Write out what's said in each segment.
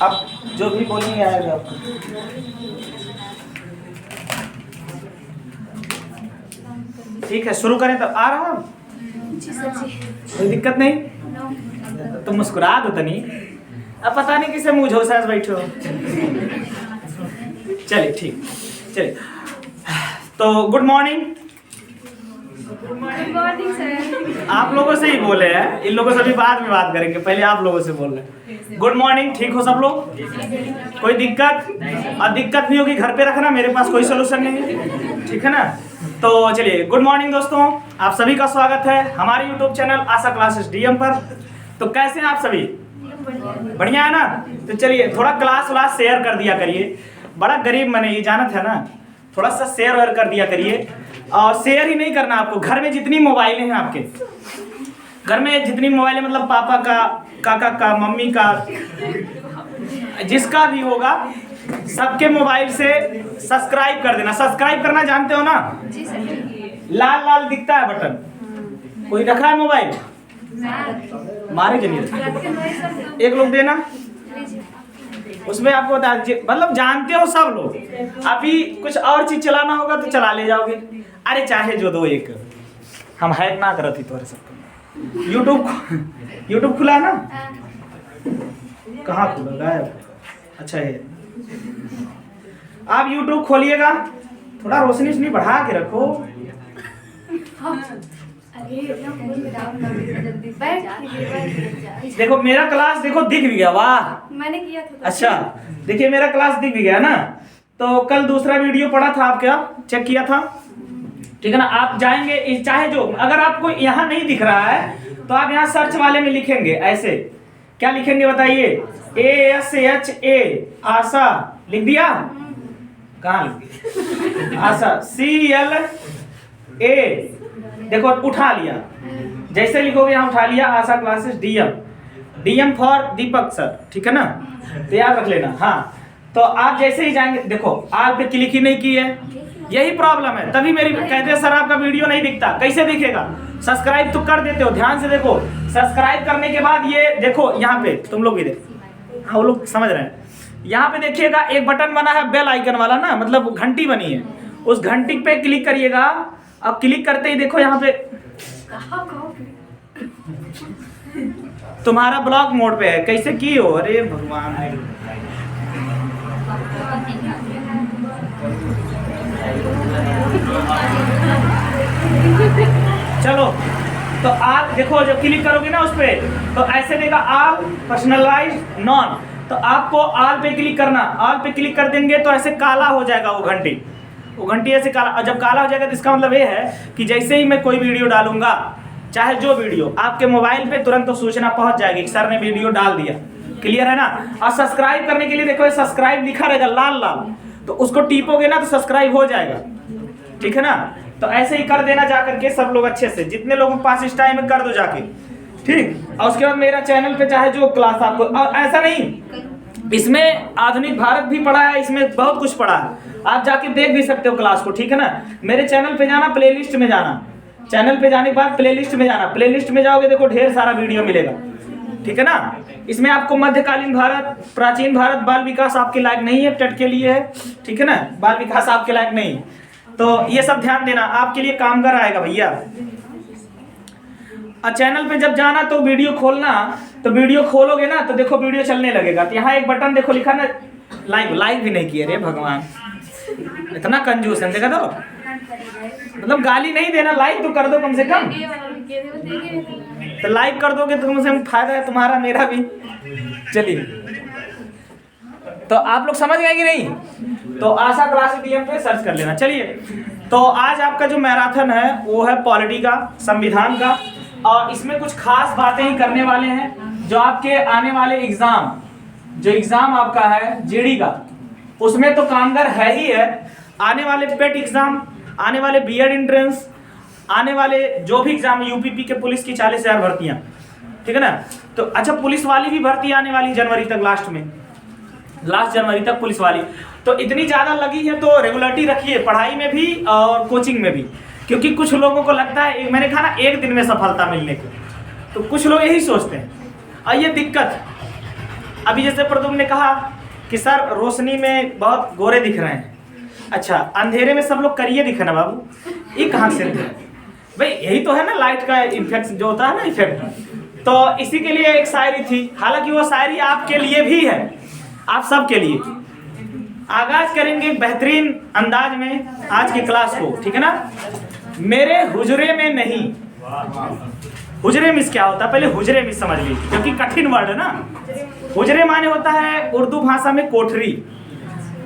अब जो भी बोलेंगे आएगा आपको। ठीक है, शुरू करें। तब आ रहा हूँ, कोई दिक्कत नहीं। तो मुस्कुरा दो तनी। अब पता नहीं किसे मुँह झोसा से बैठे हो। चलिए ठीक, चलिए। तो good morning. Good morning sir. आप लोगों से ही बोले हैं, इन लोगों से भी बाद में बात करेंगे, पहले आप लोगों से बोल रहे हैं। Good morning. ठीक हो सब लोग? कोई दिक्कत? और दिक्कत नहीं होगी घर पे रखना, मेरे पास कोई सोल्यूशन नहीं है, ठीक है ना। तो चलिए, गुड मॉर्निंग दोस्तों, आप सभी का स्वागत है हमारे यूट्यूब चैनल आशा क्लासेस डीएम पर। तो कैसे हैं आप सभी? बढ़िया है ना। तो चलिए, थोड़ा क्लास व्लास शेयर कर दिया करिए, बड़ा गरीब मैंने ये जाना था ना, थोड़ा सा शेयर वेयर कर दिया करिए। और शेयर ही नहीं करना आपको, घर में जितनी मोबाइलें हैं आपके, घर में जितनी मोबाइलें, मतलब पापा का, काका का, मम्मी का, जिसका भी होगा, सबके मोबाइल से सब्सक्राइब कर देना। सब्सक्राइब करना जानते हो ना? जी सर। लाल लाल दिखता है बटन। कोई रखा है मोबाइल? मारे चलिए, एक लोग देना, उसमें आपको बता दीजिए, मतलब जानते हो सब लोग। अभी कुछ और चीज चलाना होगा तो चला ले जाओगे। अरे चाहे जो दो एक, हम हैक ना करती तुम्हारे सब। यूट्यूब खुला ना? कहाँ खुला? गायब। अच्छा है, आप यूट्यूब खोलिएगा, थोड़ा रोशनी नहीं बढ़ा के रखो। देखो मेरा क्लास, देखो दिख भी गया। वाह, मैंने किया था। अच्छा देखिए, मेरा क्लास दिख भी गया ना। तो कल दूसरा वीडियो पड़ा था, आप क्या चेक किया था? ठीक है ना। आप जाएंगे, चाहे जो, अगर आपको यहाँ नहीं दिख रहा है तो आप यहाँ सर्च वाले में लिखेंगे ऐसे। क्या लिखेंगे बताइए? ASHA, आशा लिख दिया? कहाँ लिख दिया? आशा, CLA, देखो उठा लिया। जैसे लिखोगे यहाँ उठा लिया, Asha classes DM for Deepak sir, ठीक है ना। तो याद रख लेना। हाँ, तो आप जैसे ही जाएंगे, देखो आप पे क्लिक ही नहीं की है, यही प्रॉब्लम है। तभी मेरी कहते हैं सर आपका वीडियो नहीं दिखता। कैसे दिखेगा? सब्सक्राइब तो कर देते हो, ध्यान से देखो। सब्सक्राइब करने के बाद ये देखो, यहाँ पे तुम लोग भी देखो, हाँ वो लोग समझ रहे हैं। यहाँ पे देखिएगा एक बटन बना है बेल आइकन वाला ना, मतलब घंटी बनी है, उस घंटी पे क्लिक करिएगा। अब क्लिक करते ही देखो यहाँ पे तुम्हारा ब्लॉग मोड पे है। कैसे की हो? अरे भगवान है। चलो, तो आप देखो, जब क्लिक करोगे ना उस पे, तो ऐसे देगा ऑल, पर्सनलाइज, नॉन। तो आपको ऑल पे क्लिक करना। ऑल पे क्लिक कर देंगे तो ऐसे काला हो जाएगा वो घंटी ऐसे काला। और जब काला हो जाएगा तो इसका मतलब ये है कि जैसे ही मैं कोई वीडियो डालूंगा, चाहे जो वीडियो, आपके मोबाइल पे तुरंत तो सूचना पहुंच जाएगी कि सर ने वीडियो डाल दिया। क्लियर है ना। और सब्सक्राइब करने के लिए देखो, सब्सक्राइब लिखा रहेगा लाल लाल, तो उसको टीपोगे ना तो सब्सक्राइब हो जाएगा, ठीक है ना। तो ऐसे ही कर देना जा करके सब लोग अच्छे से, जितने लोगों के पास इस टाइम में कर दो जाके, ठीक। और उसके बाद मेरा चैनल पे चाहे जो क्लास आपको, और ऐसा नहीं, इसमें आधुनिक भारत भी पढ़ा है, इसमें बहुत कुछ पढ़ा है, आप जाके देख भी सकते हो क्लास को, ठीक है ना। मेरे चैनल पे जाना, प्लेलिस्ट में जाना, चैनल पे जाने के बाद प्लेलिस्ट में जाना, प्लेलिस्ट में जाओगे देखो ढेर सारा वीडियो मिलेगा, ठीक है ना। इसमें आपको मध्यकालीन भारत, प्राचीन भारत, बाल विकास आपके लायक नहीं है, टेट के लिए है, ठीक है ना, बाल विकास आपके लायक नहीं। तो ये सब ध्यान देना, आपके लिए कामगार आएगा भैया। और चैनल पे जब जाना तो वीडियो खोलना, तो वीडियो खोलोगे ना तो देखो वीडियो चलने लगेगा। तो यहाँ एक बटन देखो लिखा ना, लाइक भी नहीं किया रे भगवान, इतना कंजूस है। देखा तो, मतलब गाली नहीं देना, लाइक तो कर दो कम से कम। तो लाइक कर दोगे तो कम से कम फायदा है तुम्हारा, मेरा भी। चलिए, तो आप लोग समझ गए कि नहीं? तो आशा क्लासेस डीएम पे सर्च कर लेना। चलिए, तो आज आपका जो मैराथन है वो है पॉलिटी का, संविधान का, और इसमें कुछ खास बातें ही करने वाले हैं जो आपके आने वाले एग्जाम, जो एग्जाम आपका है जीडी का, उसमें तो कामगार है ही है। आने वाले पेट एग्जाम, आने वाले बीएड एंट्रेंस, आने वाले जो भी एग्जाम, यूपीपी के पुलिस की 40,000 भर्तियां, ठीक है ना। तो अच्छा, पुलिस वाली भी भर्ती आने वाली जनवरी तक, लास्ट जनवरी तक पुलिस वाली। तो इतनी ज़्यादा लगी है तो रेगुलरिटी रखिए, पढ़ाई में भी और कोचिंग में भी, क्योंकि कुछ लोगों को लगता है, मैंने कहा ना, एक दिन में सफलता मिलने को, तो कुछ लोग यही सोचते हैं। और ये दिक्कत, अभी जैसे प्रदुम्न ने कहा कि सर रोशनी में बहुत गोरे दिख रहे हैं, अच्छा अंधेरे में सब लोग करिए दिखे ना बाबू, ये कहाँ से भाई? यही तो है ना लाइट का इफेक्ट जो होता है ना, इफेक्ट। तो इसी के लिए एक शायरी थी, हालांकि वो शायरी आपके लिए भी है, आप सब के लिए। आगाज करेंगे बेहतरीन अंदाज में आज की क्लास को, ठीक है ना। मेरे हुजरे में नहीं, हुजरे मिस क्या होता है पहले हुजरे मिस समझ लीजिए, क्योंकि कठिन वर्ड है ना। हुजरे माने होता है उर्दू भाषा में कोठरी,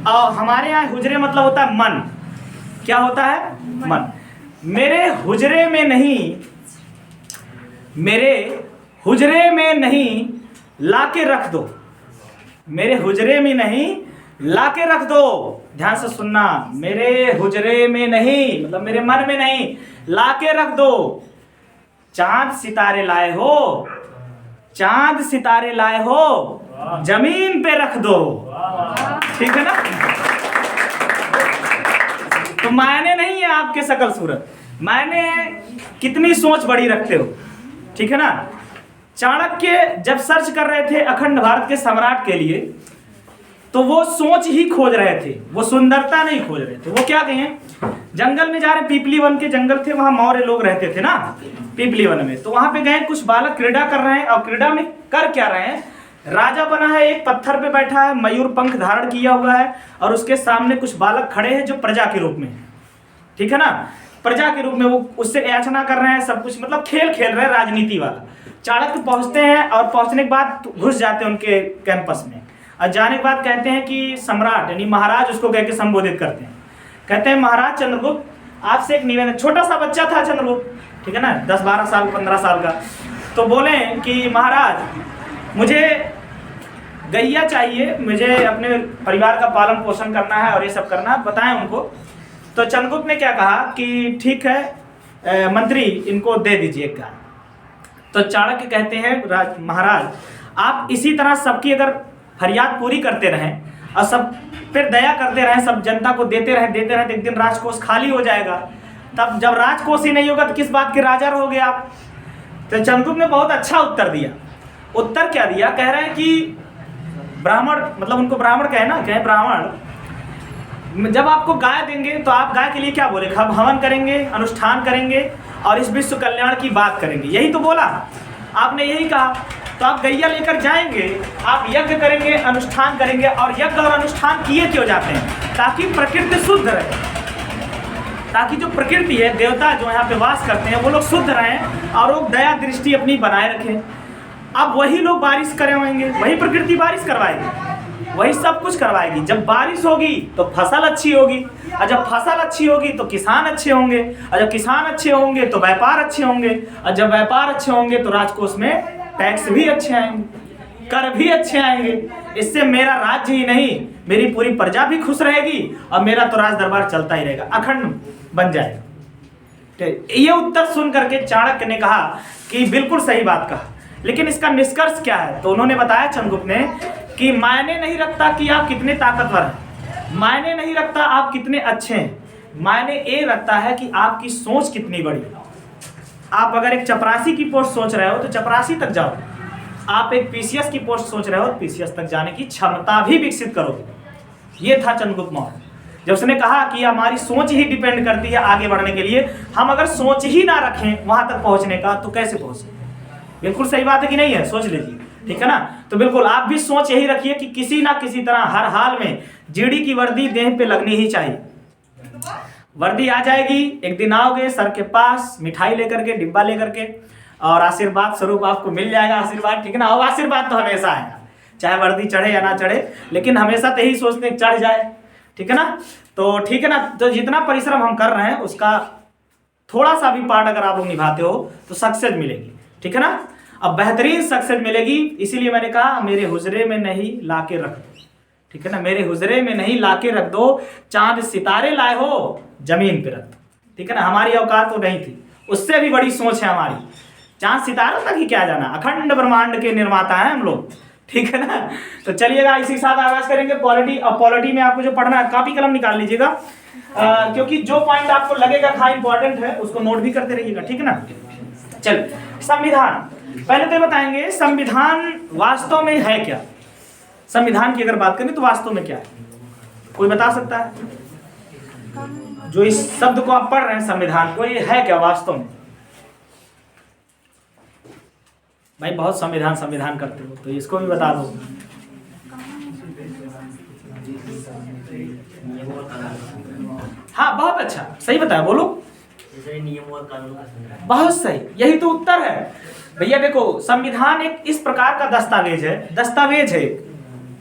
और हमारे यहाँ हुजरे मतलब होता है मन। क्या होता है? मन। मेरे हुजरे में नहीं, मेरे हुजरे में नहीं लाके रख दो, मेरे हुजरे में नहीं लाके रख दो। ध्यान से सुनना, मेरे हुजरे में नहीं मतलब मेरे मन में नहीं, लाके रख दो। चांद सितारे लाए हो, चांद सितारे लाए हो, जमीन पे रख दो, ठीक है ना। तो मायने नहीं है आपके शकल सूरत, मायने कितनी सोच बड़ी रखते हो, ठीक है ना। चाणक्य जब सर्च कर रहे थे अखंड भारत के सम्राट के लिए, तो वो सोच ही खोज रहे थे, वो सुंदरता नहीं खोज रहे थे। वो क्या कहें, जंगल में जा रहे, पीपली वन के जंगल थे, वहां मौर्य लोग रहते थे ना पीपली वन में। तो वहां पे गए, कुछ बालक क्रीड़ा कर रहे हैं, और क्रीड़ा में कर क्या रहे हैं, राजा बना है, एक पत्थर पे बैठा है, मयूर पंख धारण किया हुआ है, और उसके सामने कुछ बालक खड़े हैं जो प्रजा के रूप में है, ठीक है ना। प्रजा के रूप में वो उससे याचना कर रहे हैं, सब कुछ मतलब खेल खेल रहे हैं राजनीति वाला। चाणक्य पहुंचते हैं, और पहुंचने के बाद घुस जाते हैं उनके कैंपस में, और जाने के बाद कहते हैं कि सम्राट यानी महाराज, उसको कह के संबोधित करते हैं। कहते हैं महाराज चंद्रगुप्त, आपसे एक निवेदन। छोटा सा बच्चा था चंद्रगुप्त, ठीक है ना, 10-12 साल 15 साल का। तो बोले कि महाराज मुझे गैया चाहिए, मुझे अपने परिवार का पालन पोषण करना है और ये सब करना है, बताएं उनको। तो चंद्रगुप्त ने क्या कहा कि ठीक है मंत्री, इनको दे दीजिए एक गाय। तो चाणक्य कहते हैं महाराज आप इसी तरह सबकी अगर फरियाद पूरी करते रहें और सब फिर दया करते रहें, सब जनता को देते रहें तो एक दिन राजकोष खाली हो जाएगा। तब जब राजकोष ही नहीं होगा तो किस बात के राजा रहोगे आप। तो चंद्रगुप्त ने बहुत अच्छा उत्तर दिया। उत्तर क्या दिया, कह रहे हैं कि ब्राह्मण, मतलब उनको ब्राह्मण कहे ना, कहे ब्राह्मण, जब आपको गाय देंगे तो आप गाय के लिए क्या बोले, हवन करेंगे, अनुष्ठान करेंगे और इस विश्व कल्याण की बात करेंगे, यही तो बोला आपने, यही कहा। तो आप गैया लेकर जाएंगे, आप यज्ञ करेंगे, अनुष्ठान करेंगे, और यज्ञ और अनुष्ठान किए क्यों जाते हैं, ताकि प्रकृति शुद्ध रहे, ताकि जो प्रकृति है, देवता जो यहाँ पे वास करते हैं, वो लोग शुद्ध रहें और वो दया दृष्टि अपनी बनाए रखें। अब वही लोग बारिश करवाएंगे, वही प्रकृति बारिश करवाएगी, वही सब कुछ करवाएगी। जब बारिश होगी तो फसल अच्छी होगी, और जब फसल अच्छी होगी तो किसान अच्छे होंगे, और जब किसान अच्छे होंगे तो व्यापार अच्छे होंगे, और जब व्यापार अच्छे होंगे तो राजकोष में टैक्स भी अच्छे आएंगे, कर भी अच्छे आएंगे। इससे मेरा राज्य ही नहीं, मेरी पूरी प्रजा भी खुश रहेगी, और मेरा तो राज दरबार चलता ही रहेगा, अखंड बन जाएगा। ये उत्तर सुन करके चाणक्य ने कहा कि बिल्कुल सही बात कहा, लेकिन इसका निष्कर्ष क्या है। तो उन्होंने बताया चंद्रगुप्त ने कि मायने नहीं रखता कि आप कितने ताकतवर हैं, मायने नहीं रखता आप कितने अच्छे हैं, मायने ये रखता है कि आपकी सोच कितनी बड़ी है। आप अगर एक चपरासी की पोस्ट सोच रहे हो तो चपरासी तक जाओ, आप एक पीसीएस की पोस्ट सोच रहे हो तो पीसीएस तक जाने की क्षमता भी विकसित करोगे। ये था चंद्रगुप्त मौर्य, जब उसने कहा कि हमारी सोच ही डिपेंड करती है आगे बढ़ने के लिए, हम अगर सोच ही ना रखें वहां तक पहुंचने का तो कैसे पहुंचे। बिल्कुल सही बात है कि नहीं है, सोच लीजिए, ठीक है ना। तो बिल्कुल आप भी सोच यही रखिए कि किसी ना किसी तरह हर हाल में जीडी की वर्दी देह पे लगनी ही चाहिए। वर्दी आ जाएगी, एक दिन आओगे सर के पास मिठाई लेकर के, डिब्बा लेकर के, और आशीर्वाद स्वरूप आपको मिल जाएगा आशीर्वाद, ठीक है ना। और आशीर्वाद तो हमेशा आएगा, चाहे वर्दी चढ़े या ना चढ़े, लेकिन हमेशा तो यही सोचते हैं चढ़ जाए, ठीक है ना। तो ठीक है ना, तो जितना परिश्रम हम कर रहे हैं उसका थोड़ा सा भी पार्ट अगर आप लोग निभाते हो तो सक्सेस मिलेगी, ठीक है ना। अब बेहतरीन सक्सेस मिलेगी, इसीलिए मैंने कहा मेरे हुजरे में नहीं लाके रख दो, ठीक है ना, मेरे हुजरे में नहीं लाके रख दो, चांद सितारे लाए हो जमीन पे रख दो, ठीक है ना। हमारी औकात तो नहीं थी, उससे भी बड़ी सोच है हमारी, चांद सितारों तक ही क्या जाना, अखंड ब्रह्मांड के निर्माता हैं हम लोग, ठीक है ना। तो चलिएगा इसी के साथ आगाज करेंगे पॉलिटी। और पॉलिटी में आपको जो पढ़ना है कापी कलम निकाल लीजिएगा, क्योंकि जो पॉइंट आपको लगेगा खा इंपॉर्टेंट है उसको नोट भी करते रहिएगा, ठीक है ना। चल, संविधान पहले तो बताएंगे संविधान वास्तव में है क्या। संविधान की अगर बात करें तो वास्तव में क्या है, कोई बता सकता है? जो इस शब्द को आप पढ़ रहे हैं संविधान को, ये है क्या वास्तव में? भाई बहुत संविधान संविधान करते हो, तो इसको भी बता दो। हाँ बहुत अच्छा, सही बताया, बोलो। नियम और कानून का संग्रह। बहुत सही, यही तो उत्तर है भैया। देखो संविधान एक इस प्रकार का दस्तावेज है, दस्तावेज है,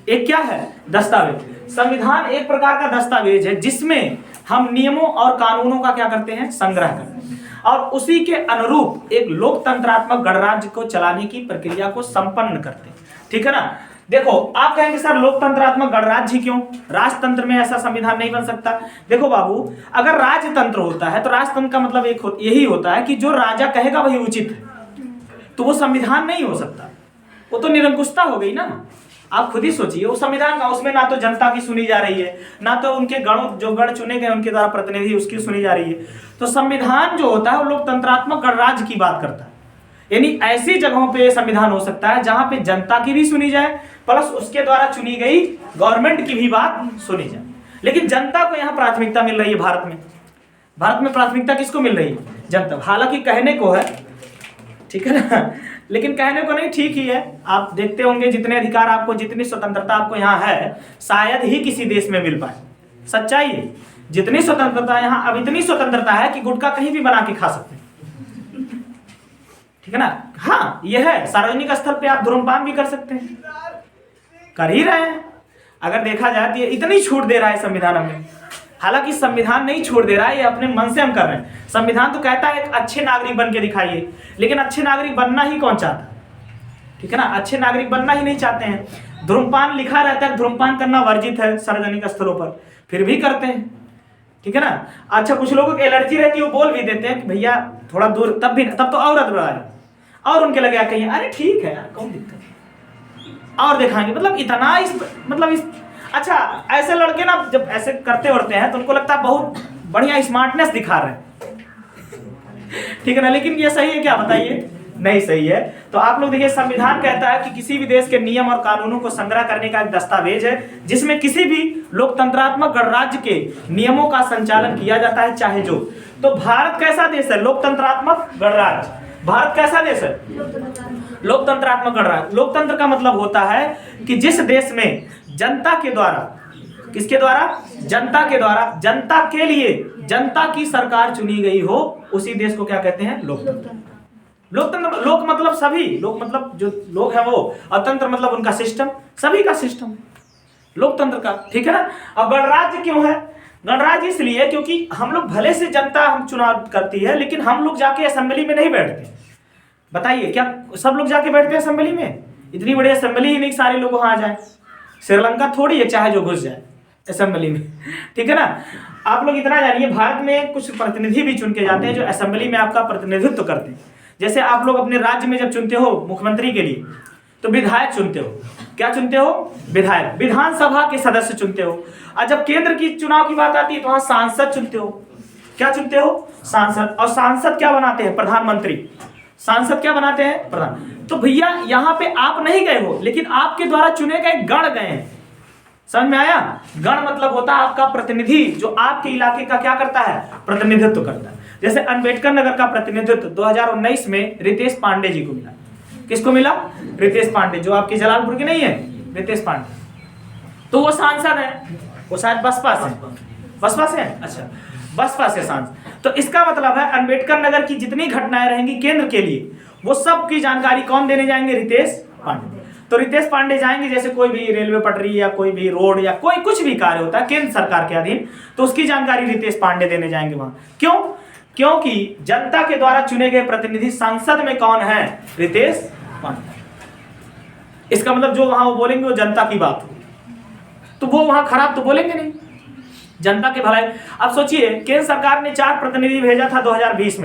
एक क्या है? दस्तावेज। संविधान एक प्रकार का दस्तावेज है जिसमें हम नियमों और कानूनों का क्या करते हैं? संग्रह करते हैं, और उसी के अनुरूप एक लोकतंत्रात्मक गणराज्य को चलाने की प्रक्रिया को संपन्न करते हैं। ठीक है ना? देखो आप कहेंगे सर लोकतंत्रात्मक गणराज्य क्यों? राजतंत्र में ऐसा संविधान नहीं बन सकता। देखो बाबू, अगर राजतंत्र होता है तो राजतंत्र का मतलब यही होता है कि जो राजा कहेगा वही उचित है, तो वो संविधान नहीं हो सकता, वो तो निरंकुशता हो गई ना। आप खुद ही सोचिए, वो संविधान का, उसमें ना तो जनता की सुनी जा रही है, ना तो उनके गण जो गण चुने गए उनके द्वारा प्रतिनिधि उसकी सुनी जा रही है। तो संविधान जो होता है वो लोकतंत्रात्मक गणराज्य की बात करता है, यानी ऐसी जगहों पे संविधान हो सकता है जहां पे जनता की भी सुनी जाए प्लस उसके द्वारा चुनी गई गवर्नमेंट की भी बात सुनी जाए। लेकिन जनता को यहाँ प्राथमिकता मिल रही है। भारत में प्राथमिकता किसको मिल रही है? जनता। हालांकि कहने को है, ठीक है ना, लेकिन कहने को नहीं, ठीक ही है। आप देखते होंगे जितने अधिकार आपको, जितनी स्वतंत्रता आपको यहाँ है, शायद ही किसी देश में मिल पाए। सच्चाई है, जितनी स्वतंत्रता यहाँ, अब इतनी स्वतंत्रता है कि गुटखा कहीं भी बना के खा सकते हैं। ठीक है ना? हाँ ये है, सार्वजनिक स्थल पे आप धूम्रपान भी कर सकते हैं, कर ही रहे हैं। अगर देखा जाए तो ये इतनी छूट दे रहा है संविधान हमें। हालांकि संविधान नहीं छोड़ दे रहा है, ये अपने मन से हम कर रहे हैं। संविधान तो कहता है एक अच्छे नागरिक बन के दिखाइए, लेकिन अच्छे नागरिक बनना ही कौन चाहता है? ठीक है ना? अच्छे नागरिक बनना ही नहीं चाहते हैं। धूम्रपान लिखा रहता है, धूम्रपान करना वर्जित है सार्वजनिक स्थलों पर, फिर भी करते हैं। ठीक है ना? अच्छा कुछ लोगों को एलर्जी रहती है, वो बोल भी देते हैं कि भैया थोड़ा दूर, तब तो और अदबराए, और उनके लगे कहीं अरे ठीक है यार कौन दिक्कत है, और दिखाएंगे। मतलब इतना इस अच्छा ऐसे लड़के ना जब ऐसे करते उड़ते हैं तो उनको लगता है बहुत बढ़िया स्मार्टनेस दिखा रहे हैं। ठीक है ना? लेकिन ये सही है क्या? बताइए, नहीं सही है। तो आप लोग देखिए, संविधान कहता है कि किसी भी देश के नियम और कानूनों को संग्रह करने का एक दस्तावेज है जिसमें किसी भी लोकतंत्रात्मक गणराज्य के नियमों का संचालन किया जाता है, चाहे जो। तो भारत कैसा देश है? लोकतंत्रात्मक गणराज्य। भारत कैसा देश है? लोकतंत्रात्मक गणराज्य। लोकतंत्र का मतलब होता है कि जिस देश में जनता के द्वारा, किसके द्वारा? जनता के द्वारा, जनता के लिए जनता की सरकार चुनी गई हो, उसी देश को क्या कहते हैं? लोकतंत्र। लोकतंत्र, लोक मतलब सभी, लोक मतलब जो लोग हैं वो, और तंत्र मतलब उनका सिस्टम, सभी का सिस्टम लोकतंत्र का। ठीक है ना? अब गणराज्य क्यों है? गणराज्य इसलिए क्योंकि हम लोग भले से जनता हम चुनाव करती है, लेकिन हम लोग जाके असेंबली में नहीं बैठते। बताइए क्या सब लोग जाके बैठते हैं असेंबली में? इतनी बड़ी असेंबली ही नहीं सारे लोग वहां आ जाए। श्रीलंका थोड़ी है चाहे जो घुस जाए असेंबली में। ठीक है ना? आप लोग इतना जानिए, भारत में कुछ प्रतिनिधि भी चुन के जाते हैं जो असेंबली में आपका प्रतिनिधित्व करते हैं। जैसे आप लोग अपने राज्य में जब चुनते हो मुख्यमंत्री के लिए तो विधायक चुनते हो। क्या चुनते हो? विधायक। विधानसभा के सदस्य चुनते हो। और जब केंद्र की चुनाव की बात आती है तो वहां सांसद चुनते हो। क्या चुनते हो? सांसद। और सांसद क्या बनाते हैं? प्रधानमंत्री। सांसद क्या बनाते हैं? प्रधान। तो भैया यहाँ पे आप नहीं गए हो, लेकिन आपके द्वारा चुने गए गण गए हैं। समझ में आया? गण मतलब होता है आपका प्रतिनिधि, जो आपके इलाके का क्या करता है? प्रतिनिधित्व करता है। जैसे अंबेडकर नगर का प्रतिनिधित्व 2019 में रितेश पांडे जी को मिला। किसको मिला? रितेश पांडे, जो आपके जलालपुर के नहीं है, रितेश पांडे। तो वो सांसद है, वो शायद बसपा से, बसपा से है। अच्छा, बसपा से सांसद। तो इसका मतलब है अंबेडकर नगर की जितनी घटनाएं रहेंगी केंद्र के लिए, वो सब की जानकारी कौन देने जाएंगे? रितेश पांडे। तो रितेश पांडे जाएंगे, जैसे कोई भी रेलवे पटरी या कोई भी रोड या कोई कुछ भी कार्य होता है केंद्र सरकार के अधीन, तो उसकी जानकारी रितेश पांडे देने जाएंगे वहां। क्यों? क्योंकि जनता के द्वारा चुने गए प्रतिनिधि संसद में कौन है? रितेश पांडे। इसका मतलब जो वहां वो बोलेंगे वो जनता की बात होगी, तो वो वहां खराब तो बोलेंगे नहीं, जनता के भलाई। अब सोचिए, केंद्र सरकार ने 4 प्रतिनिधि भेजा था 2019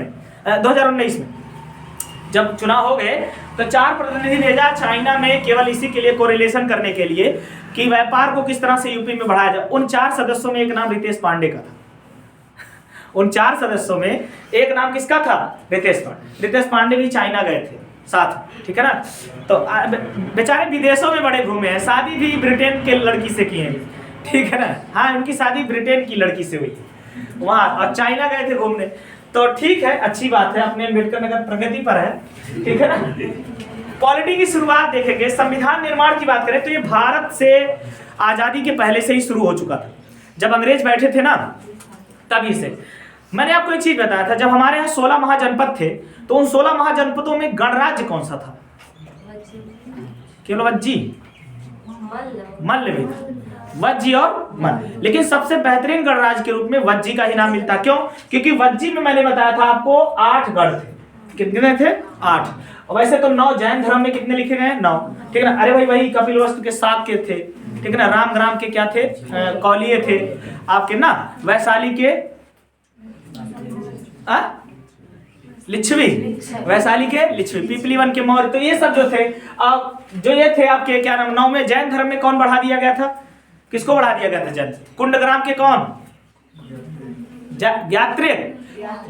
में जब चुनाव हो गए, तो 4 प्रतिनिधि भेजा चाइना में, केवल इसी के लिए कोरिलेशन करने के लिए कि व्यापार को किस तरह से यूपी में बढ़ाया जाए। उन 4 सदस्यों में एक नाम रितेश पांडे का था। उन 4 सदस्यों में एक नाम किसका था? रितेश पांडे। रितेश पांडे भी चाइना गए थे। साथ, ठीक है ना। तो बेचारे विदेशों में बड़े घूमे हैं, शादी भी ब्रिटेन के लड़की से की है, ठीक है ना। हाँ, उनकी शादी ब्रिटेन की लड़की से हुई वहाँ, और चाइना गए थे घूमने। तो ठीक है, अच्छी बात है, अपने अम्बेडकर नगर प्रगति पर है, ठीक है ना। पॉलिटी की शुरुआत देखेंगे, संविधान निर्माण की बात करें तो ये भारत से आजादी के पहले से ही शुरू हो चुका था। जब अंग्रेज बैठे थे ना, तभी से। मैंने आपको एक चीज बताया था, जब हमारे यहाँ 16 महाजनपद थे, तो उन 16 महाजनपदों में गणराज्य कौन सा था? केवल वज्जी, मल्ल भी, वज्जी और मल्ल। लेकिन सबसे बेहतरीन गणराज्य के रूप में वज्जी का ही नाम मिलता। क्यों? क्योंकि वज्जी में मैंने बताया था आपको 8 गढ़ थे। कितने थे? 8। वैसे तो 9 जैन धर्म में कितने लिखे गए? 9, ठीक है ना। अरे भाई, वही कपिलवस्तु के 7 के थे, ठीक है ना। रामग्राम के क्या थे? कौलिये थे आपके ना। वैशाली के लिच्छवी, वैशाली के लिच्छवी, पिपलीवन के मौर्य। तो ये सब जो थे, जो ये थे आपके क्या नाम, 9 में जैन धर्म में कौन बढ़ा दिया गया था? किसको बढ़ा दिया गया था जैन? कुंडग्राम के कौन?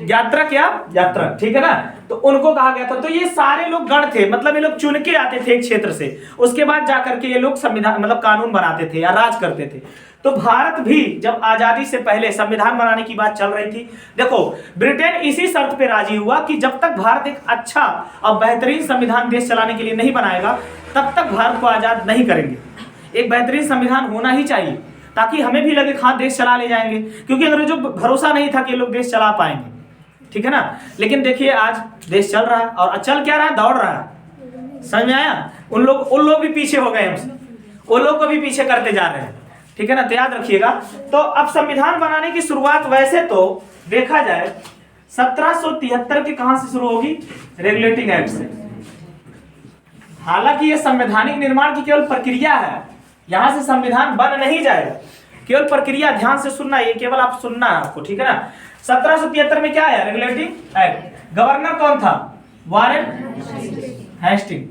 यात्रा, क्या यात्रा, ठीक है ना। तो उनको कहा गया था। तो ये सारे लोग गण थे, मतलब ये लोग चुन के आते थे एक क्षेत्र से, उसके बाद जाकर के ये लोग संविधान मतलब कानून बनाते थे या राज करते थे। तो भारत भी जब आजादी से पहले संविधान बनाने की बात चल रही थी, देखो ब्रिटेन इसी शर्त पे राजी हुआ कि जब तक भारत एक अच्छा और बेहतरीन संविधान देश चलाने के लिए नहीं बनाएगा, तब तक भारत को आजाद नहीं करेंगे। एक बेहतरीन संविधान होना ही चाहिए, ताकि हमें भी लगे हाँ देश चला ले जाएंगे, क्योंकि अंग्रेजों को भरोसा नहीं था कि ये लोग देश चला पाएंगे, ठीक है ना। लेकिन देखिए आज देश चल रहा है, और चल क्या रहा है? दौड़ रहा है। समझ में आया? उन लोग भी पीछे हो गए हमसे, उन लोग को भी पीछे करते जा रहे हैं, ठीक है ना। तो याद रखिएगा। तो अब संविधान बनाने की शुरुआत वैसे तो देखा जाए 1773 के कहां से शुरू होगी? रेगुलेटिंग एक्ट से। हालांकि ये संवैधानिक निर्माण की केवल प्रक्रिया है, यहां से संविधान बन नहीं जाएगा, केवल प्रक्रिया। ध्यान से सुनना, ये केवल आप सुनना है आपको, ठीक है ना। 1773 में क्या है? Regulating act. गवर्नर कौन था? Warren Hastings.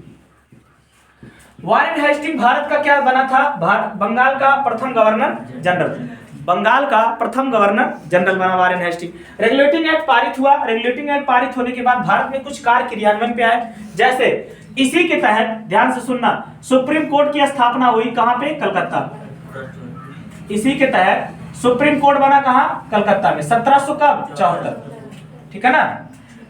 Warren Hastings Bharat का क्या बना था? बंगाल का प्रथम गवर्नर जनरल। बंगाल का प्रथम गवर्नर जनरल बना वारेन हेस्टिंग। रेगुलेटिंग एक्ट पारित हुआ। रेगुलेटिंग एक्ट पारित होने के बाद भारत में कुछ कार्य क्रियान्वयन पे आए। जैसे इसी के तहत, ध्यान से सुनना, सुप्रीम कोर्ट की स्थापना हुई। कहां पे? कलकत्ता। इसी के तहत सुप्रीम कोर्ट बना कहां? कलकत्ता में। 1774, ठीक है ना।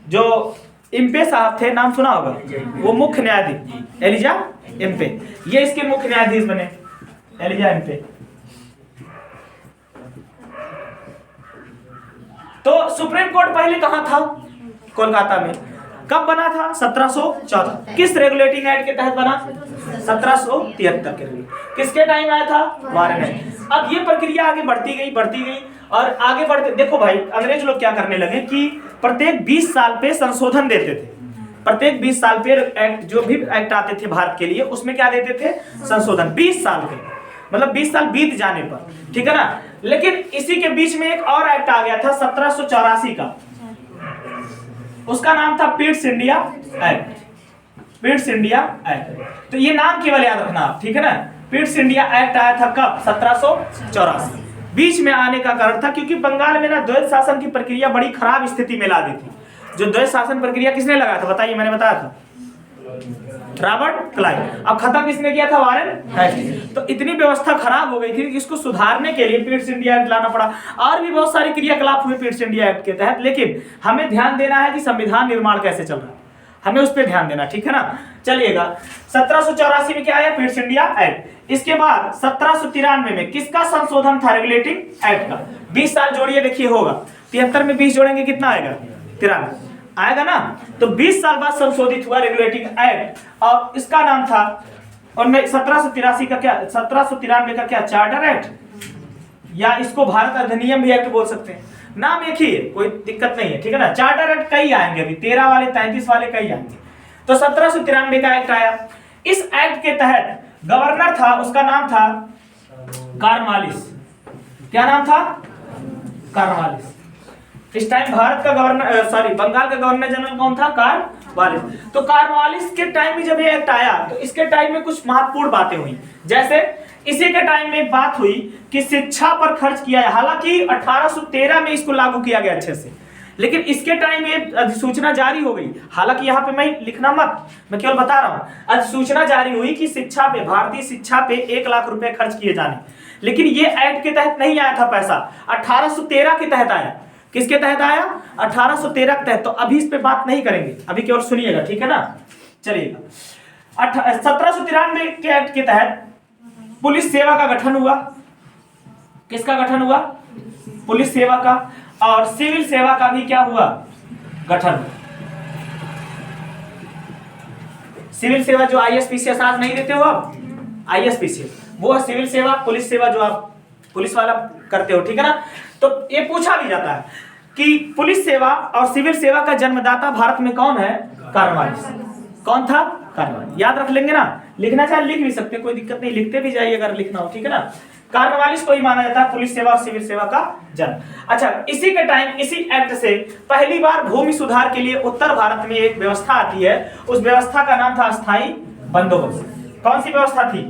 जो इम्पे साहब थे, नाम सुना होगा, वो मुख्य न्यायाधीश, एलिजा इम्पे, ये इसके मुख्य न्यायाधीश बने, एलिजा इम्पे। तो सुप्रीम कोर्ट पहले कहां था? कोलकाता में। कब बना था? 1714। किस रेगुलेटिंग एक्ट के तहत बना? 1773 के। किसके टाइम आया था? Warren act. अब ये प्रक्रिया आगे बढ़ती गई और आगे बढ़ते, देखो भाई अंग्रेज लोग क्या करने लगे कि प्रत्येक 20 साल पे संशोधन देते थे। प्रत्येक 20 साल पे एक्ट, जो भी एक्ट आते थे भारत के लिए, उसमें क्या देते थे? संशोधन। 20 साल के, मतलब 20 साल बीत जाने पर, ठीक है ना। लेकिन इसी के बीच में एक और एक्ट आ गया था 1784 का, उसका नाम था Pitt's India act. Pitt's India act. तो ये नाम केवल याद रखना आप, ठीक है ना। पिट्स इंडिया एक्ट आया था कब? 1784। बीच में आने का कारण था क्योंकि बंगाल में ना द्वैध शासन की प्रक्रिया बड़ी खराब स्थिति में ला दी थी। जो द्वैध शासन प्रक्रिया किसने लगाया था? बताइए, मैंने बताया था, रॉबर्ट क्लाइव। अब खत्म किसने किया था? Warren Hastings. तो इतनी व्यवस्था खराब हो गई थी कि इसको सुधारने के लिए पिट्स इंडिया एक्ट लाना पड़ा। और भी बहुत सारी क्रियाकलाप हुए पिट्स इंडिया एक्ट के तहत, लेकिन हमें ध्यान देना है कि संविधान निर्माण कैसे चल रहा है, हमें उस पर ध्यान देना, ठीक है ना। चलिएगा, 1784 में क्या आया? Pitt's India act. इसके बाद 1793 में किसका संशोधन था? रेगुलेटिंग एक्ट का। 20 साल जोड़िए, देखिए होगा 73 में 20 जोड़ेंगे कितना आएगा? 93 आएगा ना। तो 20 साल बाद संशोधित हुआ रेगुलेटिंग एक्ट, और इसका नाम था, और 1783 का क्या, 1793 का क्या? चार्टर एक्ट, या इसको भारत अधिनियम भी एक्ट बोल सकते हैं। नाम एक ही है, कोई दिक्कत नहीं है, ठीक है ना। चार्टर एक्ट कई आएंगे अभी, 13 वाले 33 वाले कई आएंगे। तो 1793 का एक्ट आया। इस एक्ट के तहत गवर्नर था, उसका नाम था कॉर्नवालिस। क्या नाम था? कॉर्नवालिस। इस टाइम भारत का गवर्नर, बंगाल का गवर्नर जनरल कौन था? कॉर्नवालिस। तो कॉर्नवालिस के टाइम में जब ये एक्ट आया, तो इसके टाइम में कुछ महत्वपूर्ण बातें हुई। जैसे इसी के टाइम में एक बात हुई कि शिक्षा पर खर्च किया है। हालांकि 1813 में इसको लागू किया गया अच्छे से, लेकिन इसके टाइम ये अधिसूचना जारी हो गई। हालांकि यहाँ पे मैं लिखना मत, मैं केवल बता रहा हूँ अधिसूचना जारी हुई कि शिक्षा पे, भारतीय शिक्षा पे 1 लाख रुपए खर्च किए जाने। लेकिन ये एक्ट के तहत नहीं आया था पैसा, 1813 के तहत आया। किसके तहत आया? 1813 के तहत। तो अभी इस पे बात नहीं करेंगे, अभी केवल सुनिएगा, ठीक है ना। चलिएगा, 1793 के एक्ट के तहत पुलिस सेवा का गठन हुआ। किसका गठन हुआ? पुलिस सेवा का। और सिविल सेवा का भी क्या हुआ? गठन। सिविल सेवा जो आईएसपीसीएस आज नहीं देते हो आप, आईएसपीसीएस वो है सिविल सेवा, पुलिस सेवा जो आप पुलिस वाला करते हो, ठीक है ना। तो ये पूछा भी जाता है कि पुलिस सेवा और सिविल सेवा का जन्मदाता भारत में कौन है? कॉर्नवालिस। कौन था? कॉर्नवालिस। याद रख लेंगे ना, लिखना चाहे लिख भी सकते, कोई दिक्कत नहीं, लिखते भी जाइए अगर लिखना हो, ठीक है ना। कॉर्नवालिस को ही माना जाता है पुलिस सेवा और सिविल सेवा का जन्म। अच्छा, इसी के टाइम, इसी एक्ट से पहली बार भूमि सुधार के लिए उत्तर भारत में एक व्यवस्था आती है। उस व्यवस्था का नाम था अस्थाई बंदोबस्त। कौन सी व्यवस्था थी?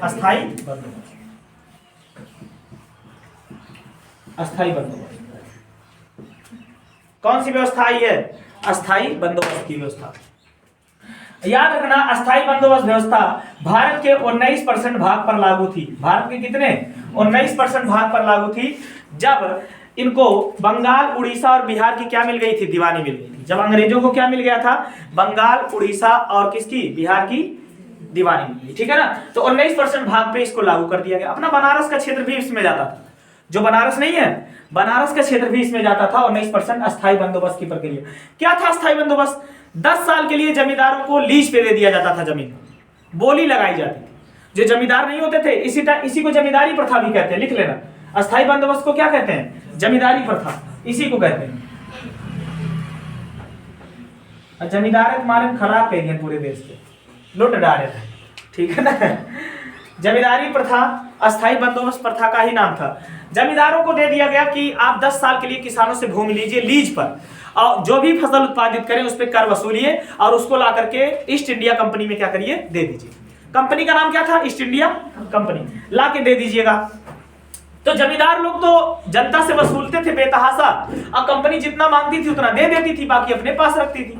अस्थाई बंदोबस्त। अस्थाई बंदोबस्त। कौन सी व्यवस्था आई है? अस्थाई बंदोबस्त की व्यवस्था। याद रखना, अस्थाई बंदोबस्त व्यवस्था भारत के 19% भाग पर लागू थी। भारत के कितने? 19% भाग पर लागू थी, जब इनको बंगाल, उड़ीसा और बिहार की क्या मिल गई थी? दीवानी मिल गई थी। जब अंग्रेजों को क्या मिल गया था? बंगाल, उड़ीसा और किसकी? बिहार की दीवानी मिल गई, ठीक है ना। तो 19% भाग पे इसको लागू कर दिया गया। अपना बनारस का क्षेत्र भी इसमें जाता था, जो बनारस नहीं है, बनारस का क्षेत्र भी इसमें जाता था। 19% अस्थाई बंदोबस्त की प्रक्रिया। क्या था अस्थाई बंदोबस्त? 10 साल के लिए जमींदारों को लीज पे दे दिया जाता था जमीन, बोली लगाई जाती थी। जो जमींदार नहीं होते थे, इसी को जमींदारी प्रथा भी कहते हैं, लिख लेना। अस्थाई बंदोबस्त को क्या कहते हैं? जमींदारी प्रथा, इसी को कहते हैं। जमींदार मारे खराब कहेंगे पूरे देश पे, लुट डाले, ठीक है ना। जमींदारी प्रथा अस्थाई बंदोबस्त प्रथा का ही नाम था। जमींदारों को दे दिया गया कि आप 10 साल के लिए किसानों से भूमि लीजिए लीज पर, और जो भी फसल उत्पादित करें उस पर कर वसूलिए और उसको ला करके ईस्ट इंडिया कंपनी में क्या करिए? दे दीजिए। कंपनी का नाम क्या था? East India company. ला के दे दीजिएगा। तो जमींदार लोग तो जनता से वसूलते थे बेतहाशा, और कंपनी जितना मांगती थी उतना दे देती थी, बाकी अपने पास रखती थी।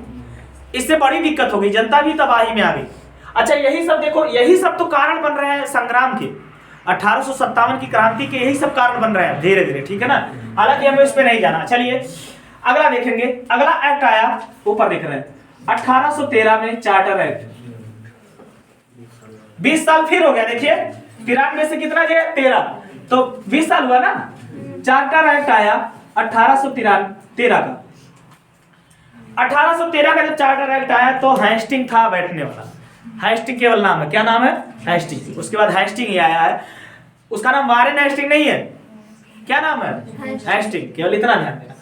इससे बड़ी दिक्कत हो गई, जनता भी तबाही में आ गई। अच्छा, यही सब देखो, यही सब तो कारण बन रहे हैं संग्राम के। 1857 की क्रांति के यही सब कारण बन रहे हैं धीरे धीरे, ठीक है ना। हालांकि हमें इस पे नहीं जाना। चलिए अगला देखेंगे। अगला एक्ट आया, ऊपर देख रहे हैं, 1813 में चार्टर एक्ट। 20 साल फिर हो गया, देखिए 93 से कितना गया? 13, तो 20 साल हुआ ना। चार्टर एक्ट आया 1813 का। 1813 का जब चार्टर एक्ट आया तो हेस्टिंग था बैठने वाला। हेस्टिंग केवल नाम है, क्या नाम है? हेस्टिंग। उसके बाद हेस्टिंग ही आया है, उसका नाम वारेन हेस्टिंग नहीं है। क्या नाम है? हेस्टिंग। केवल इतना ध्यान देना।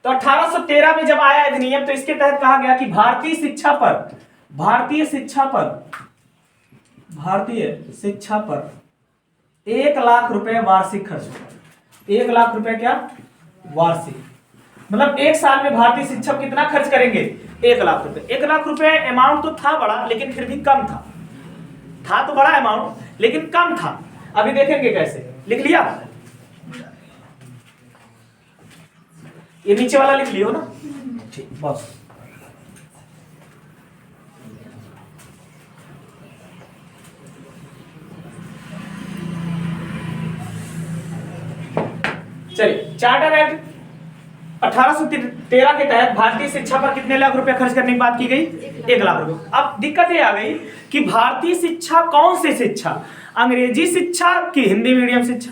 तो 1813 में जब आया अधिनियम, तो इसके तहत कहा गया कि भारतीय शिक्षा पर 1 लाख रुपए वार्षिक खर्च होगा। 1 लाख रुपए क्या? वार्षिक। मतलब 1 साल में भारतीय शिक्षक कितना खर्च करेंगे? 1 लाख रुपए। 1 लाख रुपए अमाउंट तो था बड़ा, लेकिन फिर भी कम था तो बड़ा अमाउंट, लेकिन कम था। अभी देखेंगे कैसे। लिख लिया? ये नीचे वाला लिख लियो ना, ठीक, बस। चलिए, चार्टर एक्ट 1813 के तहत भारतीय शिक्षा पर कितने लाख रुपए खर्च करने की बात की गई? 1 लाख रुपए। अब दिक्कत ये आ गई कि भारतीय शिक्षा कौन सी शिक्षा? अंग्रेजी शिक्षा कि हिंदी मीडियम शिक्षा?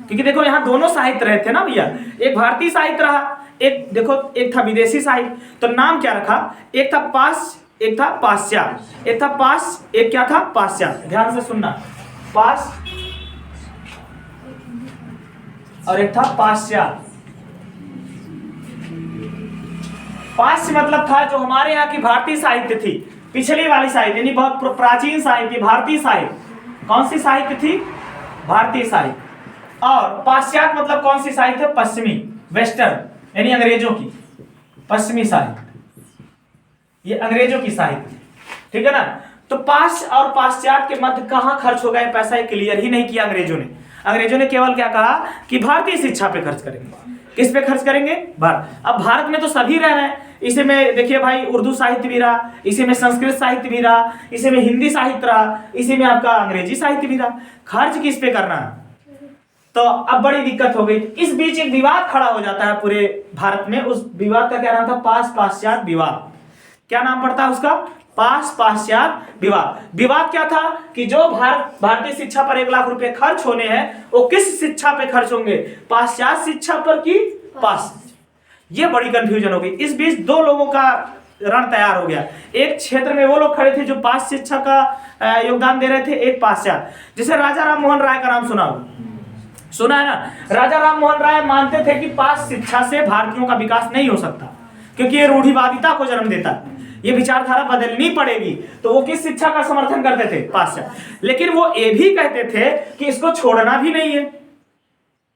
क्योंकि देखो यहाँ दोनों साहित्य रहे थे ना भैया, एक भारतीय साहित्य रहा, एक देखो एक था विदेशी साहित्य। तो नाम क्या रखा? एक था पाश्चात्य, एक था पाश्चात्य। एक था पाश्चात्य, एक क्या था? पाश्चात्य। ध्यान से सुनना, पाश्चात्य और एक था पाश्चात्य। पाश्चात्य मतलब था जो हमारे यहाँ की भारतीय साहित्य थी, पिछली वाली साहित्य, यानी बहुत प्राचीन साहित्य, भारतीय साहित्य। कौन सी साहित्य थी? भारतीय साहित्य। और पाश्चात्य मतलब कौन सी साहित्य? पश्चिमी, वेस्टर्न, यानी अंग्रेजों की पश्चिमी साहित्य, ये अंग्रेजों की साहित्य, ठीक है ना। तो पाश्चात्य और पाश्चात्य के मध्य कहां खर्च हो गया पैसा, ये क्लियर ही नहीं किया अंग्रेजों ने। अंग्रेजों ने केवल क्या कहा कि भारतीय शिक्षा पे खर्च करेंगे, किस पे खर्च करेंगे? भारत। अब भारत में तो सभी रह रहे हैं, इसी में देखिए भाई उर्दू साहित्य भी रहा, इसी में संस्कृत साहित्य भी रहा, इसी में हिंदी साहित्य रहा, इसी में आपका अंग्रेजी साहित्य भी रहा। खर्च किस पे करना है? तो अब बड़ी दिक्कत हो गई। इस बीच एक विवाद खड़ा हो जाता है पूरे भारत में। उस विवाद का क्या नाम था? पाश्चात्य विवाद। क्या नाम पड़ता है उसका? पाश्चात्य विवाद। विवाद क्या था कि जो भारतीय शिक्षा पर 1 लाख रुपए खर्च होने हैं वो किस शिक्षा पे खर्च होंगे? पाश्चात्य शिक्षा पर की पाश्चात्य। ये बड़ी कंफ्यूजन हो गई। इस बीच दो लोगों का रण तैयार हो गया। एक क्षेत्र में वो लोग खड़े थे जो पाश्चात्य शिक्षा का योगदान दे रहे थे, एक पाश्चात्य। जैसे राजा राम मोहन राय का नाम सुना है ना? राजा राम मोहन राय मानते थे कि पाश्चात्य शिक्षा से भारतीयों का विकास नहीं हो सकता, क्योंकि ये रूढ़िवादिता को जन्म देता है, ये विचारधारा बदलनी पड़ेगी। तो वो किस शिक्षा का समर्थन करते थे? पाश्चात्य। लेकिन वो ये भी कहते थे कि इसको छोड़ना भी नहीं है,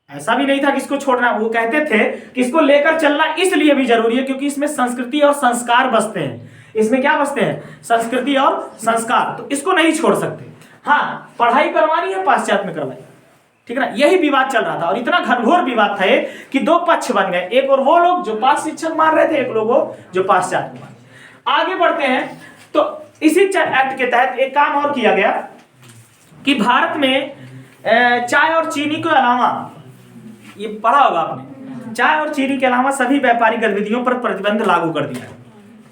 ऐसा भी नहीं था कि इसको छोड़ना। वो कहते थे कि इसको लेकर चलना इसलिए भी जरूरी है क्योंकि इसमें संस्कृति और संस्कार बसते हैं। इसमें क्या बसते हैं? संस्कृति और संस्कार। तो इसको नहीं छोड़ सकते। हाँ, पढ़ाई करवानी है, पाश्चात्य में करवाई, ठीक है ना? यही विवाद चल रहा था और इतना घनघोर विवाद था कि दो पक्ष बन गए, एक और वो लोग जो पाश्चात्य शिक्षक मान रहे थे, एक लोग वो जो पाश्चात्य मान। आगे बढ़ते हैं तो इसी एक्ट के तहत एक काम और किया गया कि भारत में चाय और चीनी के अलावा, ये पढ़ा होगा आपने, चाय और चीनी के अलावा सभी व्यापारिक गतिविधियों पर प्रतिबंध लागू कर दिया है।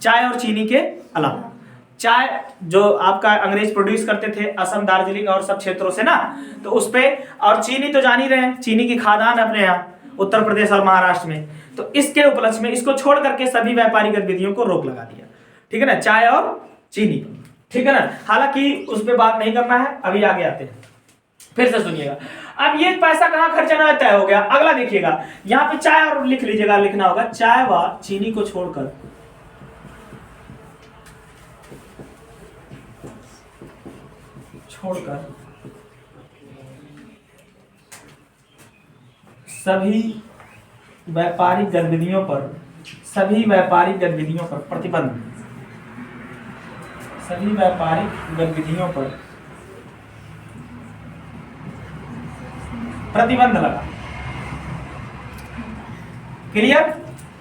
चाय और चीनी के अलावा, चाय जो आपका अंग्रेज प्रोड्यूस करते थे असम, दार्जिलिंग और सब क्षेत्रों से ना, तो उस पे, और चीनी तो जान ही रहे हैं, चीनी की खादान अपने यहाँ उत्तर प्रदेश और महाराष्ट्र में, तो इसके उपलक्ष्य में इसको छोड़ करके सभी व्यापारिक गतिविधियों को रोक लगा दिया, ठीक है ना? चाय और चीनी, ठीक है ना? हालांकि उस पर बात नहीं करना है, अभी आगे आते हैं, फिर से सुनिएगा। अब ये पैसा कहाँ खर्चना तय हो गया। अगला देखिएगा, यहाँ पे चाय और लिख लीजिएगा, लिखना होगा चाय व चीनी को छोड़कर सभी व्यापारिक गतिविधियों पर प्रतिबंध, सभी व्यापारिक गतिविधियों पर प्रतिबंध लगा। क्लियर?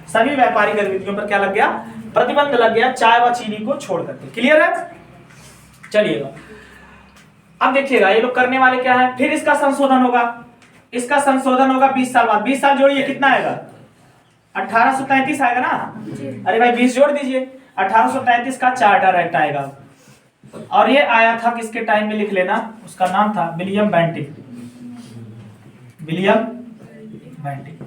सभी व्यापारिक गतिविधियों पर क्या लग गया? प्रतिबंध लग गया, चाय व चीनी को छोड़ करके। क्लियर है? चलिएगा, अब देखिएगा ये लोग करने वाले क्या है। फिर इसका संशोधन होगा, इसका संशोधन होगा 20 साल बाद। 20 साल जोड़िए, कितना आएगा? 1833 आएगा ना? अरे भाई 20 जोड़ दीजिए। 1833 का चार्टर एक्ट आएगा, और ये आया था किसके टाइम में? लिख लेना, उसका नाम था विलियम बेंटिंग। विलियम बेंटिंग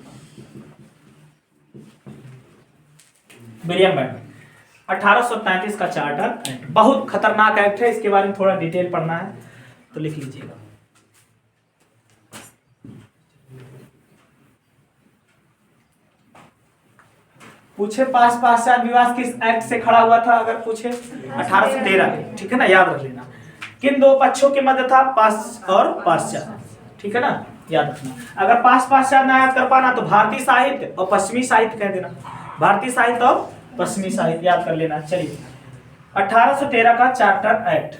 1833 का चार्टर एक्ट। बहुत खतरनाक एक्ट है, इसके बारे में थोड़ा डिटेल पढ़ना है तो लिख लीजिएगा। पूछे पाश्चात्य विवाद किस एक्ट से खड़ा हुआ था? अगर पूछे 1813, ठीक है ना? याद रख लेना। किन दो पक्षों के मध्य था? पाश्चात्य और पाश्चात्य, ठीक है ना? याद रखना। अगर पाश्चात्य ना याद कर पाना तो भारतीय साहित्य और पश्चिमी साहित्य कह देना। भारतीय साहित्य और पश्चिमी साहित्य याद कर लेना। चलिए, 1813 का चार्टर एक्ट,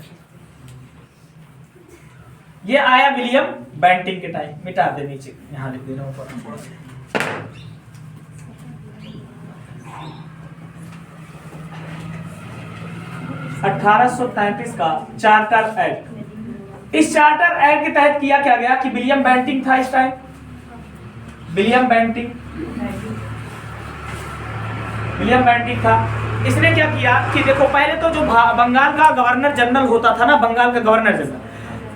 ये आया विलियम बेंटिंग के टाइम। मिटा दे नीचे, यहां लिख दे रहा हूं। 1833 का चार्टर एक्ट। इस चार्टर एक्ट के तहत किया क्या गया कि विलियम बेंटिंग था इस टाइम, विलियम बेंटिंग था। इसने क्या किया कि देखो, पहले तो जो बंगाल का गवर्नर जनरल होता था ना, बंगाल का गवर्नर जनरल,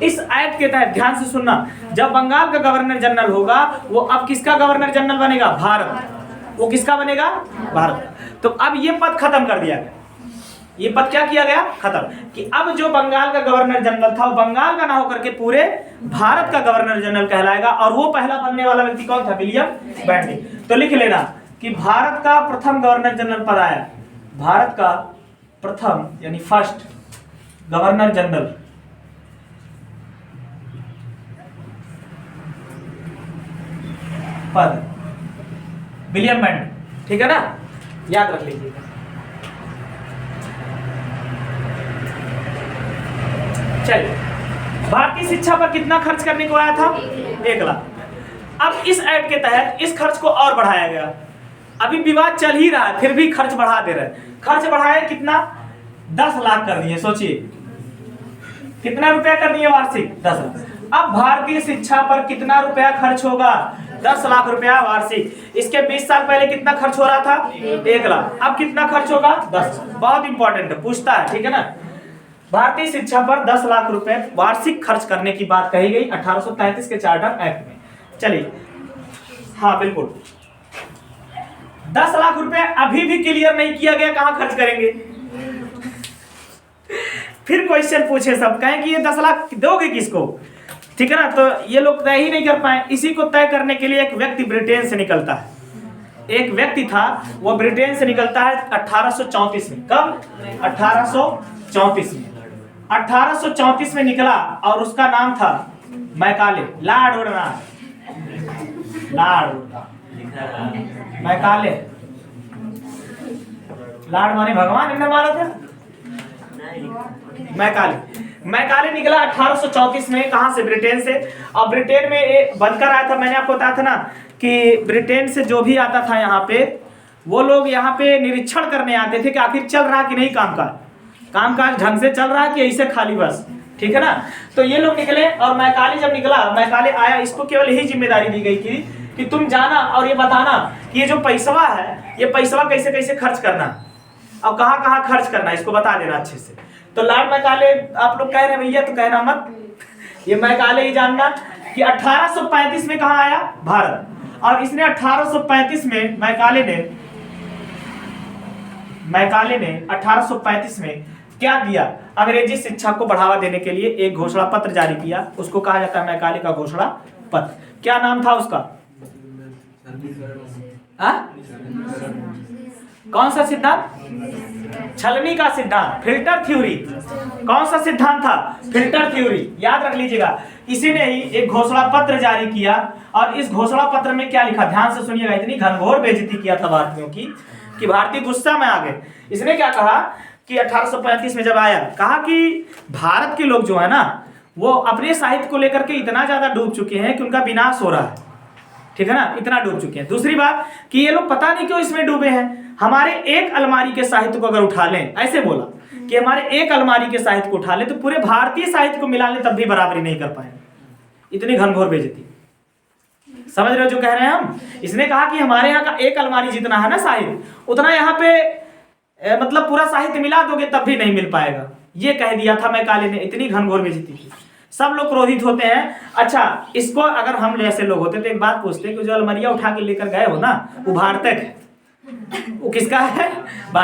इस एक्ट के तहत ध्यान से सुनना, जब बंगाल का गवर्नर जनरल होगा वो अब किसका गवर्नर जनरल बनेगा? भारत। वो किसका बनेगा? भारत। तो अब ये पद खत्म कर दिया गया। ये पद क्या किया गया? खत्म। कि अब जो बंगाल का गवर्नर जनरल था वो बंगाल का ना होकर के पूरे भारत का गवर्नर जनरल कहलाएगा। और वो पहला बनने वाला व्यक्ति कौन था? William Bentinck. तो लिख लेना कि भारत का प्रथम गवर्नर जनरल पद आया, भारत का प्रथम यानी फर्स्ट गवर्नर जनरल पद विलियम बेंटिंग, ठीक है ना? याद रख लीजिएगा। चलिए, भारतीय शिक्षा पर कितना खर्च करने को आया था? 1 लाख। अब इस ऐड के तहत इस खर्च को और बढ़ाया गया। अभी विवाद चल ही रहा है, फिर भी खर्च बढ़ा दे रहे हैं। खर्च बढ़ाए कितना? 10 लाख कर दिए। सोचिए कितना रुपया कर दिए वार्षिक? 10 लाख। अब भारतीय शिक्षा पर कितना रुपया खर्च होगा? 10 लाख रुपया वार्षिक। इसके 20 साल पहले कितना खर्च हो रहा था? 1 लाख। अब कितना खर्च होगा? 10। बहुत इंपॉर्टेंट है, पूछता है, ठीक है ना। भारतीय शिक्षा पर 10 लाख रुपए वार्षिक खर्च करने की बात कही गई 1833 के चार्टर एक्ट में। चलिए, हाँ बिल्कुल, 10 लाख रुपए अभी भी क्लियर नहीं किया गया, कहां खर्च करेंगे? फिर क्वेश्चन पूछे सब, कहें कि ये 10 लाख दोगे किसको? ठीक है ना, तो ये लोग तय ही नहीं कर पाए। इसी को तय करने के लिए एक व्यक्ति ब्रिटेन से निकलता है। एक व्यक्ति था, वो ब्रिटेन से निकलता है 1834 में। कब? 1834 में। 1834 में निकला और उसका नाम था Macaulay, Lord Woodworth. Macaulay, Lord माने भगवान, इन्हें माना था मैकाले निकला 1834 में। कहां से? ब्रिटेन से। और ब्रिटेन में एक बनकर आया था, मैंने आपको बताया था ना कि ब्रिटेन से जो भी आता था यहाँ पे, वो लोग यहाँ पे निरीक्षण करने आते थे कि आखिर चल रहा कि नहीं कामकाज ढंग से चल रहा है कि ऐसे खाली बस, ठीक है ना। तो ये लोग निकले और मैकाले जब निकला, मैकाले आया, इसको केवल यही जिम्मेदारी दी गई थी कि तुम जाना और ये बताना कि ये जो पैसवा है, ये पैसवा कैसे कैसे खर्च करना और कहाँ कहाँ खर्च करना, इसको बता देना अच्छे से। तो लॉर्ड मैकाले, आप लोग कह रहे हैं भैया तो कहना मत, ये मैकाले ही जानना कि 1835 में कहाँ आया? भारत। और इसने 1835 में मैकाले ने 1835 में क्या दिया? अंग्रेजी शिक्षा को बढ़ावा देने के लिए एक घोषणा पत्र जारी किया। उसको कहा जाता है मैकाले का घोषणा पत्र। क्या नाम था उसका? कौन सा सिद्धांत? छलनी का सिद्धांत, फिल्टर थ्योरी। कौन सा सिद्धांत था? Filter theory. याद रख लीजिएगा। इसी ने ही एक घोषणा पत्र जारी किया और इस घोषणा पत्र में क्या लिखा? ध्यान से सुनिएगा, इतनी घनघोर बेइज्जती किया था भारतीयों की कि भारतीय गुस्सा में आ गए। इसने क्या कहा कि 1835 में जब आया, कहा कि भारत के लोग जो है ना, वो अपने साहित्य को लेकर के इतना ज्यादा डूब चुके हैं कि उनका विनाश हो रहा है, ठीक है ना, इतना डूब चुके हैं। दूसरी बात कि ये लोग पता नहीं क्यों इसमें डूबे हैं। हमारे एक अलमारी के साहित्य को अगर उठा लें, ऐसे बोला कि हमारे एक अलमारी के साहित्य को उठा लें तो पूरे भारतीय साहित्य को मिला लें तब भी बराबरी नहीं कर पाएंगे। इतनी घनघोर बेइज्जती, समझ रहे हो जो कह रहे हैं हम? इसने कहा कि हमारे यहाँ का एक अलमारी जितना है ना साहित्य, उतना यहाँ पे मतलब पूरा साहित्य मिला दोगे तब भी नहीं मिल पाएगा। ये कह दिया था मैकाले ने। इतनी घनघोर बेइज्जती थी, सब लोग क्रोधित होते हैं। अच्छा, इसको अगर हम जैसे लोग होते तो एक बात पूछते कि जो अलमरिया उठा के लेकर गए हो ना, वो भारतक है, वो किसका है?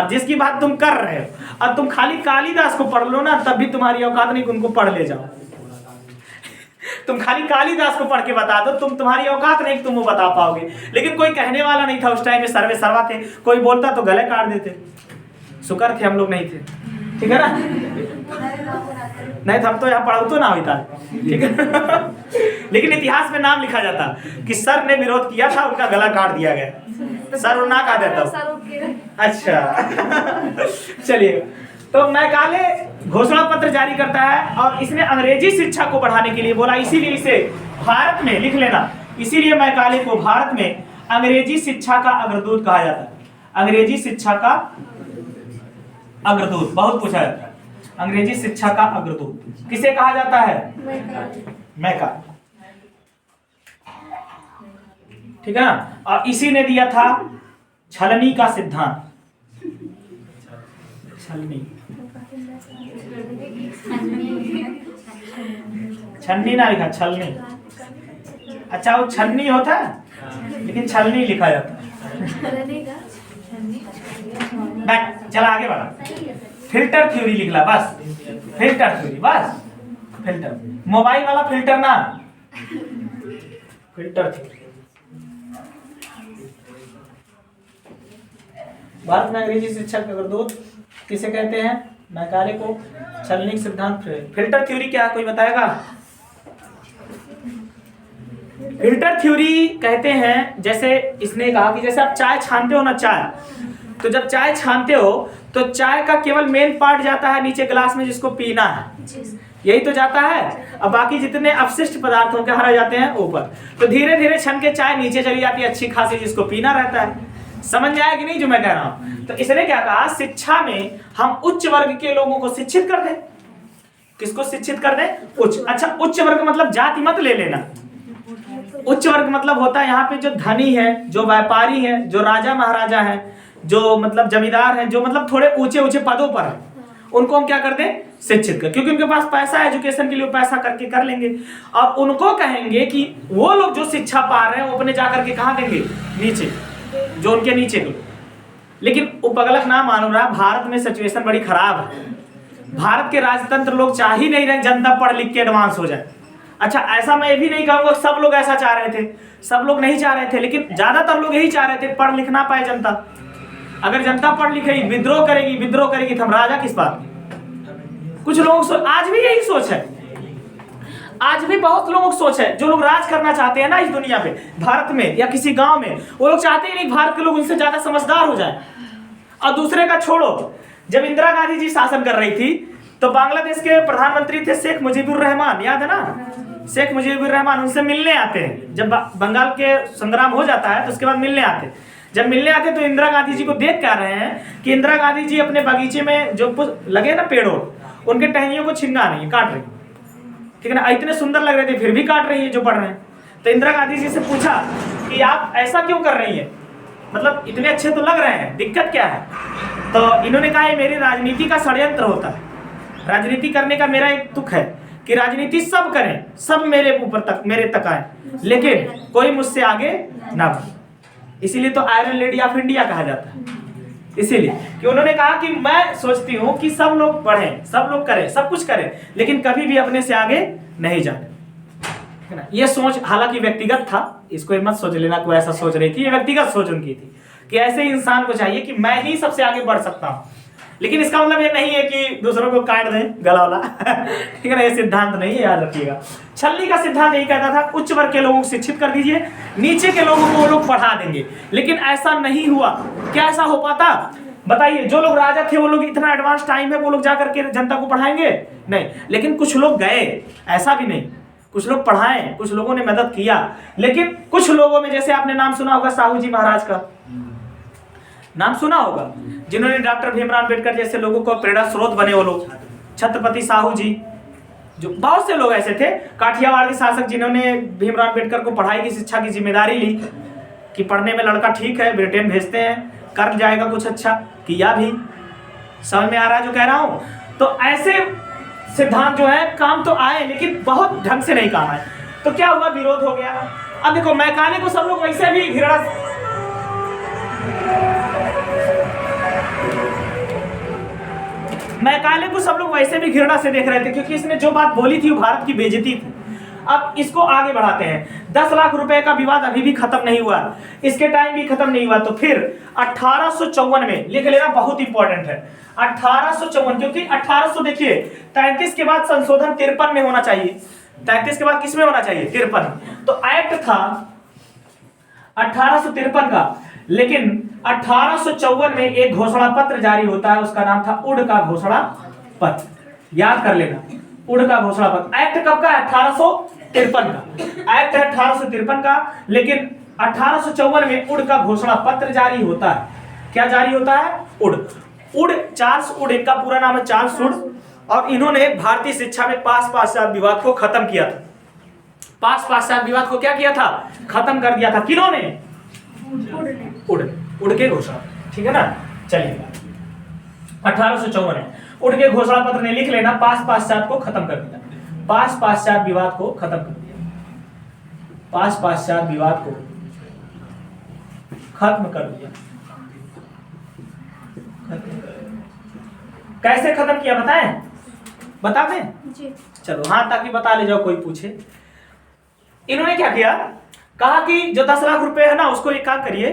जिसकी बात तुम कर रहे हो। अब तुम खाली कालिदास को पढ़ लो ना, तब भी तुम्हारी औकात नहीं कि उनको पढ़ ले जाओ। तुम खाली कालिदास को पढ़ के बता दो, तुम्हारी औकात नहीं कि तुम वो बता पाओगे। लेकिन कोई कहने वाला नहीं था उस टाइम में, सर्वे सर्वा थे। कोई बोलता तो गले काट देते। शुक्र थे हम लोग नहीं थे, ठीक है ना। नहीं तो हम तो यहाँ पढ़ाऊ तो ना होता, ठीक है। लेकिन इतिहास में नाम लिखा जाता कि सर ने विरोध किया था, उनका गला काट दिया गया। सर और ना काट देता। अच्छा चलिए, तो मैकाले घोषणा पत्र जारी करता है और इसने अंग्रेजी शिक्षा को बढ़ाने के लिए बोला। इसीलिए इसे भारत में, लिख लेना, इसीलिए मैकाले को भारत में अंग्रेजी शिक्षा का अग्रदूत कहा जाता है। अंग्रेजी शिक्षा का अग्रदूत बहुत पूछा जाता है। अंग्रेजी शिक्षा का अग्रदूत किसे कहा जाता है? मैकाले, ठीक है ना। और इसी ने दिया था छलनी का सिद्धांत। छलनी, छन्नी ना लिखा, छलनी। अच्छा, वो छन्नी होता है लेकिन छलनी लिखा जाता है। चला आगे बढ़ा। फिल्टर थ्योरी लिखला, बस फिल्टर थ्योरी, बस फिल्टर, मोबाइल वाला फिल्टर ना, फिल्टर थ्योरी। भारत में अंग्रेजी शिक्षा का अग्रदूत किसे कहते हैं? मैकाले को। छलनी सिद्धांत। फिल्टर थ्योरी क्या है, कोई बताएगा? फिल्टर थ्योरी कहते हैं, जैसे इसने कहा कि जैसे आप चाय छानते हो ना, चाय, तो जब चाय छानते हो तो चाय का केवल मेन पार्ट जाता है नीचे गिलास में जिसको पीना है, यही तो जाता है। अब बाकी जितने अपशिष्ट पदार्थ होंगे हरा जाते हैं ऊपर। तो धीरे धीरे छन के चाय नीचे चली जाती है अच्छी खासी, जिसको पीना रहता है। समझ में आया कि नहीं जो मैं कह रहा हूं? तो इसने क्या कहा, शिक्षा में हम उच्च वर्ग के लोगों को शिक्षित कर दें। किसको शिक्षित कर दें? उच्च। अच्छा, उच्च वर्ग मतलब जाति मत ले लेना। उच्च वर्ग मतलब होता है यहाँ पे जो धनी है, जो व्यापारी है, जो राजा महाराजा है, जो मतलब जमींदार है, जो मतलब थोड़े ऊंचे ऊंचे पदों पर है, उनको हम क्या कर दें? शिक्षित कर। क्योंकि उनके पास पैसा है, एजुकेशन के लिए पैसा करके कर लेंगे। और उनको कहेंगे कि वो लोग जो शिक्षा पा रहे हैं वो अपने जाकर के कहाँ देंगे? नीचे, जो उनके नीचे के। लेकिन उपगलक ना मालूम रहा, भारत में सिचुएशन बड़ी खराब है। भारत के राजतंत्र लोग चाह ही नहीं रहे जनता पढ़ लिख के एडवांस हो जाए। अच्छा, ऐसा मैं भी नहीं कहूंगा सब लोग ऐसा चाह रहे थे, सब लोग नहीं चाह रहे थे, लेकिन ज्यादातर लोग यही चाह रहे थे पढ़ लिख ना पाए जनता। अगर जनता पढ़ लिखेगी, विद्रोह करेगी तो हम राजा किस बात के? कुछ लोग आज भी यही सोच है, आज भी बहुत लोगों की सोच है। जो लोग राज करना चाहते हैं ना इस दुनिया पे, भारत में या किसी गांव में, वो लोग चाहते ही नहीं भारत के लोग उनसे ज्यादा समझदार हो जाए। और दूसरे का छोड़ो, जब इंदिरा गांधी जी शासन कर रही थी तो बांग्लादेश के प्रधानमंत्री थे शेख मुजीबुर रहमान, याद है ना? शेख मुजीबुर रहमान, उनसे मिलने आते हैं। जब बंगाल के संग्राम हो जाता है तो उसके बाद मिलने आते हैं। जब मिलने आते तो इंदिरा गांधी जी को देख क्या रहे हैं कि इंदिरा गांधी जी अपने बगीचे में जो लगे ना पेड़ों, उनके टहनियों को छीना रही है, काट रही है, ठीक है ना? इतने सुंदर लग रहे थे फिर भी काट रही है जो पढ़ रहे हैं। तो इंदिरा गांधी जी से पूछा कि आप ऐसा क्यों कर रही है, मतलब इतने अच्छे तो लग रहे हैं, दिक्कत क्या है? तो इन्होंने कहा ये मेरी राजनीति का षड्यंत्र होता है। राजनीति करने का मेरा एक तुक है कि राजनीति सब करें, सब मेरे ऊपर तक, मेरे तक आए, लेकिन कोई मुझसे आगे ना बढ़े। इसीलिए तो आयरन लेडी ऑफ इंडिया कहा जाता है। इसीलिए कि उन्होंने कहा कि मैं सोचती हूँ कि सब लोग पढ़ें, सब लोग करें, सब कुछ करें, लेकिन कभी भी अपने से आगे नहीं जाने, है ना? ये सोच हालांकि व्यक्तिगत था, इसको मत सोच लेना कोई ऐसा सोच रही थी, ये व्यक्तिगत सोच उनकी थी कि ऐसे इंसान को चाहिए कि मैं ही सबसे आगे बढ़ सकता हूँ। लेकिन इसका मतलब ये नहीं है कि दूसरों को काट दें गला वाला, ठीक है ना? ये सिद्धांत नहीं है, याद रखिएगा। छलनी का सिद्धांत यही कहता था उच्च वर्ग के लोगों को शिक्षित कर दीजिए, नीचे के लोगों को वो लोग पढ़ा देंगे। लेकिन ऐसा नहीं हुआ। क्या ऐसा हो पाता? बताइए, जो लोग राजा थे वो लोग, इतना एडवांस टाइम है, वो लोग जाकर के जनता को पढ़ाएंगे? नहीं। लेकिन कुछ लोग गए, ऐसा भी नहीं, कुछ लोग पढ़ाए, कुछ लोगों ने मदद किया। लेकिन कुछ लोगों में, जैसे आपने नाम सुना होगा साहू जी महाराज का, नाम सुना होगा, जिन्होंने डॉक्टर भीमराव अंबेडकर जैसे लोगों को प्रेरणा स्रोत बने वो लोग। छत्रपति साहू जी, जो बहुत से लोग ऐसे थे काठियावाड़ के शासक जिन्होंने भीमराव अंबेडकर को पढ़ाई की शिक्षा की जिम्मेदारी ली कि पढ़ने में लड़का ठीक है, ब्रिटेन भेजते हैं, कर जाएगा कुछ अच्छा। किया भी। समझ में आ रहा है जो कह रहा हूं? तो ऐसे सिद्धांत जो है काम तो आए, लेकिन बहुत ढंग से नहीं काम आए। तो क्या हुआ? विरोध हो गया। अब देखो, मैकाले को सब लोग वैसे भी घृणा, मैकाले को सब लोग वैसे भी घृणा से देख रहे थे, क्योंकि इसने जो बात बोली थी वो भारत की बेइज्जती थी। अब इसको आगे बढ़ाते हैं। 10 लाख रुपए का विवाद अभी भी खत्म नहीं हुआ, इसके टाइम भी खत्म नहीं हुआ। तो फिर 1854 में, लिख लेना, बहुत इंपॉर्टेंट है 1854, क्योंकि 1800 देखिए 33 के बाद संशोधन 53 में होना चाहिए। 33 के बाद किस में होना चाहिए? 53। तो एक्ट था 1853 का, लेकिन 1854 में एक घोषणा पत्र जारी होता है, उसका नाम था उड़ का घोषणा पत्र। याद कर लेना, उड़ का घोषणा पत्र। एक्ट कब का है? 1853 का एक्ट है, 1853 का। लेकिन 1854 में उड़ का घोषणा पत्र जारी होता है। क्या जारी होता है? उड़। चार्ल्स उड़, इनका पूरा नाम है चार्ल्स उड़, और इन्होंने भारतीय शिक्षा में पास पाश्चात्य विवाद को खत्म किया था। पास पाश्चात्य विवाद को क्या किया था? खत्म कर दिया था। किन्होंने? उड़ के घोषणा, ठीक है ना? चलिए, 1854 में उड़ के घोषणा पत्र ने, लिख लेना, पास पाश्चात्य को खत्म कर दिया। पास पाश्चात्य विवाद को खत्म कर दिया। पास पाश्चात्य विवाद को खत्म कर दिया। कैसे खत्म किया बताएं? बता दें? जी। चलो हाँ, ताकि बता ले जाओ, कोई पूछे। इन्होंने क्या किया? कहा कि जो 10 लाख रुपए है ना, उसको एक काम करिए,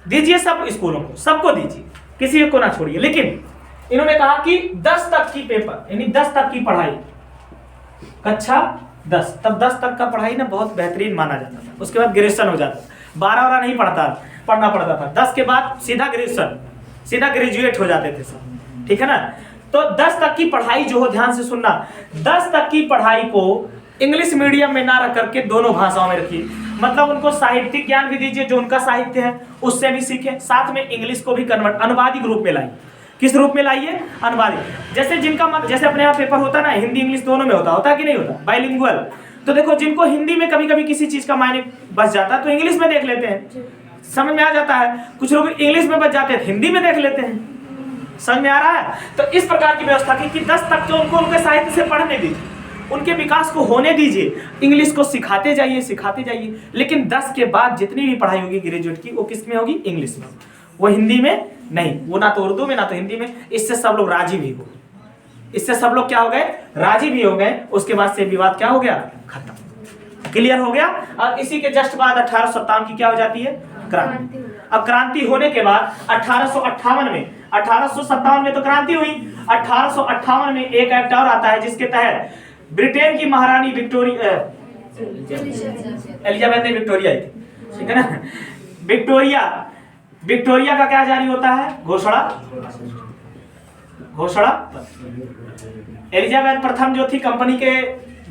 दीजिए सब स्कूलों को, सबको दीजिए, किसी को ना छोड़िए। लेकिन इन्होंने कहा कि 10 तक की पेपर, यानी 10 तक की पढ़ाई, कक्षा 10, तब 10 तक का पढ़ाई ना बहुत बेहतरीन माना जाता था। उसके बाद ग्रेजुएशन हो जाता था, 12 नहीं पढ़ना पड़ता था। 10 के बाद सीधा ग्रेजुएशन, सीधा ग्रेजुएट हो जाते थे सब, ठीक है ना? तो 10 तक की पढ़ाई जो हो, ध्यान से सुनना, 10 तक की पढ़ाई को इंग्लिश मीडियम में ना रख करके दोनों भाषाओं में रखिए। मतलब उनको साहित्यिक ज्ञान भी दीजिए, जो उनका साहित्य है उससे भी सीखें, साथ में इंग्लिश को भी कन्वर्ट अनुवादिक रूप में लाइए। किस रूप में लाइए? अनुवादिक। जैसे जिनका जैसे अपने यहाँ पेपर होता है ना, हिंदी इंग्लिश दोनों में होता है कि नहीं होता, बाइलिंगुअल। तो देखो जिनको हिंदी में कभी कभी किसी चीज का मायने बच जाता है तो इंग्लिश में देख लेते हैं, समझ में आ जाता है। कुछ लोग इंग्लिश में बच जाते हैं, हिंदी में देख लेते हैं, समझ में आ रहा है। तो इस प्रकार की व्यवस्था की कि 10 तक जो उनको उनके साहित्य से पढ़ने दीजिए, उनके विकास को होने दीजिए, इंग्लिश को सिखाते जाइए सिखाते जाइए। लेकिन 10 के बाद जितनी भी पढ़ाई होगी ग्रेजुएट की, वो किस में होगी? इंग्लिश में, वो हिंदी में नहीं, वो ना तो उर्दू में ना तो हिंदी में। इससे सब लोग राजी भी हो, इससे सब लोग क्या हो गए? राजी भी हो गए। उसके बाद से विवाद क्या हो गया? खत्म, क्लियर हो गया। और इसी के जस्ट बाद 1857 की क्या हो जाती है? क्रांति। अब क्रांति होने के बाद 1858 में, 1857 में तो क्रांति हुई, 1858 में एक एक्ट और आता है जिसके तहत ब्रिटेन की महारानी विक्टोरिया, एलिजाबेथ नहीं, विक्टोरिया थी, ठीक है ना, विक्टोरिया का क्या जारी होता है? घोषणा एलिजाबेथ प्रथम जो थी कंपनी के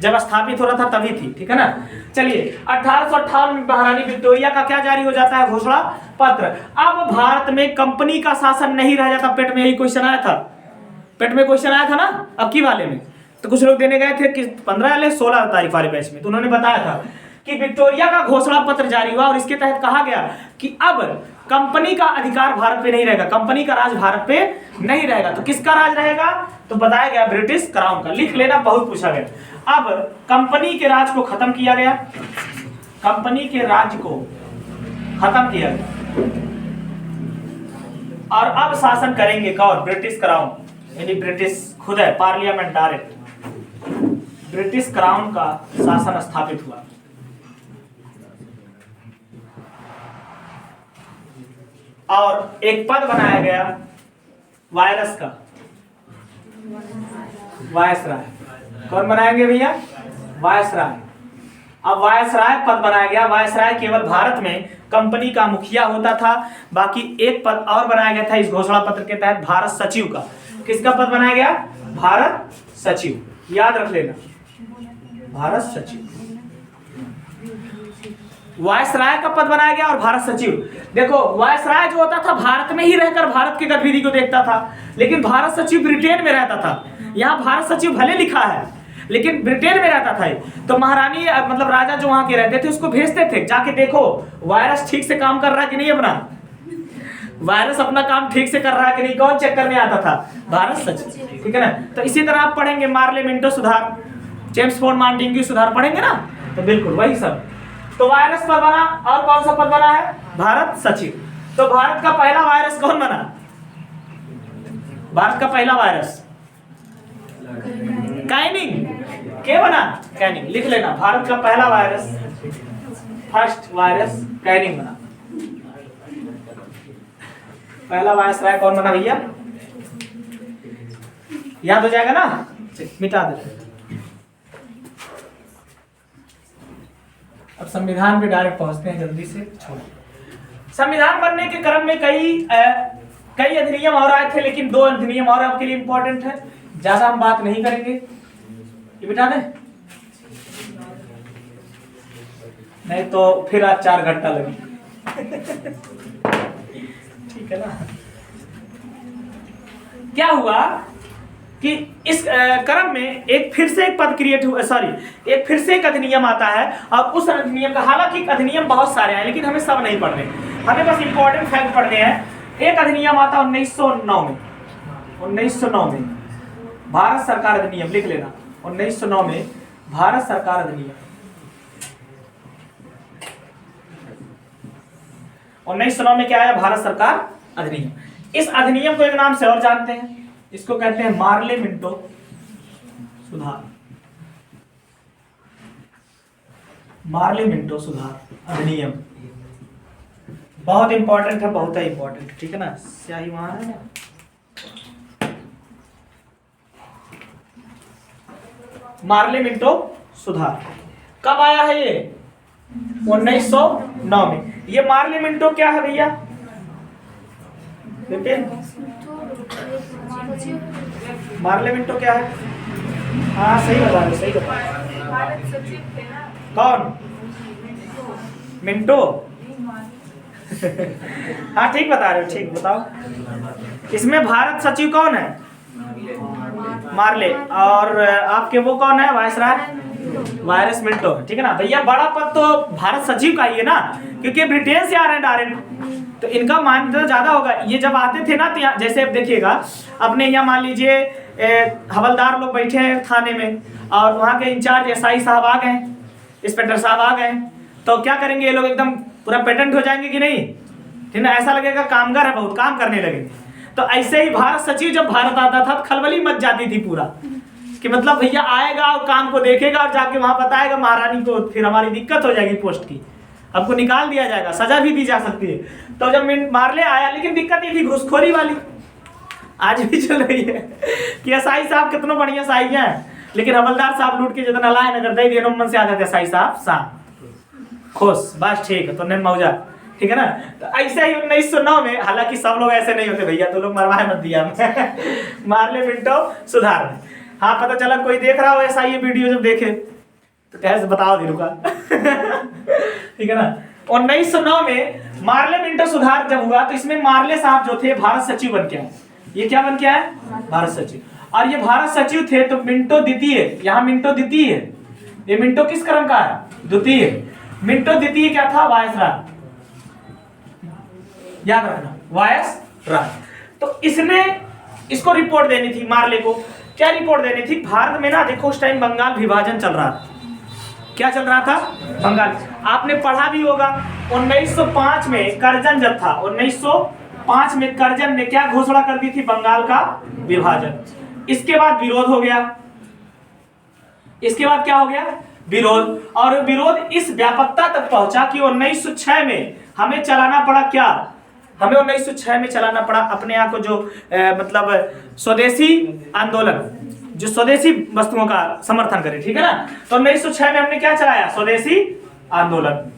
जब स्थापित हो रहा था तभी थी, ठीक है ना। चलिए 1858 में महारानी विक्टोरिया का क्या जारी हो जाता है? घोषणा पत्र। अब भारत में कंपनी का शासन नहीं रह जाता। पेट में यही क्वेश्चन आया था, पेट में क्वेश्चन आया था ना अब की वाले में। तो कुछ लोग देने गए थे कि 15 या 16 तारीख वाले बैच में, तो उन्होंने बताया था कि विक्टोरिया का घोषणा पत्र जारी हुआ और इसके तहत कहा गया कि अब कंपनी का अधिकार भारत पे नहीं रहेगा, कंपनी का राज भारत पे नहीं रहेगा। तो किसका राज रहेगा? तो बताया गया ब्रिटिश क्राउन का। लिख लेना, बहुत पूछा गया। अब कंपनी के राज को खत्म किया गया, कंपनी के राज को खत्म किया गया और अब शासन करेंगे कौन? ब्रिटिश क्राउन, यानी ब्रिटिश खुद है, पार्लियामेंट डायरेक्ट ब्रिटिश क्राउन का शासन स्थापित हुआ। और एक पद बनाया गया वायरस का, वायसराय। कौन बनाएंगे भैया? वायसराय। अब वायसराय पद बनाया गया। वायसराय केवल भारत में कंपनी का मुखिया होता था, बाकी एक पद और बनाया गया था इस घोषणा पत्र के तहत, भारत सचिव का। किसका पद बनाया गया? भारत सचिव, याद रख लेना, भारत सचिव। वायसराय का पद बनाया गया और भारत सचिव। देखो वायसराय जो होता था भारत में ही रहकर भारत की गतिविधि को देखता था, लेकिन भारत सचिव ब्रिटेन में रहता था। यहाँ भारत सचिव भले लिखा है लेकिन ब्रिटेन में रहता था। तो महारानी मतलब राजा जो वहां के रहते थे उसको भेजते थे, जाके देखो वायरस ठीक से काम कर रहा है कि नहीं, अपना वायरस अपना काम ठीक से कर रहा है कि नहीं, कौन चेक करने आता था? भारत सचिव, ठीक है ना। तो इसी तरह आप पढ़ेंगे मार्ले मिंटो सुधार, चेम्सफोर्ड मॉन्टेग्यू सुधार पढ़ेंगे ना, तो बिल्कुल वही सब। तो वायरस पद बना और कौन सा पद बना है? भारत सचिव। तो भारत का पहला वायरस कौन बना? भारत का पहला वायरस काइनिंग। क्या बना? काइनिंग। लिख लेना, भारत का पहला वायरस, फर्स्ट वायरस काइनिंग बना। पहला वायरस राय कौन बना भैया? याद हो जाएगा ना, मिटा दे। अब संविधान पे डायरेक्ट पहुंचते हैं, जल्दी से छोड़। संविधान बनने के क्रम में कई अधिनियम और आए थे, लेकिन 2 अधिनियम और आपके लिए इंपॉर्टेंट है, ज्यादा हम बात नहीं करेंगे। ये मिटा दें, नहीं तो फिर आज 4 घंटा लगे। ठीक है ना। क्या हुआ कि इस क्रम में एक फिर से एक पद क्रिएट हुआ, एक फिर से एक अधिनियम आता है और उस अधिनियम का, हालांकि अधिनियम बहुत सारे हैं लेकिन हमें सब नहीं पढ़ने, हमें बस इंपॉर्टेंट फैक्ट पढ़ने हैं। एक अधिनियम आता 1909 में, 1909 में भारत सरकार अधिनियम। लिख लेना, 1909 में भारत सरकार अधिनियम। 1909 में क्या आया? भारत सरकार अधिनियम। इस अधिनियम को एक नाम से और जानते हैं, इसको कहते हैं मार्ले मिंटो सुधार। मार्ले मिंटो सुधार अधिनियम बहुत इंपॉर्टेंट है, बहुत ही इंपॉर्टेंट, ठीक है ना। स्याही वहां है ना। मार्ले मिंटो सुधार कब आया है? ये 1909 में। ये मार्ले मिंटो क्या है भैया? मार्ले मिंटो क्या है? हाँ सही बता रहे, सही बता रहे। भारत सचिव थे ना। कौन? मिंटो? हाँ ठीक बता रहे हो, ठीक बताओ। इसमें भारत सचिव कौन है? मार्ले। और आपके वो कौन है वायसराय? वायरस मिंटो, ठीक है ना भैया। बड़ा पद तो भारत सचिव का ही है ना, क्योंकि ब्रिटेन से आ रहे हैं डायरेक्ट, तो इनका मान्यता ज्यादा होगा। ये जब आते थे ना तो यहाँ जैसे अब देखिएगा अपने यहाँ मान लीजिए हवलदार लोग बैठे हैं थाने में, और वहाँ के इंचार्ज एसआई साहब आ गए, इंस्पेक्टर साहब आ गए, तो क्या करेंगे ये लोग? एकदम पूरा पेटेंट हो जाएंगे कि नहीं? ठीक ना, ऐसा लगेगा कामगार है, बहुत काम करने लगेंगे। तो ऐसे ही भारत सचिव जब भारत आता था तो खलबली मच जाती थी पूरा, कि मतलब भैया आएगा और काम को देखेगा और जाके वहां बताएगा महारानी को, फिर हमारी दिक्कत हो जाएगी पोस्ट की, हमको निकाल दिया जाएगा, सजा भी दी जा सकती है। तो जब मार्ले आया, लेकिन दिक्कत ये थी घुसखोरी वाली, आज भी चल रही है कि एसआई साहब कितना बढ़िया साई हैं, लेकिन हवलदार साहब लूट के जितना लाए नगर दे दिए मन से आ जाते एसआई साहब खुश, बस ठीक है तो ने मौजा, ठीक है ना। तो ऐसे ही 1909 में, हालांकि सब लोग ऐसे नहीं होते भैया, तो लोग मरवाए मत दिया मार्ले मिंटो सुधार। हाँ पता चला कोई देख रहा हो ऐसा ये वीडियो, जब देखे तो कैसे बताओ धीरू का ठीक है ना। 1909 में मार्ले मिंटो सुधार जब हुआ तो इसमें मार्ले साहब जो थे भारत सचिव बन के आए। ये क्या बन के आए? भारत सचिव। और ये भारत सचिव थे तो मिंटो द्वितीय, यहाँ मिंटो द्वितीय है, ये मिंटो किस क्रम का है? द्वितीय। मिंटो द्वितीय क्या था? वायसराय, याद रखना वायसराय। तो इसने इसको रिपोर्ट देनी थी मार्ले को। क्या रिपोर्ट देनी थी? भारत में ना देखो उस टाइम बंगाल विभाजन चल रहा था। क्या चल रहा था? बंगाल। आपने पढ़ा भी होगा 1905 में करजन जब था, 1905 में करजन ने क्या घोषणा कर दी थी? बंगाल का विभाजन। इसके बाद विरोध हो गया, इसके बाद क्या हो गया? विरोध। और विरोध इस व्यापकता तक पहुंचा कि 1906 में हमें चलाना पड़ा क्या? हमें 1906 में चलाना पड़ा अपने यहाँ को जो मतलब स्वदेशी आंदोलन, जो स्वदेशी वस्तुओं का समर्थन करे, ठीक है ना। तो 1906 में हमने क्या चलाया? स्वदेशी आंदोलन।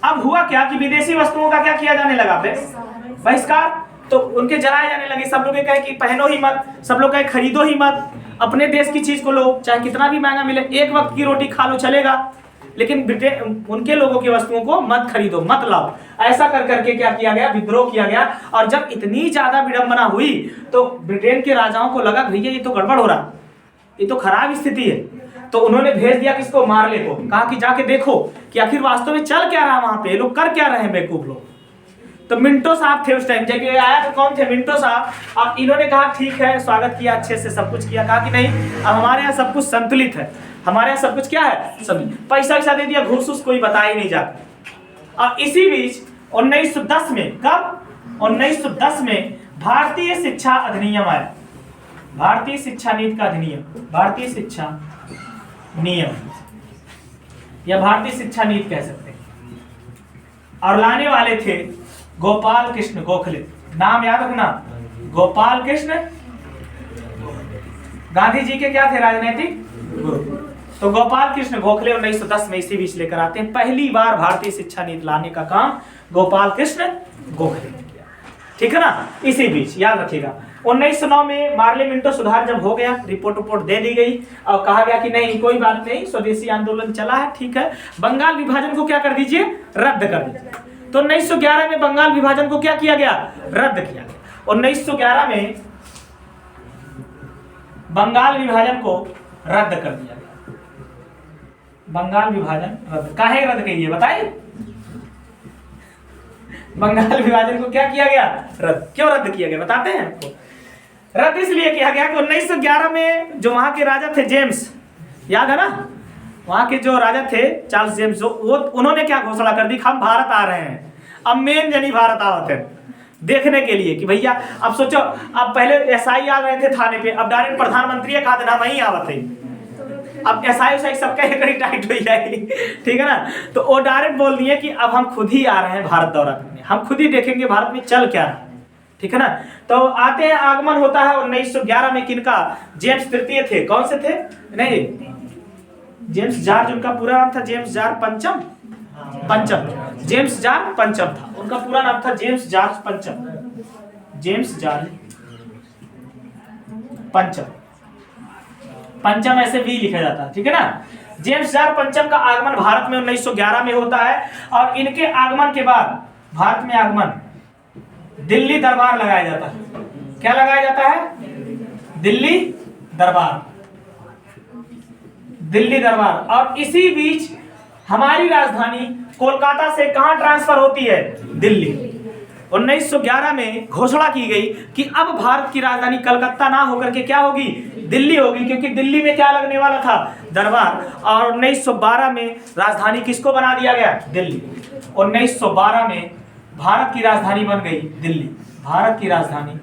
अब हुआ क्या कि विदेशी वस्तुओं का क्या किया जाने लगा? बहिष्कार। तो उनके जलाए जाने लगे। सब लोग कहे कि पहनो ही मत, सब लोग कहे खरीदो ही मत, अपने देश की चीज को लो, चाहे कितना भी महंगा मिले, एक वक्त की रोटी खा लो चलेगा, लेकिन ब्रिटेन उनके लोगों की वस्तुओं को मत खरीदो, मत लाओ। ऐसा कर करके क्या किया गया? विद्रोह किया गया। और जब इतनी ज्यादा विडंबना हुई तो ब्रिटेन के राजाओं को लगा भैया ये तो गड़बड़ हो रहा, ये तो खराब स्थिति है। तो उन्होंने भेज दिया किसको? मार्ले को। कहा कि जाके देखो कि आखिर वास्तव में चल क्या रहा वहां पे, लोग कर क्या रहे हैं बेवकूफ लोग। तो मिंटो साहब थे उस टाइम, जब ये आया तो कौन थे? मिंटो साहब। अब इन्होंने कहा ठीक है, स्वागत किया अच्छे से, सब कुछ किया। कहा कि नहीं, अब हमारे यहाँ सब कुछ संतुलित है, हमारे यहाँ सब कुछ क्या है? संतुलित। पैसा वैसा दे दिया, घूस घूस कोई बता ही नहीं जाता। और इसी बीच 1910 में, कब? 1910 में भारतीय शिक्षा अधिनियम आया, भारतीय शिक्षा नीति का अधिनियम, भारतीय शिक्षा नियम या भारतीय शिक्षा नीति कह सकते हैं। और लाने वाले थे गोपाल कृष्ण गोखले। नाम याद रखना, गोपाल कृष्ण। गांधी जी के क्या थे? राजनीतिक गुरु। तो गोपाल कृष्ण गोखले 1910 में इसी बीच लेकर आते हैं। पहली बार भारतीय शिक्षा नीति लाने का काम गोपाल कृष्ण गोखले ने किया, ठीक है ना। इसी बीच याद रखिएगा 1909 में मार्ले मिंटो सुधार जब हो गया, रिपोर्ट दे दी गई और कहा गया कि नहीं कोई बात नहीं, स्वदेशी आंदोलन चला है, ठीक है, बंगाल विभाजन को क्या कर दीजिए? रद्द कर दीजिए। तो 1911 में बंगाल विभाजन को क्या किया गया? रद्द किया गया। 1911 में बंगाल विभाजन को रद्द कर दिया गया। बंगाल विभाजन रद्द, काहे रद्द किया बताइए? बंगाल विभाजन को क्या किया गया? रद्द। क्यों रद्द किया गया बताते हैं आपको। रद्द इसलिए किया गया कि 1911 में जो वहां के राजा थे जेम्स, याद है ना, वहां के जो राजा थे चार्ल्स जेम्स, जो वो उन्होंने क्या घोषणा कर दी? हम भारत आ रहे हैं। अब मेन जनी भारत आवत है देखने के लिए कि भैया, अब सोचो, अब पहले एसआई आ रहे थे थाने पे, अब डायरेक्ट प्रधानमंत्री का देना वही आवत है। अब एसआई सबका एक टाइट हो जाएगी, ठीक है ना। तो वो डायरेक्ट बोल दिए कि अब हम खुद ही आ रहे हैं भारत दौरा करने, हम खुद ही देखेंगे भारत में चल क्या रहा है, ठीक है ना। तो आते हैं, आगमन होता है 1911 में किनका? जेम्स तृतीय थे। कौन से थे? नहीं, जेम्स जॉर्ज, उनका पूरा नाम था जेम्स जॉर्ज पंचम, जेम्स जॉर्ज पंचम था उनका पूरा नाम था, जेम्स जॉर्ज पंचम, जेम्स जॉर्ज पंचम, पंचम ऐसे वी लिखा जाता है, ठीक है ना। जेम्स जॉर्ज पंचम का आगमन भारत में 1911 में होता है और इनके आगमन के बाद भारत में आगमन दिल्ली दरबार लगाया जाता है। क्या लगाया जाता है? दिल्ली दरबार, दिल्ली दरबार। और इसी बीच हमारी राजधानी कोलकाता से कहां ट्रांसफर होती है? दिल्ली। 1911 में घोषणा की गई कि अब भारत की राजधानी कलकत्ता ना होकर के क्या होगी? दिल्ली होगी, क्योंकि दिल्ली में क्या लगने वाला था? दरबार। और 1912 में राजधानी किसको बना दिया गया? दिल्ली। 1912 में भारत की राजधानी बन गई दिल्ली, भारत की राजधानी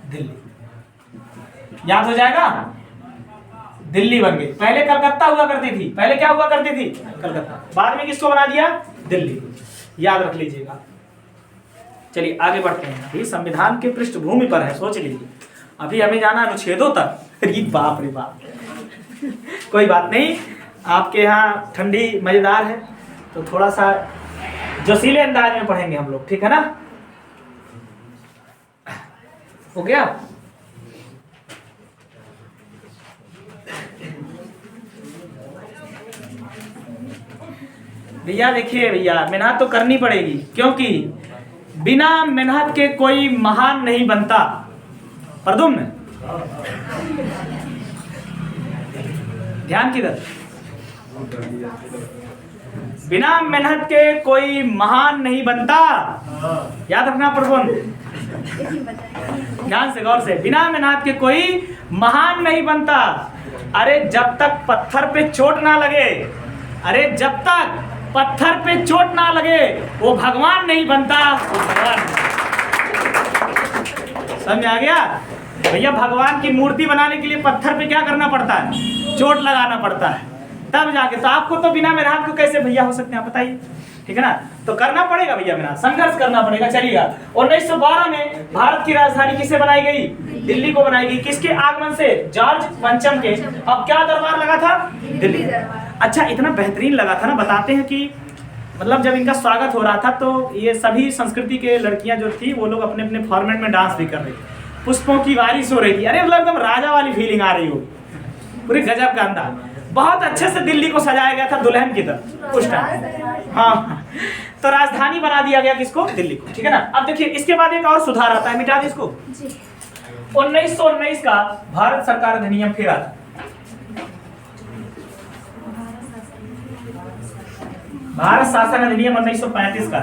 दिल्ली। याद हो जाएगा? दिल्ली बन गई। पहले कलकत्ता हुआ करती थी, पहले क्या हुआ करती थी? कलकत्ता। बाद में किसको बना दिया? दिल्ली। याद रख लीजिएगा। चलिए आगे बढ़ते हैं। अभी संविधान के पृष्ठभूमि पर है, सोच लीजिए। अभी हमें जाना अनुच्छेदों तक। अरे बाप रे बाप। कोई बात नहीं, आपके यहाँ ठंडी मजेदार है तो थोड़ा सा जोशीले अंदाज में पढ़ेंगे हम लोग, ठीक है ना? हो गया? भैया देखिए भैया, मेहनत तो करनी पड़ेगी, क्योंकि बिना मेहनत के कोई महान नहीं बनता। प्रदुम्न ध्यान किधर? बिना मेहनत के कोई महान नहीं बनता। याद रखना प्रदुम्न, ध्यान से गौर से। बिना मेहनत के कोई महान नहीं बनता। अरे जब तक पत्थर पे चोट ना लगे, अरे जब तक पत्थर पे चोट ना लगे वो भगवान नहीं बनता, वो भगवान। समझ आ गया भैया? भगवान की मूर्ति बनाने के लिए पत्थर पे क्या करना पड़ता है? चोट लगाना पड़ता है, तब जाके। तो आपको तो बिना मेहनत को कैसे भैया हो सकते हैं, बताइए, ठीक है ना? तो करना पड़ेगा भैया, मेहनत, संघर्ष करना पड़ेगा। चलिएगा। 1912 में भारत की राजधानी किसे बनाई गई? दिल्ली को बनाई गई। किसके आगमन से? जॉर्ज पंचम के। अब क्या दरबार लगा था? दिल्ली। अच्छा, इतना बेहतरीन लगा था ना। बताते हैं कि मतलब जब इनका स्वागत हो रहा था तो ये सभी संस्कृति के लड़कियां जो थी वो लोग अपने अपने फॉर्मेट में डांस भी कर रही थी, पुष्पों की बारिश हो रही थी। अरे मतलब एकदम राजा वाली फीलिंग आ रही हो, पूरी गजब का अंदाज। बहुत अच्छे से दिल्ली को सजाया गया था दुल्हन की तरह उस टाइम। हाँ, तो राजधानी बना दिया गया किसको? दिल्ली को, ठीक है ना। अब देखिए इसके बाद एक और सुधार आता है, मिटा दे इसको। 1919 का भारत सरकार अधिनियम फिर आता। भारत शासन अधिनियम 1935 का,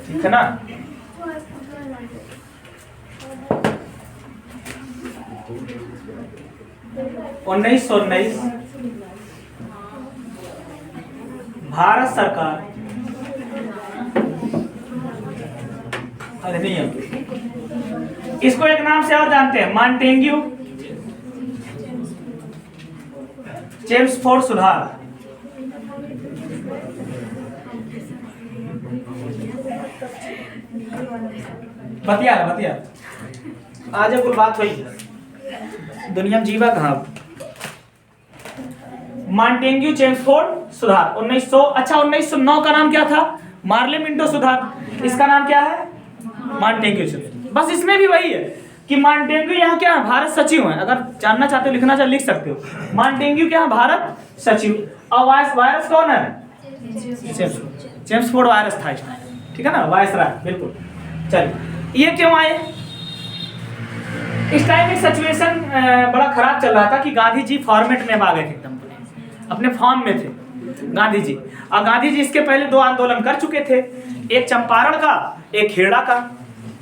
ठीक है ना। उन्नीस भारत सरकार अधिनियम, इसको एक नाम से और जानते हैं, मॉन्टेग्यू चेम्सफोर्ड सुधार। बतिया आज कुल बात हुई, दुनिया में जीवा कहाँ। मॉन्टेग्यू चेम्सफोर्ड सुधार 1909 का नाम क्या था? मार्ले मिंटो सुधार। इसका नाम क्या है? मॉन्टेग्यू सुधार। बस इसमें भी वही है कि मॉन्टेग्यू यहाँ क्या है? भारत सचिव है। अगर जानना चाहते हो, लिखना चाहते लिख सकते हो। मॉन्टेग्यू क्या है? भारत सचिव। और वायरस कौन है? चेम्सफोर्ड वायरस था, ठीक है ना, वायसराय, बिल्कुल। चलिए, ये क्यों आए? इस टाइम एक सिचुएशन बड़ा खराब चल रहा था कि गांधी जी फॉर्मेट में आ गए थे, एकदम अपने फॉर्म में थे गांधी जी। और गांधी जी इसके पहले 2 आंदोलन कर चुके थे, एक चंपारण का, एक खेड़ा का।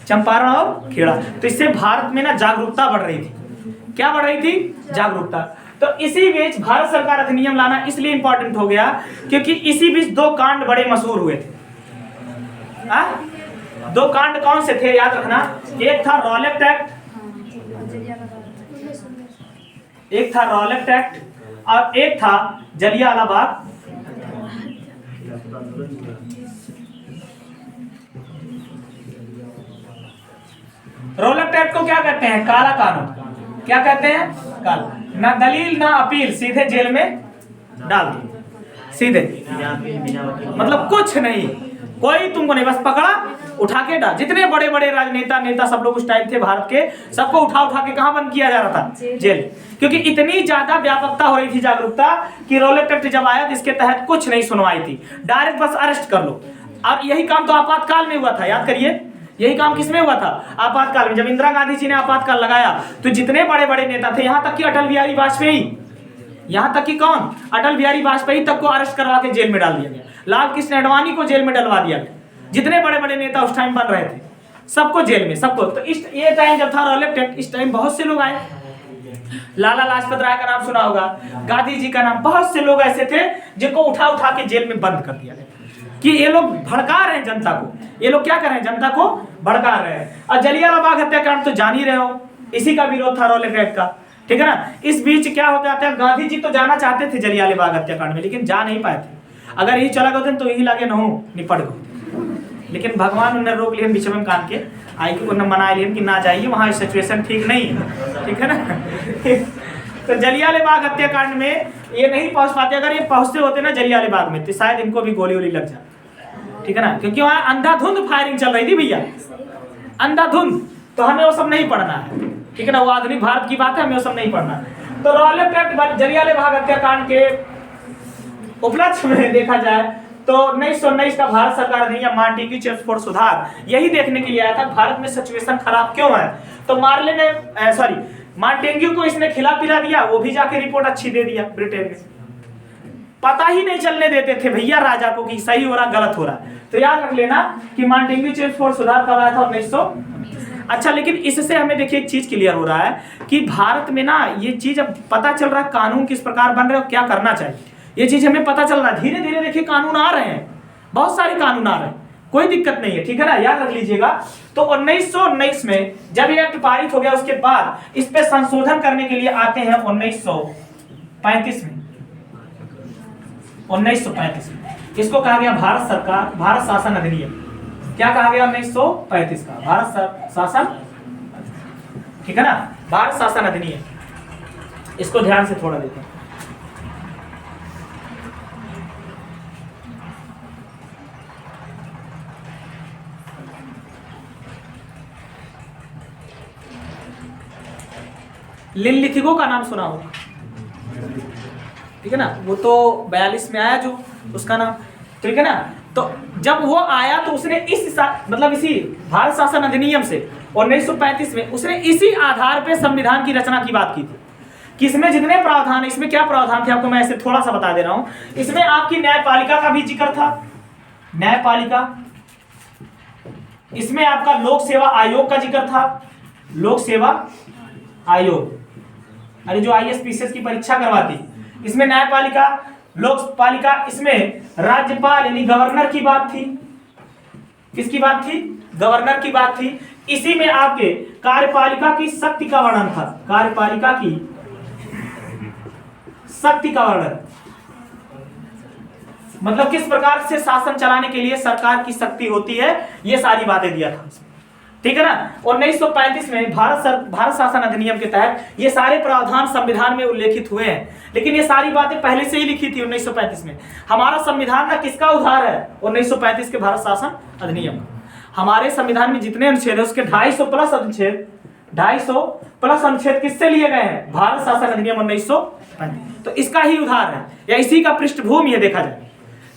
चंपारण और खेड़ा। तो इससे भारत में ना जागरूकता बढ़ रही थी। क्या बढ़ रही थी? जागरूकता। तो इसी बीच भारत सरकार अधिनियम लाना इसलिए इंपॉर्टेंट हो गया क्योंकि इसी बीच 2 कांड बड़े मशहूर हुए थे। 2 कांड कौन से थे याद रखना? एक था रॉलेट एक्ट, और एक था जलियांवाला बाग। रॉलेट एक्ट को क्या कहते हैं? काला कानून। क्या कहते हैं? काला। ना दलील ना अपील, सीधे जेल में डाल दो, सीधे। मतलब कुछ नहीं, कोई तुमको नहीं, बस पकड़ा उठा के डाल, जितने बड़े बड़े राजनेता नेता सब लोग उस टाइम थे भारत के, सबको उठा उठा के कहाँ बंद किया जा रहा था? जेल। क्योंकि इतनी ज्यादा व्यापकता हो रही थी जागरूकता कि रॉलेट एक्ट जब आया तो इसके तहत कुछ नहीं सुनवाई थी, डायरेक्ट बस अरेस्ट कर लो। और यही काम तो आपातकाल में हुआ था, याद करिए, यही काम किसमें हुआ था? आपातकाल में। जब इंदिरा गांधी जी ने आपातकाल लगाया तो जितने बड़े बड़े नेता थे, यहाँ तक कि अटल बिहारी वाजपेयी, यहाँ तक कि कौन, अटल बिहारी वाजपेयी तक को अरेस्ट करवा के जेल में डाल दिया गया। लाल कृष्ण आडवाणी को जेल में डलवा दिया गया। जितने बड़े बड़े नेता उस टाइम बन रहे थे सबको जेल में, सबको। तो इस ये टाइम जब था रॉलेट एक्ट, इस टाइम बहुत से लोग आए। लाला लाजपत राय का नाम सुना होगा, गांधी जी का नाम, बहुत से लोग ऐसे थे जिनको उठा उठा के जेल में बंद कर दिया गया कि ये लोग भड़का रहे हैं जनता को। ये लोग क्या कर रहे हैं? जनता को भड़का रहे हैं। और जलियांवाला बाग हत्याकांड तो जान ही रहे हो, इसी का विरोध था रॉलेट एक्ट का, ठीक है ना। इस बीच क्या होता था, गांधी जी तो जाना चाहते थे जलियांवाला बाग हत्याकांड में, लेकिन जा नहीं पाए थे। अगर यही चला गए तो यही लगे न निपट गए, लेकिन भगवान उन्हें रोक लिए बीच में कान के, आई के उन्हें मना लिए कि ना जाइए, वहाँ सिचुएशन ठीक नहीं है, ठीक है ना। तो जलियांवाला बाग हत्याकांड में ये नहीं पहुंच पाते। अगर ये पहुंचते होते ना जलियांवाला बाग में तो शायद इनको भी गोली वोली लग जाती, ठीक है ना, क्योंकि वहाँ अंधाधुंध फायरिंग चल रही थी भैया, अंधाधुंध। तो हमें वो सब नहीं पढ़ना है, ठीक है ना, वो आधुनिक भारत की बात है, हमें वो सब नहीं पढ़ना है। तो रॉलेट एक्ट जलियांवाला बाग हत्याकांड के उपलक्ष्य में देखा जाए तो 1919 का भारत सरकार अधिनियम मार्टिंग्यू चेम्सफोर्ड सुधार यही देखने के लिए आया था भारत में सिचुएशन खराब क्यों है। तो मार्ले ने मार्टिंग्यू को इसने खिला पिला दिया, वो भी जाके रिपोर्ट अच्छी दे दिया ब्रिटेन में। पता ही नहीं चलने देते थे भैया राजा को कि सही हो रहा गलत हो रहा। तो याद रख लेना कि मार्टिंग्यू चेम्सफोर्ड सुधार कब आया था? 1900। अच्छा, लेकिन इससे हमें देखिए एक चीज क्लियर हो रहा है कि भारत में ना ये चीज अब पता चल रहा है कानून किस प्रकार बन रहे हैं और क्या करना चाहिए, ये चीज हमें पता चल रहा है। धीरे धीरे देखिए कानून आ रहे हैं, बहुत सारे कानून आ रहे हैं, कोई दिक्कत नहीं है, ठीक है ना, याद रख लीजिएगा। तो 1919 में जब ये एक्ट पारित हो गया उसके बाद इस पे संशोधन करने के लिए आते हैं 1935 में। 1935 में इसको कहा गया भारत शासन अधिनियम। क्या कहा गया? 1935 का भारत शासन, ठीक है ना, भारत शासन अधिनियम। इसको ध्यान से थोड़ा देखो। निम्नलिखितों का नाम सुना होगा, ठीक है ना, वो तो 42 में आया जो उसका नाम, ठीक है ना। तो जब वो आया तो उसने मतलब इसी भारत शासन अधिनियम से 1935 में उसने इसी आधार पे संविधान की रचना की बात की थी कि इसमें जितने प्रावधान, इसमें क्या प्रावधान थे आपको मैं ऐसे थोड़ा सा बता दे रहा हूं। इसमें आपकी न्यायपालिका का भी जिक्र था, न्यायपालिका, इसमें आपका लोक सेवा आयोग का जिक्र था, लोक सेवा आयोग, अरे जो IAS-PCS की परीक्षा करवाती, इसमें न्यायपालिका, लोकपालिका, इसमें राज्यपाल यानी गवर्नर की बात थी। किसकी बात थी? गवर्नर की बात थी। इसी में आपके कार्यपालिका की शक्ति का वर्णन था, कार्यपालिका की शक्ति का वर्णन, मतलब किस प्रकार से शासन चलाने के लिए सरकार की शक्ति होती है, ये सारी बातें दिया था, ठीक है ना। 1935 में भारत शासन अधिनियम के तहत ये सारे प्रावधान संविधान में उल्लेखित हुए हैं, लेकिन ये सारी बातें पहले से ही लिखी थी 1935 में। हमारा संविधान का किसका उधार है? 1935 के भारत शासन अधिनियम। हमारे संविधान में जितने अनुच्छेद है उसके 250 प्लस अनुच्छेद, 250 प्लस अनुच्छेद किससे लिए गए हैं? भारत शासन अधिनियम 1935। तो इसका ही उधार है या इसी का पृष्ठभूमि है। देखा जाए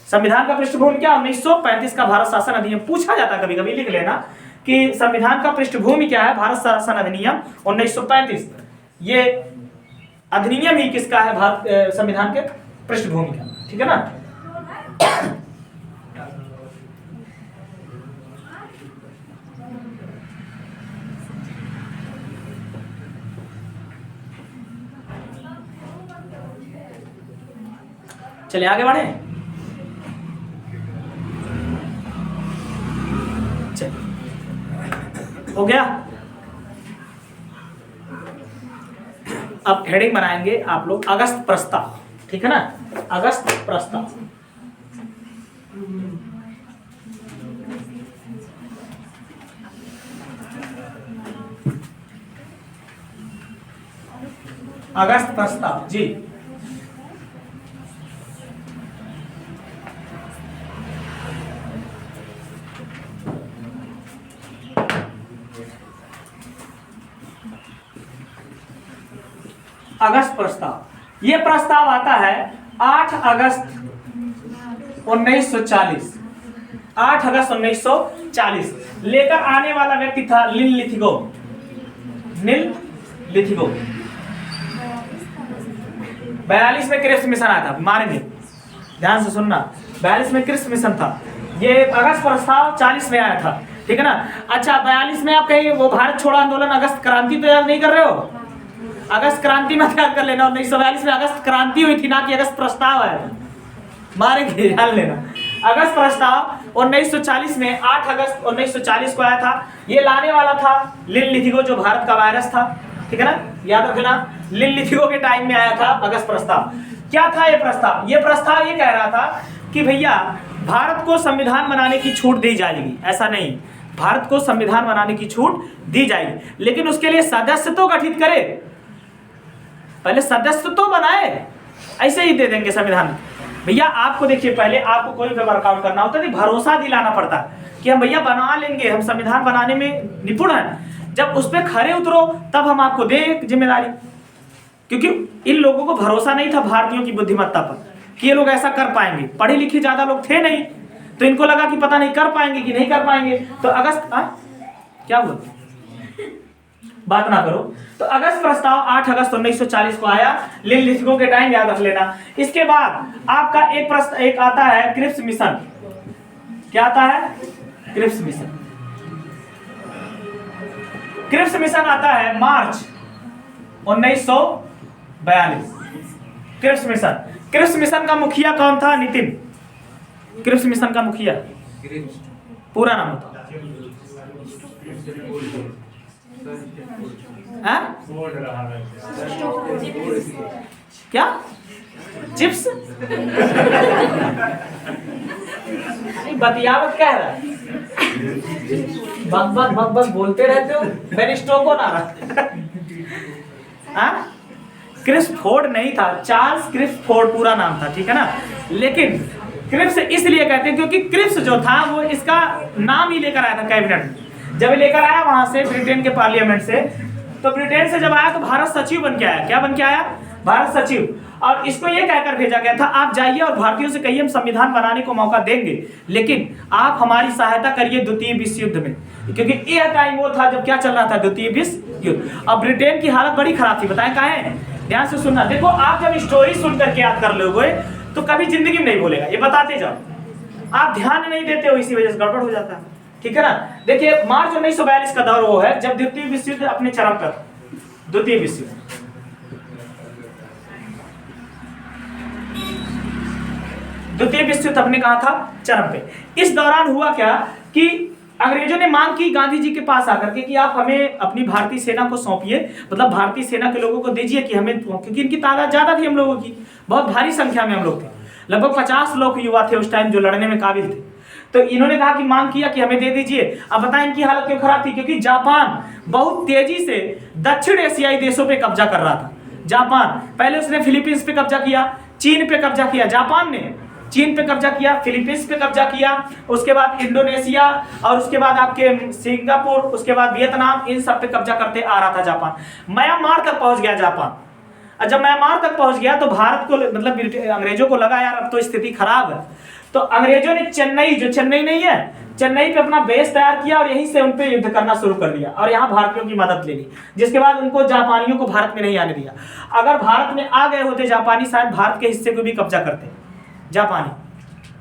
संविधान का पृष्ठभूमि क्या? 1935 का भारत शासन अधिनियम। पूछा जाता कभी कभी, लिख लेना कि संविधान का पृष्ठभूमि क्या है? भारत शासन अधिनियम 1935। ये अधिनियम ही किसका है? भारत संविधान के पृष्ठभूमि का, ठीक है ना। चलिए आगे बढ़े। चलिए हो गया। अब हेडिंग बनाएंगे आप लोग अगस्त प्रस्ताव, ठीक है ना, अगस्त प्रस्ताव। अगस्त प्रस्ताव जी, अगस्त प्रस्ताव, ये प्रस्ताव आता है 8 अगस्त 1940। 8 अगस्त 1940 लेकर आने वाला व्यक्ति था नील लिथिगो। नील लिथिगो 42 में क्रिप्स मिशन आया था, मारेंगे ध्यान से सुनना। 42 में क्रिप्स मिशन था, ये अगस्त प्रस्ताव 40 में आया था, ठीक है ना। अच्छा 42 में आप कहिए वो भारत छोड़ो आंदोलन, अगस्त क्रांति तो याद नहीं कर रहे हो? अगस्त क्रांति में याद कर लेना। 1942 में अगस्त क्रांति हुई थी, ना कि अगस्त प्रस्ताव आया था, मारेंगे ध्यान लेना। अगस्त प्रस्ताव 1940 में 8 अगस्त 1940 को आया था। ये लाने वाला था नील लिथिगो, जो भारत का वायरस था, ठीक है ना, याद रखना। नील लिथिगो के टाइम में आया था अगस्त प्रस्ताव। क्या था ये प्रस्ताव? ये प्रस्ताव ये कह रहा था कि भैया भारत को संविधान बनाने की छूट दी जाएगी। ऐसा नहीं, भारत को संविधान बनाने की छूट दी जाएगी, लेकिन उसके लिए सदस्य तो गठित करे, पहले सदस्य तो बनाए, ऐसे ही दे देंगे संविधान। भैया आपको देखिए, पहले आपको कोई भी वर्कआउट करना होता है तो भरोसा दिलाना पड़ता है कि हम भैया बना लेंगे, हम संविधान बनाने में निपुण हैं। जब उस पर खरे उतरो तब हम आपको दें जिम्मेदारी, क्योंकि इन लोगों को भरोसा नहीं था भारतीयों की बुद्धिमत्ता पर कि ये लोग ऐसा कर पाएंगे। पढ़े लिखे ज्यादा लोग थे नहीं, तो इनको लगा कि पता नहीं कर पाएंगे कि नहीं कर पाएंगे। तो अगस्त क्या हुआ, बात ना करो। तो अगस्त प्रस्ताव 8 अगस्त 1940 को आया, नील लिथिगो के टाइम, याद रख लेना। इसके बाद आपका एक आता है क्रिप्स मिशन। क्या आता है? Cripps mission. क्रिप्स मिशन आता है मार्च 1942। क्रिप्स मिशन, क्रिप्स मिशन का मुखिया कौन था? नितिन। क्रिप्स मिशन का मुखिया पूरा नाम होता है? क्या? चिप्स? बतियावत क्या है? बक बक बक बक बोलते रहते हो, मैंने स्टोक ना रहा। क्रिप्सफोर्ड नहीं था, चार्ल्स क्रिप्सफोर्ड पूरा नाम था, ठीक है ना। लेकिन क्रिप्स इसलिए कहते हैं क्योंकि क्रिप्स जो था वो इसका नाम ही लेकर आया था कैबिनेट में। जब लेकर आया वहां से ब्रिटेन के पार्लियामेंट से, तो ब्रिटेन से जब आया तो भारत सचिव बन के आया। क्या बन के आया? भारत सचिव। और इसको ये कहकर भेजा गया था, आप जाइए और भारतीयों से कहिए हम संविधान बनाने को मौका देंगे, लेकिन आप हमारी सहायता करिए द्वितीय विश्व युद्ध में, क्योंकि यह टाइम वो था जब क्या चल रहा था? द्वितीय विश्व युद्ध। अब ब्रिटेन की हालत बड़ी खराब थी, बताएं कहाँ है? ध्यान से सुनना। देखो आप जब स्टोरी सुन करके याद कर लोगे तो कभी जिंदगी में नहीं बोलेगा, ये बताते जाओ। आप ध्यान नहीं देते हो, इसी वजह से गड़बड़ हो जाता है, ठीक है ना। देखिए मार्च 1942 का दौर वो है जब द्वितीय विश्व युद्ध अपने चरम पर। द्वितीय विश्व युद्ध, द्वितीय विश्व युद्ध अपने कहा था? चरम पे। इस दौरान हुआ क्या कि अंग्रेजों ने मांग की गांधी जी के पास आकर के कि आप हमें अपनी भारतीय सेना को सौंपिए, मतलब भारतीय सेना के लोगों को दीजिए कि हमें, क्योंकि इनकी तादाद ज्यादा थी हम लोगों की, बहुत भारी संख्या में हम लोग थे, लगभग 50 लोग युवा थे उस टाइम जो लड़ने में काबिल थे। तो इन्होंने कहा कि मांग किया कि हमें दे दीजिए। अब बताएं इनकी हालत क्यों खराब थी? क्योंकि जापान बहुत तेजी से दक्षिण एशियाई देशों पे कब्जा कर रहा था। जापान पहले उसने फिलीपींस पे कब्जा किया, चीन पे कब्जा किया, जापान ने चीन पे कब्जा किया, फिलीपींस पे कब्जा किया, उसके बाद इंडोनेशिया, और उसके बाद आपके सिंगापुर, उसके बाद वियतनाम, इन सब पे कब्जा करते आ रहा था जापान। म्यांमार तक पहुंच गया जापान। और जब म्यांमार तक पहुंच गया तो भारत को, मतलब अंग्रेजों को लगा यार अब तो स्थिति खराब है, तो अंग्रेजों ने चेन्नई, जो चेन्नई नहीं है, चेन्नई पे अपना बेस तैयार किया और यहीं से उन पे युद्ध करना शुरू कर दिया और यहाँ भारतीयों की मदद ले ली, जिसके बाद उनको जापानियों को भारत में नहीं आने दिया। अगर भारत में आ गए होते जापानी, शायद भारत के हिस्से को भी कब्जा करते जापानी,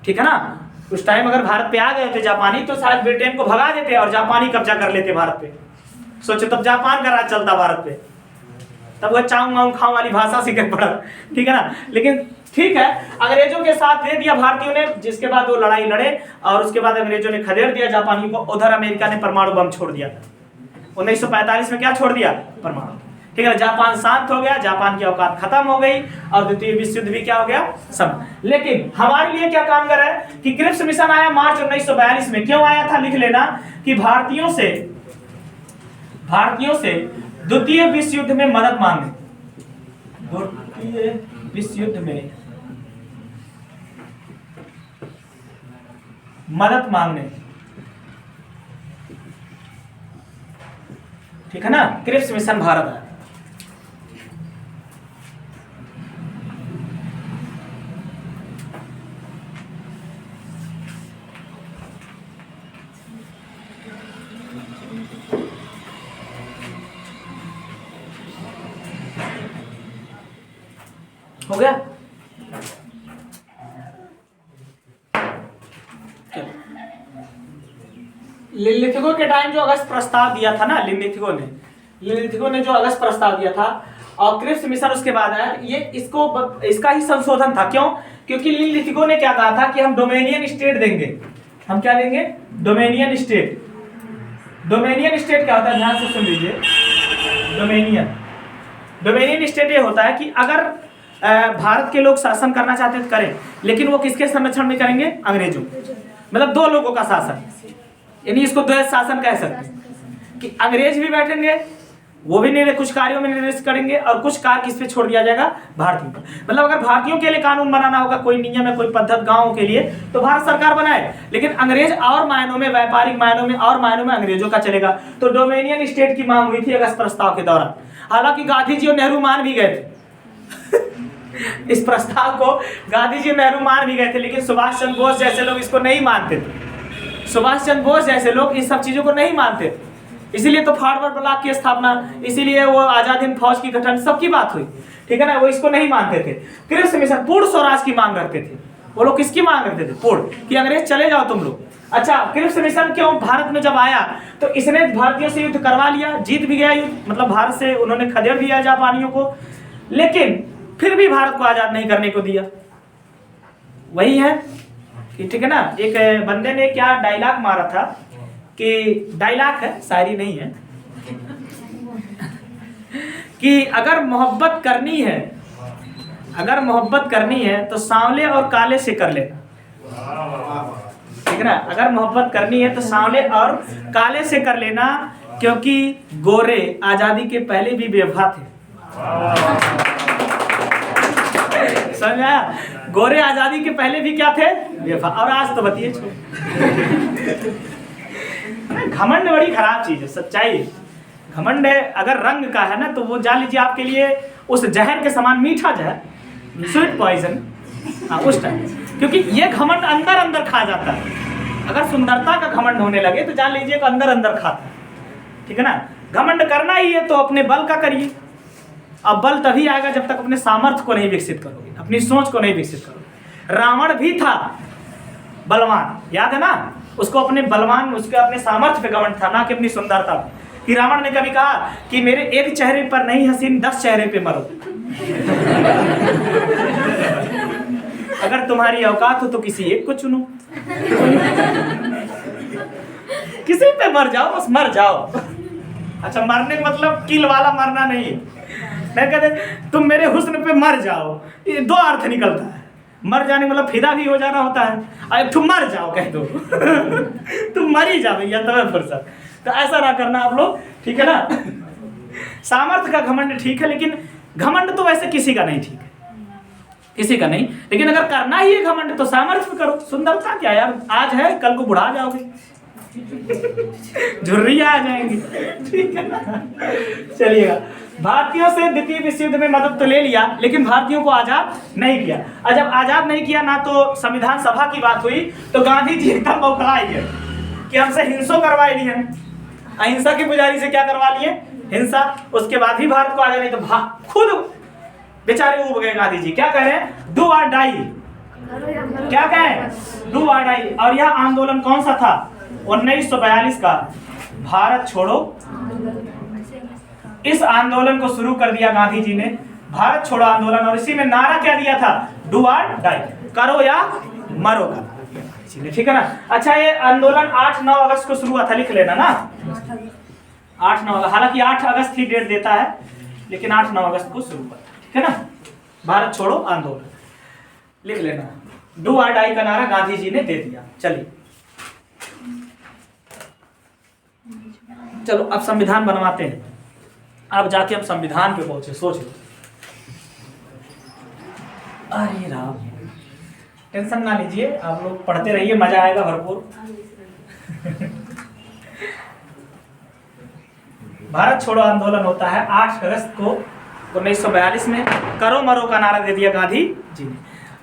ठीक है ना। उस टाइम अगर भारत पे आ गए थे जापानी तो शायद ब्रिटेन को भगा देते और जापानी कब्जा कर लेते भारत पे। सोचो तब जापान का राज चलता भारत पे, तब वह चाऊ माऊ खाऊ वाली भाषा सीख पड़ा, ठीक है ना। लेकिन ठीक है, अंग्रेजों के साथ दे दिया भारतीयों ने, जिसके बाद वो लड़ाई लड़े और उसके बाद अंग्रेजों ने खदेड़ दिया जापानियों को। उधर अमेरिका ने परमाणु बम छोड़ दिया 1945 में। क्या छोड़ दिया? परमाणु, ठीक है। जापान शांत हो गया, जापान की औकात खत्म हो गई और द्वितीय विश्व युद्ध भी क्या हो गया? सब। लेकिन हमारे लिए क्या काम कर रहा है कि क्रिप्स मिशन आया मार्च 1942 में। क्यों आया था? लिख लेना कि भारतीयों से द्वितीय विश्व युद्ध में मदद मांगने, द्वितीय विश्व युद्ध में मदद मांगने, ठीक है ना। क्रिप्स मिशन भारत है, हो गया? लिलिथिगो के टाइम जो अगस्त प्रस्ताव दिया था ना, लिलिथिगो ने जो अगस्त प्रस्ताव दिया था और क्रिप्स मिशन उसके बाद आया, ये इसका ही संशोधन था। क्यों? क्योंकि लिलिथिगो ने क्या कहा था कि हम डोमेनियन स्टेट देंगे। हम क्या देंगे? Dominion state. डोमेनियन स्टेट क्या होता है? ध्यान से सुन लीजिए। डोमेनियन स्टेट ये होता है कि अगर भारत के लोग शासन करना चाहते हैं तो करें, लेकिन वो किसके संरक्षण में करेंगे? अंग्रेजों। मतलब दो लोगों का शासन, यानी इसको द्वैध शासन कह सकते हैं कि अंग्रेज भी बैठेंगे, वो भी कुछ कार्यों में निर्देश करेंगे और कुछ कार्य किस पे छोड़ दिया जाएगा? भारतीयों पर। मतलब अगर भारतीयों के लिए कानून बनाना होगा, कोई नियम है, कोई पद्धति गांवों के लिए, तो भारत सरकार बनाए, लेकिन अंग्रेज और मायनों में, व्यापारिक मायनों में और मायनों में अंग्रेजों का चलेगा। तो डोमेनियन स्टेट की मांग हुई थी अगस्त प्रस्ताव के दौरान। हालांकि गांधी जी और नेहरू मान भी गए थे इस प्रस्ताव को, गांधी जी और नेहरू मान भी गए थे, लेकिन सुभाष चंद्र बोस जैसे लोग इसको नहीं मानते थे। सुभाष चंद्र बोस जैसे लोग इन सब चीजों को नहीं मानते थे, इसीलिए तो फॉरवर्ड ब्लॉक की स्थापना, इसीलिए वो आजाद हिंद फौज की गठन, सबकी बात हुई, ठीक है ना। वो इसको नहीं मानते थे। क्रिप्स मिशन पूर्ण स्वराज की मांग रखते थे। वो लोग किसकी मांग रखते थे? पूर्ण, कि अंग्रेज चले जाओ तुम लोग। अच्छा, क्रिप्स मिशन क्यों भारत में जब आया तो इसने भारतीयों से युद्ध करवा लिया, जीत भी गया युद्ध, मतलब भारत से उन्होंने खदेड़ दिया जापानियों को, लेकिन फिर भी भारत को आजाद नहीं करने को दिया। वही है कि ठीक है ना, एक बंदे ने क्या डायलॉग मारा था कि, डायलॉग है, शायरी नहीं है, कि अगर मोहब्बत करनी है तो सांवले और काले से कर लेना, ठीक है ना। अगर मोहब्बत करनी है तो सांवले और काले से कर लेना, क्योंकि गोरे आजादी के पहले भी बेवफा थे। समझ आया? गोरे आजादी के पहले भी क्या थे? बेवफा। और आज तो बताइए, घमंड बड़ी खराब चीज है, सच्चाई। घमंड अगर रंग का है ना, तो वो जान लीजिए आपके लिए उस जहर के समान, मीठा जहर, स्वीट पॉइजन, उस टाइम। क्योंकि ये घमंड अंदर अंदर खा जाता है। अगर सुंदरता का घमंड होने लगे तो जान लीजिए कि अंदर अंदर खाता है, ठीक है ना। घमंड करना ही है तो अपने बल का करिए। अब बल तभी आएगा जब तक अपने सामर्थ्य को नहीं विकसित करोगे, अपनी सोच को नहीं विकसित करोगे। रावण भी था बलवान, याद है ना, उसको अपने बलवान, उसके अपने सामर्थ्य पे घमंड था, ना कि अपनी सुंदरता पे। कि रावण ने कभी कहा कि मेरे एक चेहरे पर नहीं हसीन, 10 चेहरे पे मरो। अगर तुम्हारी औकात हो तो किसी एक को चुनो, किसी पे मर जाओ, बस मर जाओ। अच्छा, मरने का मतलब किल वाला मरना नहीं है। मैं कहते तुम मेरे हुस्न पे मर जाओ, ये दो अर्थ निकलता है। मर जाने मतलब फिदा भी हो जाना होता है, और तुम मर जाओ कह दो तुम मर ही जाओ भैया, तुम्हें फुर्सत। तो ऐसा ना करना आप लोग, ठीक है ना। सामर्थ्य का घमंड ठीक है, लेकिन घमंड तो वैसे किसी का नहीं ठीक है, किसी का नहीं। लेकिन अगर करना ही है घमंड तो सामर्थ्य पे करो। सुंदरता क्या यार, आज है कल को बुढ़ा जाओगे, झुर्रियां आ जाएंगी, ठीक है ना। चलिएगा, भारतीयों से द्वितीय विश्व युद्ध में मदद तो ले लिया, लेकिन भारतीयों को आजाद नहीं किया। और जब आजाद नहीं किया ना, तो संविधान सभा की बात हुई तो गांधी जी एकदम बौखलाए गए कि हमसे हिंसो करवाई दी है, अहिंसा के पुजारी से क्या करवा लिए? हिंसा। उसके बाद भी भारत को आजाद नहीं, तो खुद बेचारे उब गए गांधी जी। क्या कह रहे हैं? डू और डाई। क्या कहें? डू और डाई। और यह आंदोलन कौन सा था? 1942 का भारत छोड़ो। इस आंदोलन को शुरू कर दिया गांधी जी ने, भारत छोड़ो आंदोलन, और इसी में नारा क्या दिया था? डू और डाई, करो या मरो का, ठीक है ना। अच्छा, ये आंदोलन 8-9 अगस्त को शुरू हुआ था, लिख लेना ना, 8-9 अगस्त। हालांकि 8 अगस्त ही डेट देता है, लेकिन 8-9 अगस्त को शुरू हुआ था, ठीक है ना। भारत छोड़ो आंदोलन लिख लेना, डू और डाई का नारा गांधी जी ने दे दिया। चलिए, चलो अब संविधान बनवाते हैं। अब जाके हम संविधान पे पहुंचे, सोच लो। अरे राम, टेंशन ना लीजिए, आप लोग पढ़ते रहिए, मजा आएगा भरपूर। भारत छोड़ो आंदोलन होता है 8 अगस्त को 1942 में। करो मरो का नारा दे दिया गांधी जी ने।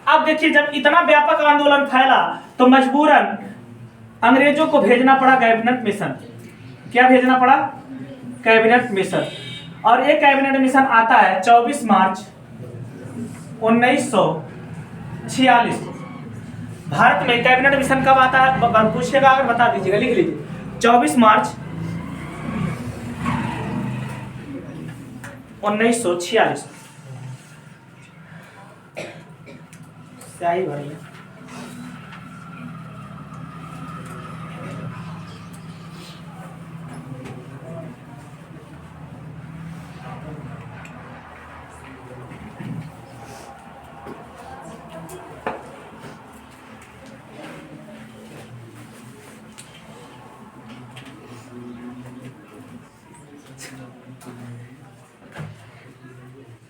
अब देखिए, जब इतना व्यापक आंदोलन फैला तो मजबूरन अंग्रेजों को भेजना पड़ा कैबिनेट मिशन। क्या भेजना पड़ा? Cabinet mission. और एक कैबिनेट मिशन आता है 24 मार्च 1946 भारत में कैबिनेट मिशन कब आता है पूछिएगा, अगर बता दीजिएगा, लिख लीजिए 24 मार्च 1946। स्याही भरी है।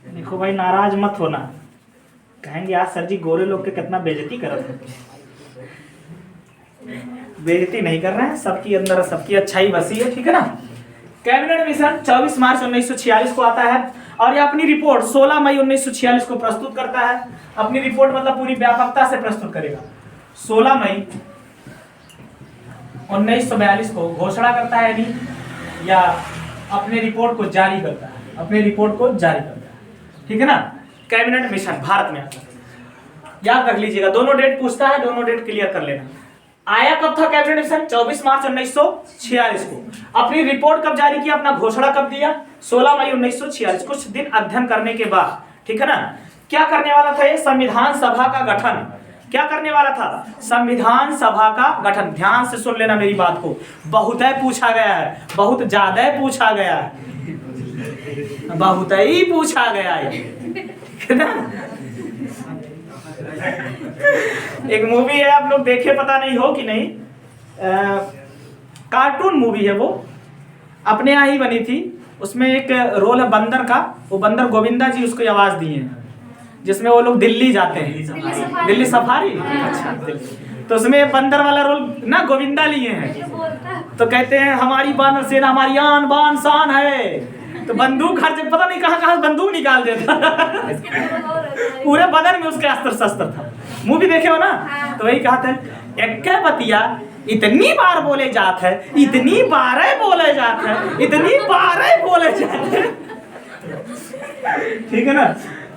देखो भाई, नाराज मत होना, कहेंगे आज सर जी गोरे लोग के कितना बेइज्जती कर रहे हैं। बेइज्जती नहीं कर रहे हैं, सबकी अंदर सबकी अच्छाई बसी है, ठीक है ना। कैबिनेट मिशन 24 मार्च 1946 को आता है और ये अपनी रिपोर्ट 16 मई 1946 को प्रस्तुत करता है। अपनी रिपोर्ट मतलब पूरी व्यापकता से प्रस्तुत करेगा। 16 मई 1942 को घोषणा करता है यानी, या अपने रिपोर्ट को जारी करता है, अपने रिपोर्ट को जारी करता है, ठीक है ना। कैबिनेट मिशन भारत में आता है, याद रख लीजिएगा, दोनों डेट पूछता है, दोनों डेट क्लियर कर लेना। आया कब था कैबिनेट मिशन? 24 मार्च 1946 को। अपनी रिपोर्ट कब जारी किया, अपना घोषणा कब दिया? 16 मई 1946। कुछ दिन अध्ययन करने के बाद, ठीक है ना, क्या करने वाला था ये? संविधान सभा का गठन। क्या करने वाला था? संविधान सभा का गठन। ध्यान से सुन लेना मेरी बात को, बहुत है पूछा गया है, बहुत ज्यादा पूछा गया है, बहुत ही पूछा गया है ना। एक मूवी है, आप लोग देखे, पता नहीं हो कि नहीं, कार्टून मूवी है वो, अपने यहाँ ही बनी थी। उसमें एक रोल है बंदर का, वो बंदर गोविंदा जी उसको आवाज दिए हैं, जिसमें वो लोग दिल्ली जाते हैं, दिल्ली सफारी। अच्छा, तो उसमें बंदर वाला रोल ना गोविंदा लिए हैं। तो कहते हैं हमारी बानर सेना हमारी आन बान शान है। तो बंदूक हर जगह, पता नहीं कहाँ कहाँ बंदूक निकाल देता पूरे बदन में उसके अस्त्र शस्त्र था। मूवी देखे हो ना? तो वही कहा था, एक बतिया इतनी बार बोले जात है, इतनी बार बोले जात है, इतनी बार बोले जाते हैं, ठीक है ना।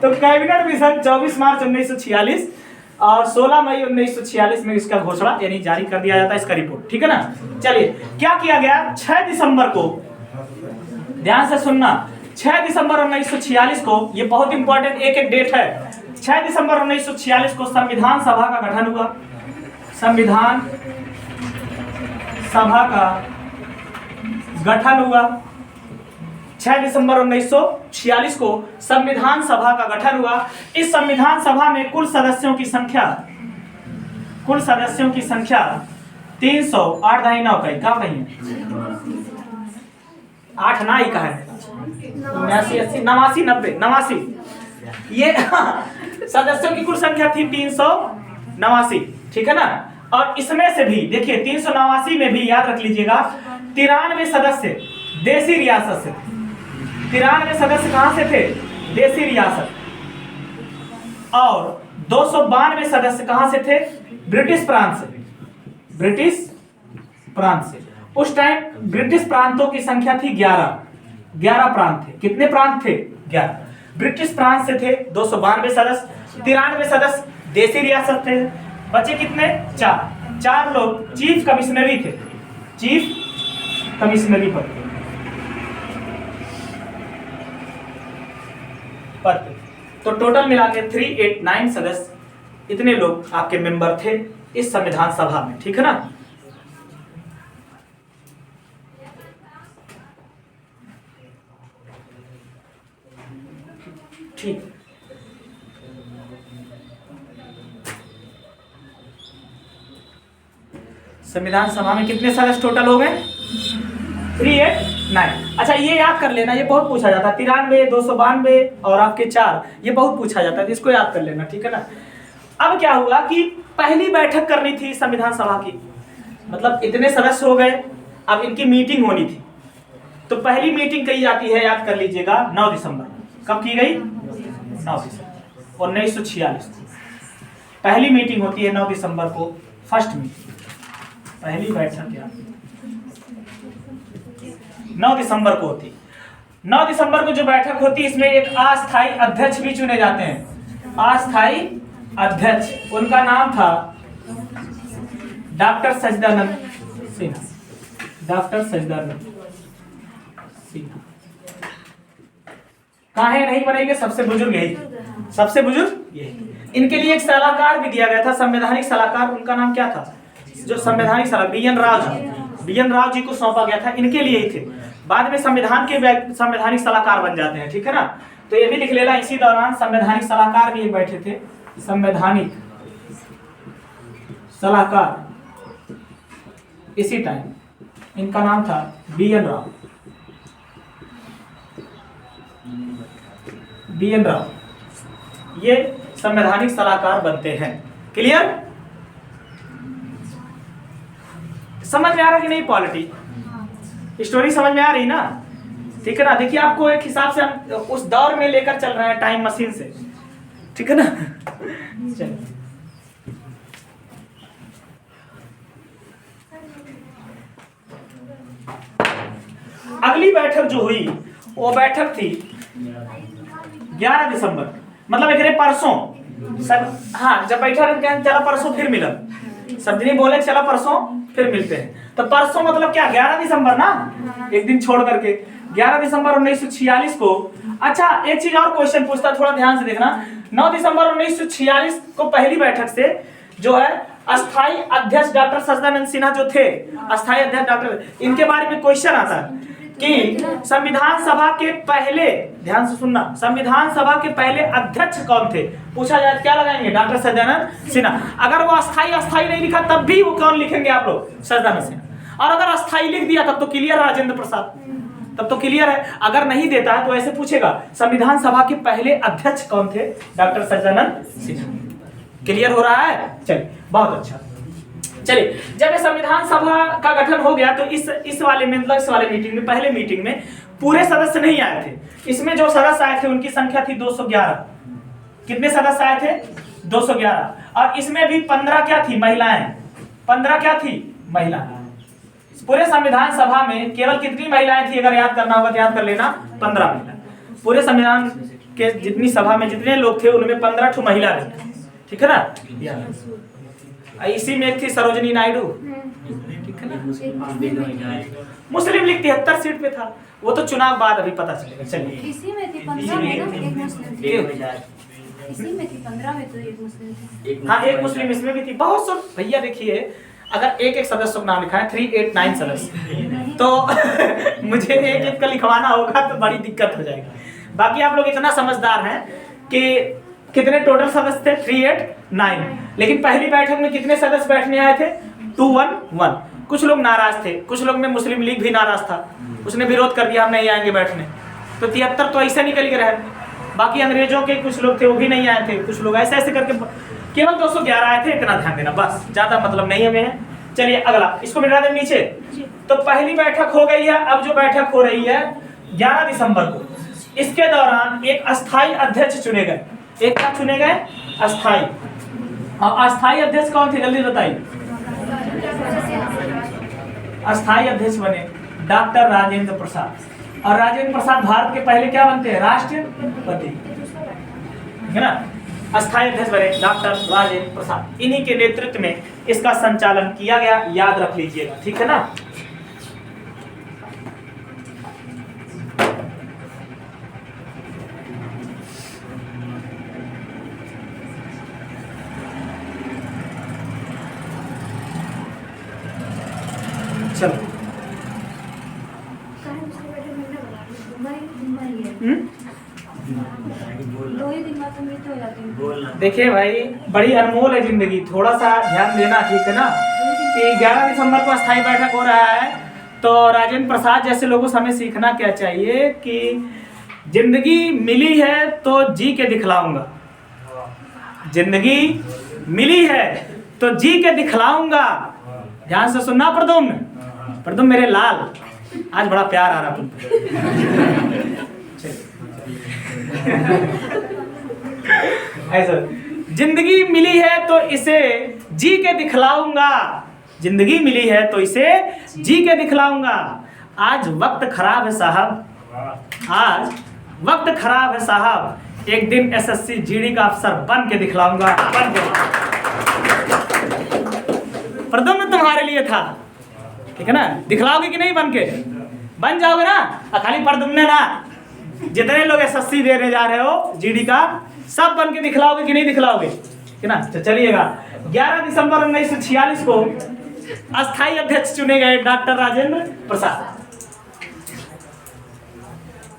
तो कैबिनेट मिशन 24 मार्च 1946 और 16 मई 1946 में इसका घोषणा यानी जारी कर दिया जाता है, इसका रिपोर्ट, ठीक है ना। चलिए क्या किया गया? 6 दिसंबर को, ध्यान से सुनना, 6 दिसंबर 1946 को, ये बहुत इंपॉर्टेंट एक एक डेट है। 6 दिसंबर 1946 को संविधान सभा का गठन हुआ। संविधान सभा का गठन हुआ 6 दिसंबर 1946 को संविधान सभा का गठन हुआ। इस संविधान सभा में कुल सदस्यों की संख्या 300, 8 दाई 9 कहीं, क्या कहीं 8 ना ही कहा है, 89, 89, 90, ये सदस्यों की कुल संख्या थी 389, ठीक है ना। और इसमें से भी देखिए 389 में भी याद रख लीजिएगा 93 सदस्य देसी रियासत से, 93 सदस्य कहां से थे? देसी रियासत। और 292 सदस्य कहां से थे? ब्रिटिश प्रांत से, ब्रिटिश प्रांत से। उस टाइम ब्रिटिश प्रांतों की संख्या थी 11 प्रांत थे। कितने प्रांत थे? 11। ब्रिटिश प्रांत से थे 292 सदस्य, 93 सदस्य देसी रियासत थे, बचे कितने? 4 लोग चीफ कमिश्नरी थे, चीफ कमिश्नरी पद। तो टोटल मिला के 389 सदस्य, इतने लोग आपके मेंबर थे इस संविधान सभा में, ठीक है ना। ठीक, संविधान सभा में कितने सदस्य टोटल हो गए? 389। अच्छा ये याद कर लेना, ये बहुत पूछा जाता है, 93, 292 और आपके 4, ये बहुत पूछा जाता है, इसको याद कर लेना, ठीक है ना। अब क्या हुआ कि पहली बैठक करनी थी संविधान सभा की, मतलब इतने सदस्य हो गए, अब इनकी मीटिंग होनी थी। तो पहली मीटिंग कही जाती है, याद कर लीजिएगा, 9 दिसंबर। कब की गई? 9 दिसंबर 1946। पहली मीटिंग होती है 9 दिसंबर को, फर्स्ट मीटिंग, पहली बैठक यार 9 दिसंबर को होती। 9 दिसंबर को जो बैठक होती है इसमें एक अस्थायी अध्यक्ष भी चुने जाते हैं। अस्थाई अध्यक्ष, उनका नाम था डॉक्टर सच्चिदानंद सिन्हा। डॉक्टर सच्चिदानंद सिन्हा काहे नहीं बनेंगे? सबसे बुजुर्ग यही, सबसे बुजुर्ग यही। इनके लिए एक सलाहकार भी दिया गया था, संवैधानिक सलाहकार। उनका नाम क्या था? जो संवैधानिक सलाहकार बी.एन. राव जी, बी.एन. राव जी को सौंपा गया था। इनके लिए ही थे। बाद में संविधान के संवैधानिक सलाहकार बन जाते हैं, ठीक है ना। तो ये भी लिख लेना, इसी दौरान संवैधानिक सलाहकार भी एक बैठे थे, संवैधानिक सलाहकार इसी टाइम। इनका नाम था बी.एन. राव, बी.एन. राव। ये संवैधानिक सलाहकार बनते हैं। क्लियर? समझ में आ रहा कि नहीं? पॉलिटी स्टोरी समझ में आ रही ना? ठीक है ना। देखिए आपको एक हिसाब से हम उस दौर में लेकर चल रहे हैं टाइम मशीन से, ठीक है ना। चलिए अगली बैठक जो हुई वो बैठक थी 11 दिसंबर, मतलब एक परसों सब। हाँ, जब बैठा रहते चला परसों फिर मिला, सब दिन बोले चला परसों फिर मिलते हैं। तो परसों मतलब क्या? 11 दिसंबर ना, एक दिन छोड़ करके 11 दिसंबर 1946 को। अच्छा, एक चीज और क्वेश्चन पूछता, थोड़ा ध्यान से देखना। 9 दिसंबर 1946 को पहली बैठक से जो है अस्थाई अध्यक्ष डॉक्टर सच्चिदानंद सिन्हा जो थे, अस्थाई अध्यक्ष डॉक्टर, इनके बारे में क्वेश्चन आता है कि संविधान सभा के पहले, ध्यान से सुनना, संविधान सभा के पहले अध्यक्ष कौन थे? पूछा जाए क्या लगाएंगे? डॉक्टर सच्चिदानंद सिन्हा। अगर वो अस्थाई अस्थाई नहीं लिखा तब भी वो कौन लिखेंगे आप लोग? सच्चिदानंद सिन्हा। और अगर अस्थाई लिख दिया तब तो क्लियर है, राजेंद्र प्रसाद, तब तो क्लियर है। अगर नहीं देता है तो ऐसे पूछेगा संविधान सभा के पहले अध्यक्ष कौन थे? डॉक्टर सच्चिदानंद सिन्हा। क्लियर हो रहा है? चलिए, बहुत अच्छा। चलिए, जब ये संविधान सभा का गठन हो गया तो इस वाले में, मतलब इस वाले मीटिंग में, पहले मीटिंग में पूरे सदस्य नहीं आए थे। इसमें जो सदस्य आए थे उनकी संख्या थी 211। कितने सदस्य आए थे? 211। और इसमें भी 15 क्या थी? महिलाएं। 15 क्या थी? महिलाएं। पूरे संविधान सभा में केवल कितनी महिलाएं थी? अगर याद करना होगा तो याद कर लेना, 15 महिला। पूरे संविधान के जितनी सभा में जितने लोग थे उनमें 15 ठो महिला रही, ठीक है ना। इसी में एक थी सरोजनी नायडू, ठीक है ना। मुस्लिम लीग 73 सीट पे था, वो तो चुनाव बाद अभी पता चलेगा। चलिए, इसी में थी 15 में ना, एक मुस्लिम थी। इसी में थी 15 में तो एक मुस्लिम थी। हाँ, एक मुस्लिम इसमें भी थी। बहुत सब भैया देखिए, अगर एक एक सदस्य का नाम लिखा है 389 सदस्य तो मुझे एक एक का लिखवाना होगा तो बड़ी दिक्कत हो जाएगी। बाकी आप लोग इतना समझदार हैं कि कितने टोटल सदस्य थे? 389। लेकिन पहली बैठक में कितने सदस्य बैठने आए थे? 211। कुछ लोग नाराज थे, कुछ लोग में मुस्लिम लीग भी नाराज था, उसने विरोध कर दिया हम नहीं आएंगे बैठने। तो 73 तो ऐसे निकल के रहे। बाकी अंग्रेजों के कुछ लोग थे वो भी नहीं आए थे, कुछ लोग ऐसे ऐसे करके केवल 211 आए थे। इतना ध्यान देना, बस, ज्यादा मतलब नहीं हमें। चलिए अगला, इसको मिटा दें नीचे। तो पहली बैठक हो गई है। अब जो बैठक हो रही है 11 दिसंबर को, इसके दौरान एक अस्थाई अध्यक्ष चुने गए। एक क्या चुने गए? अस्थाई। और अस्थाई अध्यक्ष कौन थे? जल्दी बताइए। अस्थाई अध्यक्ष बने डॉक्टर राजेंद्र प्रसाद। और राजेंद्र प्रसाद भारत के पहले क्या बनते हैं? राष्ट्रपति, है ना। अस्थाई अध्यक्ष बने डॉक्टर राजेंद्र प्रसाद। इन्हीं के नेतृत्व में इसका संचालन किया गया, याद रख लीजिएगा, ठीक है ना। चलो, देखिए भाई, बड़ी अनमोल है जिंदगी, थोड़ा सा ध्यान देना, ठीक है ना। कि 11 दिसंबर को अस्थाई बैठक हो रहा है तो राजेंद्र प्रसाद जैसे लोगों से हमें सीखना क्या चाहिए कि जिंदगी मिली है तो जी के दिखलाऊंगा। जिंदगी मिली है तो जी के दिखलाऊंगा। ध्यान से सुनना प्रदुम्न मेरे लाल, आज बड़ा प्यार आ रहा तुम ऐसा। जिंदगी मिली है तो इसे जी के दिखलाऊंगा। जिंदगी मिली है तो इसे जी के दिखलाऊंगा। आज वक्त खराब है साहब, आज वक्त खराब है साहब, एक दिन एसएससी जीडी का अफसर बन के दिखलाऊंगा, बन के। प्रद्युम्न तुम्हारे लिए था, ठीक है ना? दिखलाओगे कि नहीं? बन के बन जाओगे ना? खाली प्रद्युम्न ना, जितने लोग एसएससी देने जा रहे हो जीडी का, सब बन के दिखलाओगे कि नहीं दिखलाओगे, ठीक है ना? तो चलिएगा, 11 दिसंबर 1946 को अस्थायी अध्यक्ष चुने गए डॉक्टर राजेंद्र प्रसाद।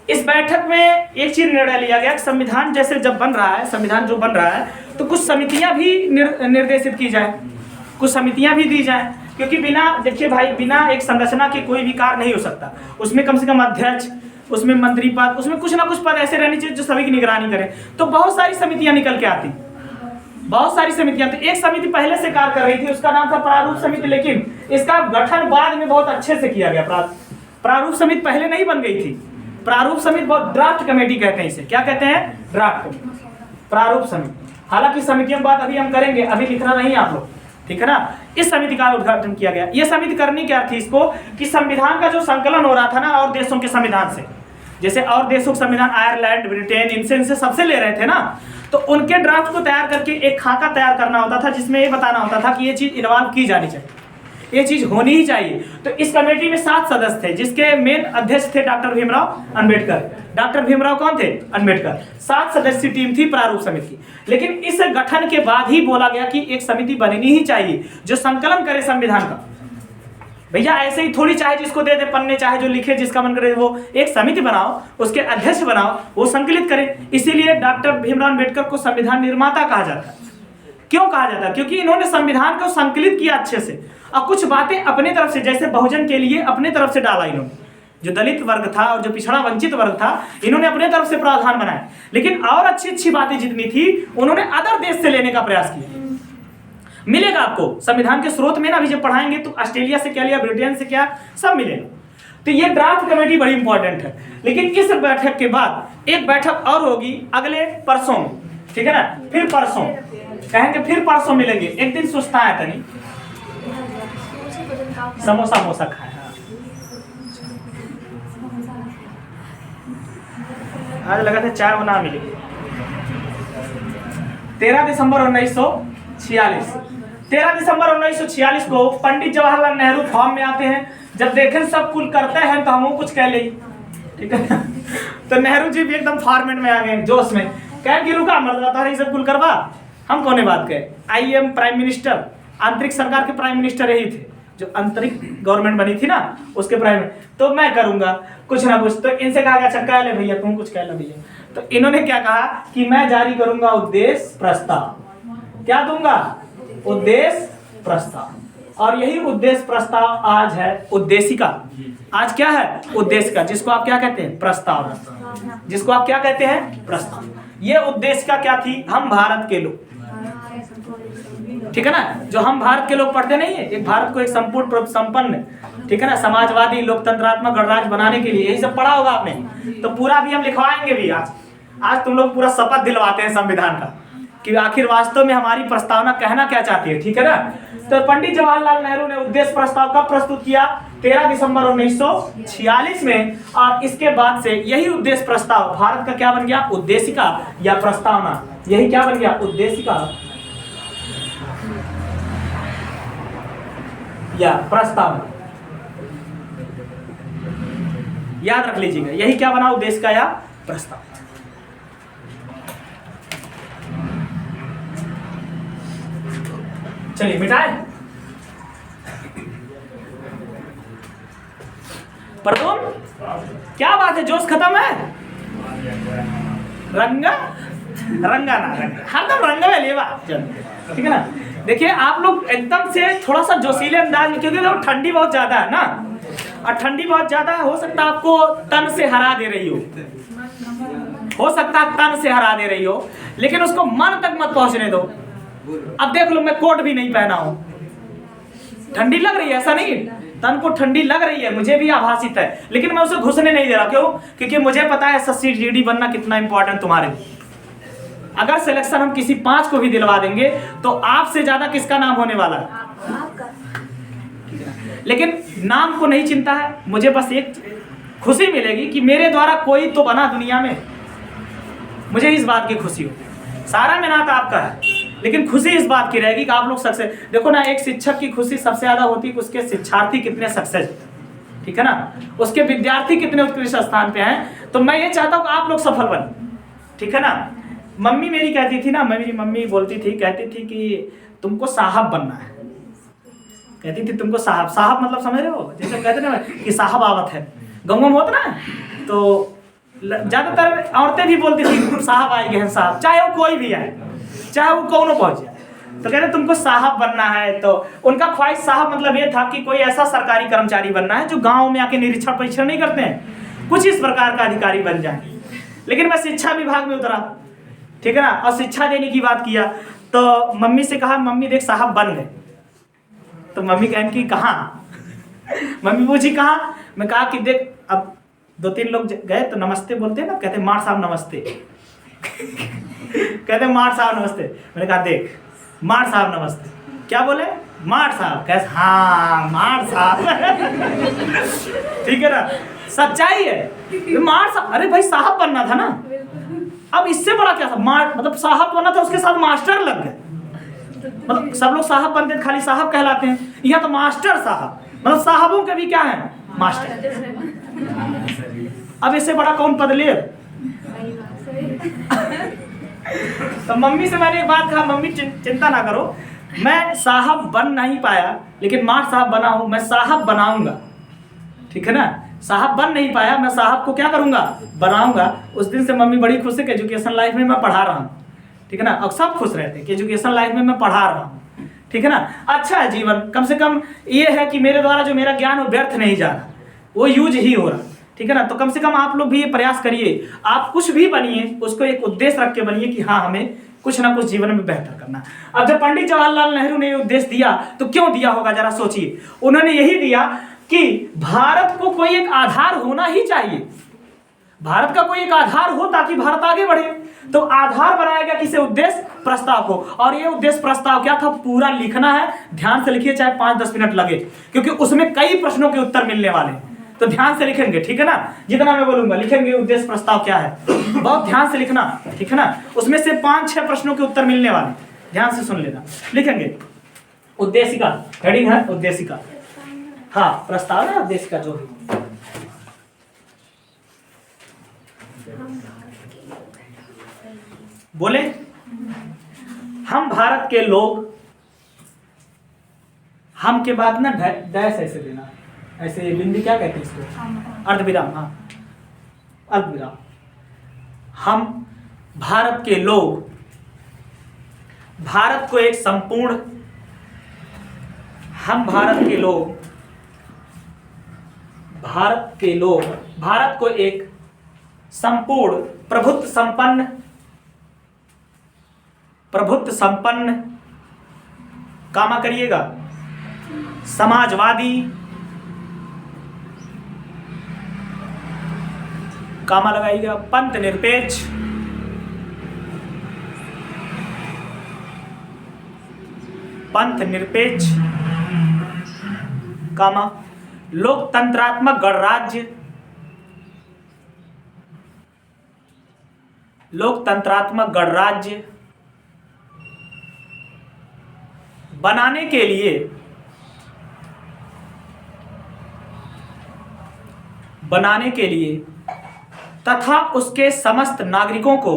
इस बैठक में एक चीज निर्णय लिया गया कि संविधान जैसे जब बन रहा है, संविधान जो बन रहा है, तो कुछ समितियां भी निर्देशित की जाए, कुछ समितियां भी दी जाए, क्योंकि बिना, देखिए भाई, बिना एक संरचना के कोई भी कार्य नहीं हो सकता। उसमें कम से कम अध्यक्ष, उसमें मंत्री पद, उसमें कुछ ना कुछ पद ऐसे रहने चाहिए जो सभी की निगरानी करें। तो बहुत सारी समितियां निकल के आती, बहुत सारी समितियां। तो एक समिति पहले से कार्य कर रही थी, उसका नाम था प्रारूप समिति, लेकिन इसका गठन बाद में बहुत अच्छे से किया गया। प्रारूप समिति पहले नहीं बन गई थी। प्रारूप समिति बहुत, ड्राफ्ट कमेटी कहते हैं इसे, क्या कहते हैं? ड्राफ्ट, प्रारूप समिति। हालांकि समितियों की बात अभी हम करेंगे, अभी लिखना नहीं आप लोग, ठीक है ना? इस समिति का उद्घाटन किया गया। यह समिति करनी क्या थी इसको, कि संविधान का जो संकलन हो रहा था ना और देशों के संविधान से, जैसे और देशों के संविधान आयरलैंड, ब्रिटेन, इनसे सबसे ले रहे थे ना, तो उनके ड्राफ्ट को तैयार करके एक खाका तैयार करना होता था, जिसमें ये बताना होता था कि ये चीज इन्वॉल्व की जानी चाहिए, ये चीज होनी ही चाहिए। तो इस कमेटी में 7 सदस्य थे, जिसके मेन अध्यक्ष थे डॉक्टर भीमराव अंबेडकर। डॉक्टर भीमराव कौन थे? अंबेडकर। 7 सदस्यीय टीम थी प्रारूप समिति की। लेकिन इस गठन के बाद ही बोला गया कि एक समिति बननी ही चाहिए जो संकलन करे संविधान का। भैया ऐसे ही थोड़ी, चाहे जिसको दे दे पन्ने, चाहे जो लिखे, जिसका मन करे वो, एक समिति बनाओ, उसके अध्यक्ष बनाओ, वो संकलित करे। इसीलिए डॉक्टर भीमराव अंबेडकर को संविधान निर्माता कहा जाता है। क्यों कहा जाता है? क्योंकि इन्होंने संविधान को संकलित किया अच्छे से, और कुछ बातें अपने तरफ से, जैसे बहुजन के लिए अपने तरफ से डाला इन्होंने, जो दलित वर्ग था और जो पिछड़ा वंचित वर्ग था, इन्होंने अपने तरफ से प्रावधान बनाया। लेकिन और अच्छी अच्छी बातें जितनी थी, उन्होंने अदर देश से लेने का प्रयास किया। मिलेगा आपको संविधान के स्रोत में ना, अभी जब पढ़ाएंगे तो ऑस्ट्रेलिया से क्या लिया, ब्रिटेन से क्या, सब मिलेगा। तो ये ड्राफ्ट कमेटी बड़ी इंपॉर्टेंट है। लेकिन इस बैठक के बाद एक बैठक और होगी अगले परसों, ठीक है ना? फिर परसों कहेंगे, फिर परसों मिलेंगे। एक दिन सुस्ता है तनी, समोसा मोसा खाए। आज लगा था चाय बना मिली। 13 दिसंबर 1946, 13 दिसंबर 1946 को पंडित जवाहरलाल नेहरू फॉर्म में आते हैं। जब देखें सब कुल करते हैं तो हम कुछ कह ले, ठीक है? तो नेहरू जी भी एकदम फॉर्मेट में आ गए, जोश में। कह कि रुका, मर्द ये सब कुल करवा, हम कोने बात कहे। आई एम प्राइम मिनिस्टर, आंतरिक सरकार के प्राइम मिनिस्टर यही थे, जो आंतरिक गवर्नमेंट बनी थी ना, उसके प्राइम, तो मैं करूंगा कुछ ना कुछ। तो इनसे कहा गया, अच्छा कह ले भैया, तुम कुछ कह लो भैया। तो इन्होंने क्या कहा कि मैं जारी करूंगा उद्देश्य प्रस्ताव। क्या दूंगा? उद्देश्य प्रस्ताव। और यही उद्देश्य प्रस्ताव आज है उद्देशिका। आज क्या है? उद्देशिका, जिसको आप क्या कहते हैं? प्रस्ताव। जिसको आप क्या कहते हैं? प्रस्ताव। ये उद्देशिका क्या थी? हम भारत के लोग, ठीक है ना, जो हम भारत के लोग पढ़ते नहीं है, एक भारत को एक संपूर्ण संपन्न, ठीक है ना, समाजवादी लोकतंत्रात्मक गणराज्य बनाने के लिए, यही सब पढ़ा होगा आपने। तो पूरा भी हम लिखवाएंगे भी आज तुम लोग पूरा शपथ दिलवाते हैं संविधान का कि आखिर वास्तव में हमारी प्रस्तावना कहना क्या चाहती है, ठीक है ना। तो पंडित जवाहरलाल नेहरू ने उद्देश्य प्रस्ताव कब प्रस्तुत किया? 13 दिसंबर 1946 में। और इसके बाद से यही उद्देश्य प्रस्ताव भारत का क्या बन गया? उद्देशिका या प्रस्तावना। यही क्या बन गया? उद्देशिका या प्रस्तावना। याद रख लीजिएगा, यही क्या बना? उद्देशिका या प्रस्ताव। चलिए मिटाए। प्रदून, क्या बात है, जोश खत्म है? रंगा रंगा ना रंगा, हरदम रंगा में लेवा, ठीक है ना। देखिए आप लोग एकदम से थोड़ा सा जोशीले अंदाज में, क्योंकि लोग ठंडी बहुत ज्यादा है ना, और ठंडी बहुत ज्यादा हो सकता है आपको तन से हरा दे रही हो सकता है तन से हरा दे रही हो, लेकिन उसको मन तक मत पहुंचने दो। अब देख लो, मैं कोट भी नहीं पहना हूं, ठंडी लग रही है, ऐसा नहीं, तन को ठंडी लग रही है, मुझे भी आभासित है, लेकिन मैं उसे घुसने नहीं दे रहा। क्यों? क्योंकि मुझे पता है एसएससी जीडी बनना कितना इंपॉर्टेंट तुम्हारे लिए। अगर सिलेक्शन हम किसी 5 को भी दिलवा देंगे तो आपसे ज्यादा किसका नाम होने वाला है? लेकिन नाम को नहीं चिंता है, मुझे बस एक खुशी मिलेगी कि मेरे द्वारा कोई तो बना दुनिया में, मुझे इस बात की खुशी होगी, सारा मेहनत आपका है, लेकिन खुशी इस बात की रहेगी कि आप लोग सक्सेस। देखो ना, एक शिक्षक की खुशी सबसे ज़्यादा होती है कि उसके शिक्षार्थी कितने सक्सेस, ठीक है ना, उसके विद्यार्थी कितने उत्कृष्ट स्थान पे हैं। तो मैं ये चाहता हूँ कि आप लोग सफल बने, ठीक है ना। मम्मी मेरी कहती थी ना, मेरी मम्मी बोलती थी, कहती थी कि तुमको साहब बनना है, कहती थी तुमको साहब। साहब मतलब समझ रहे हो, जैसे कहते ना कि साहब आवत है, गाँव में होता ना, तो ज़्यादातर औरतें भी बोलती थी साहब आएंगे हैं साहब, चाहे वो कोई भी आए, चाहे वो कौन पहुँच जाए, तो कहते तुमको साहब बनना है। तो उनका ख्वाहिश साहब मतलब ये था कि कोई ऐसा सरकारी कर्मचारी बनना है जो गांव में आके निरीक्षण परीक्षण नहीं करते हैं, कुछ इस प्रकार का अधिकारी बन जाए। लेकिन मैं शिक्षा विभाग में उतरा, ठीक है ना, और शिक्षा देने की बात किया, तो मम्मी से कहा, मम्मी देख साहब बन गए। तो मम्मी कहन की कहाँ मम्मी पूछी कहाँ, मैं कहा कि देख, अब 2-3 लोग गए तो नमस्ते बोलते हैं ना, कहते मार साहब नमस्ते कहते मार साहब नमस्ते। मैंने कहा देख मार साहब नमस्ते, क्या बोले, मार साहब, कैसे, हाँ मार साहब ठीक है ना, सच्चाई है, मार साहब। अरे भाई साहब बनना था ना, अब इससे बड़ा क्या था, मार मतलब साहब बनना था, उसके साथ मास्टर लग गए, मतलब सब लोग साहब बनते खाली साहब कहलाते हैं, यहाँ तो मास्टर साहब, मतलब साहबों के भी क्या है, मास्टर। अब इससे बड़ा कौन पद ले। तो मम्मी से मैंने एक बात कहा, मम्मी चिंता ना करो, मैं साहब बन नहीं पाया लेकिन मार साहब बना हूं, मैं साहब बनाऊंगा, ठीक है ना। साहब बन नहीं पाया, मैं साहब को क्या करूंगा, बनाऊंगा। उस दिन से मम्मी बड़ी खुश है कि एजुकेशन लाइफ में मैं पढ़ा रहा हूँ, ठीक है ना, और सब खुश रहते हैं कि एजुकेशन लाइफ में मैं पढ़ा रहा हूँ, ठीक है ना। अच्छा है जीवन, कम से कम ये है कि मेरे द्वारा जो मेरा ज्ञान वो व्यर्थ नहीं जा रहा, वो यूज ही हो रहा, ठीक है ना। तो कम से कम आप लोग भी ये प्रयास करिए, आप कुछ भी बनिए उसको एक उद्देश्य रख के बनिए कि हाँ हमें कुछ ना कुछ जीवन में बेहतर करना। अब जब पंडित जवाहरलाल नेहरू ने ये उद्देश्य दिया तो क्यों दिया होगा, जरा सोचिए। उन्होंने यही दिया कि भारत को कोई एक आधार होना ही चाहिए, भारत का कोई एक आधार हो ताकि भारत आगे बढ़े। तो आधार बनाया गया किसे, उद्देश्य प्रस्ताव को। और ये उद्देश्य प्रस्ताव क्या था, पूरा लिखना है, ध्यान से लिखिए, चाहे 5-10 मिनट लगे, क्योंकि उसमें कई प्रश्नों के उत्तर मिलने वाले हैं, तो ध्यान से लिखेंगे, ठीक है ना। जितना मैं बोलूंगा लिखेंगे उद्देश्य प्रस्ताव क्या है, बहुत ध्यान से लिखना, ठीक है ना। उसमें से 5-6 प्रश्नों के उत्तर मिलने वाले, ध्यान से सुन लेना। लिखेंगे उद्देशिका, हेडिंग है उद्देशिका, हाँ प्रस्ताव है उद्देशिका जो भी। बोले हम भारत के लोग, हम के बाद ना डैश ऐसे देना, ऐसे बिंदी क्या कहते हैं इसको, अर्धविराम, हाँ अर्धविराम। हम भारत के लोग भारत को एक संपूर्ण, हम भारत के लोग भारत को एक संपूर्ण प्रभुत्व संपन्न कामा करिएगा, समाजवादी कामा लगाइएगा, पंथ निरपेक्ष, कामा लोकतंत्रात्मक गणराज्य बनाने के लिए तथा उसके समस्त नागरिकों को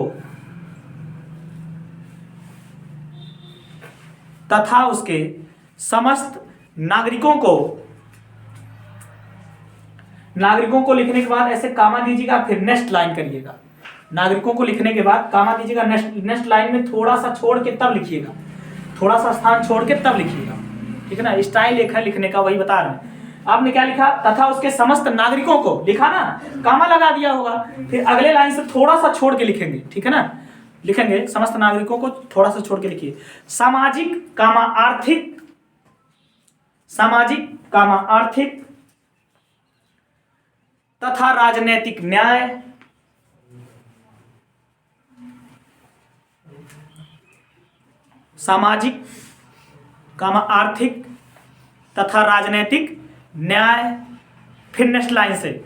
लिखने के बाद ऐसे कामा दीजिएगा, फिर नेक्स्ट लाइन करिएगा। नागरिकों को लिखने के बाद कामा दीजिएगा, नेक्स्ट लाइन में थोड़ा सा छोड़ के तब लिखिएगा, थोड़ा सा स्थान छोड़ के तब लिखिएगा, ठीक है ना। स्टाइल एक है लिखने का, वही बता रहे हैं। आपने क्या लिखा, तथा उसके समस्त नागरिकों को, लिखा ना, कामा लगा दिया होगा, फिर अगले लाइन से थोड़ा सा छोड़ के लिखेंगे, ठीक है ना। लिखेंगे समस्त नागरिकों को थोड़ा सा छोड़ के लिखिए, सामाजिक कामा आर्थिक तथा राजनैतिक न्याय, सामाजिक कामा आर्थिक तथा राजनैतिक न्याय। फिर नेक्स्ट लाइन से,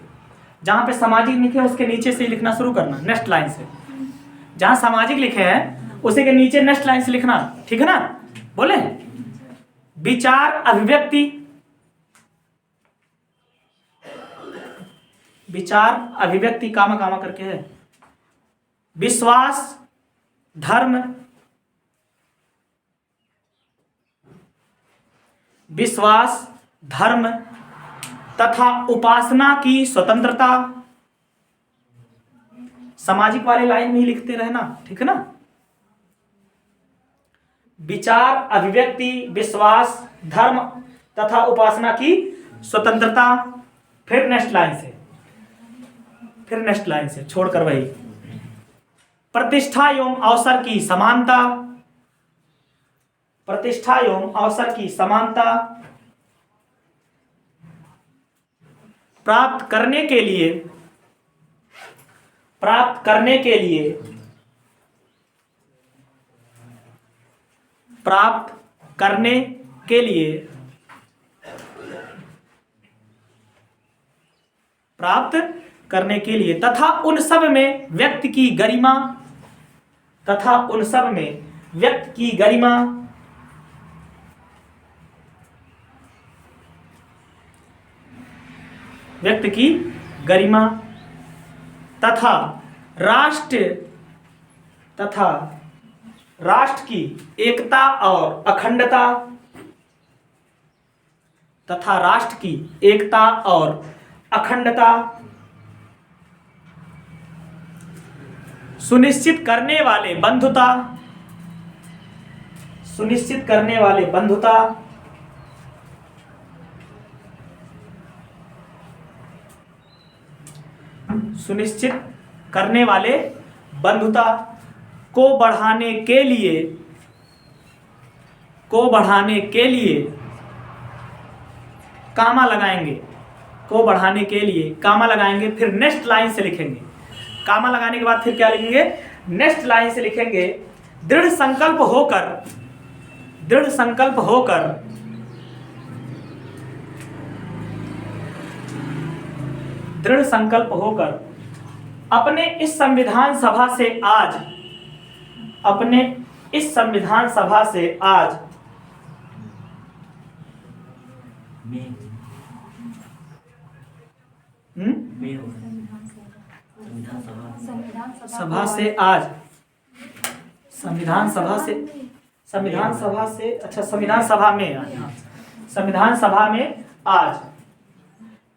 जहां पे सामाजिक लिखे उसके नीचे से लिखना शुरू करना, नेक्स्ट लाइन से। जहां सामाजिक लिखे हैं उसी के नीचे नेक्स्ट लाइन से लिखना, ठीक है ना। बोले विचार अभिव्यक्ति, विचार अभिव्यक्ति कामा कामा करके है, विश्वास धर्म, विश्वास धर्म तथा उपासना की स्वतंत्रता। सामाजिक वाले लाइन में ही लिखते रहना, ठीक है ना। विचार अभिव्यक्ति, विश्वास धर्म तथा उपासना की स्वतंत्रता। फिर नेक्स्ट लाइन से छोड़कर वही प्रतिष्ठा एवं अवसर की समानता, प्रतिष्ठा एवं अवसर की समानता। प्राप्त करने के लिए प्राप्त करने के लिए तथा उन सब में व्यक्ति की गरिमा, तथा उन सब में व्यक्ति की गरिमा। व्यक्ति की गरिमा तथा राष्ट्र की एकता और अखंडता, तथा राष्ट्र की एकता और अखंडता सुनिश्चित करने वाले बंधुता, सुनिश्चित करने वाले बंधुता। सुनिश्चित करने वाले बंधुता को बढ़ाने के लिए कामा लगाएंगे, को बढ़ाने के लिए कामा लगाएंगे। फिर नेक्स्ट लाइन से लिखेंगे, कामा लगाने के बाद फिर क्या लिखेंगे, नेक्स्ट लाइन से लिखेंगे दृढ़ संकल्प होकर अपने इस संविधान सभा से आज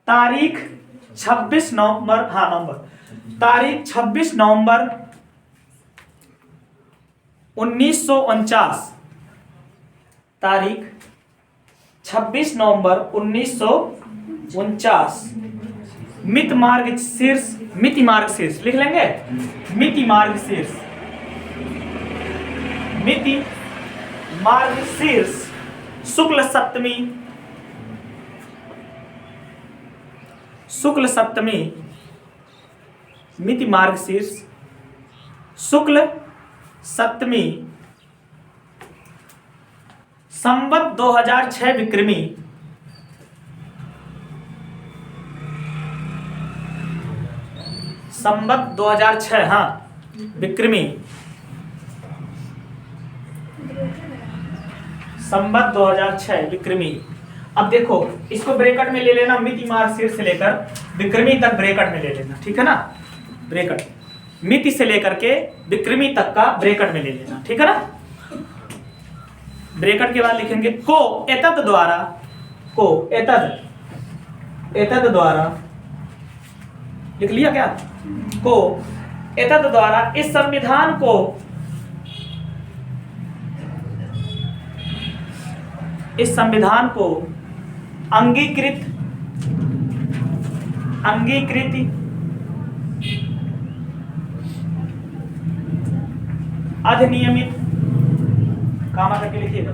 तारीख 26 नवंबर, तारीख 26 नवंबर 1949, तारीख 26 नवंबर 1949 मिति मार्ग शीर्ष लिख लेंगे, मिति मार्ग शीर्ष शुक्ल सप्तमी मिति मार्ग शीर्ष शुक्ल सप्तमी संवत 2006 विक्रमी, संवत 2006 हाँ विक्रमी, संवत 2006 विक्रमी। अब देखो इसको ब्रैकेट में ले लेना, मिति मार्ग शीर्ष से लेकर विक्रमी तक ब्रैकेट में ले लेना, ठीक है ना। ब्रैकेट मिति से लेकर के विक्रमी तक का ब्रैकेट में ले लेना, ठीक है ना। ब्रैकेट के बाद लिखेंगे को एतद द्वारा लिख लिया क्या, को एतद द्वारा इस संविधान को अंगीकृत अधिनियमित, कामा करके लिखिएगा,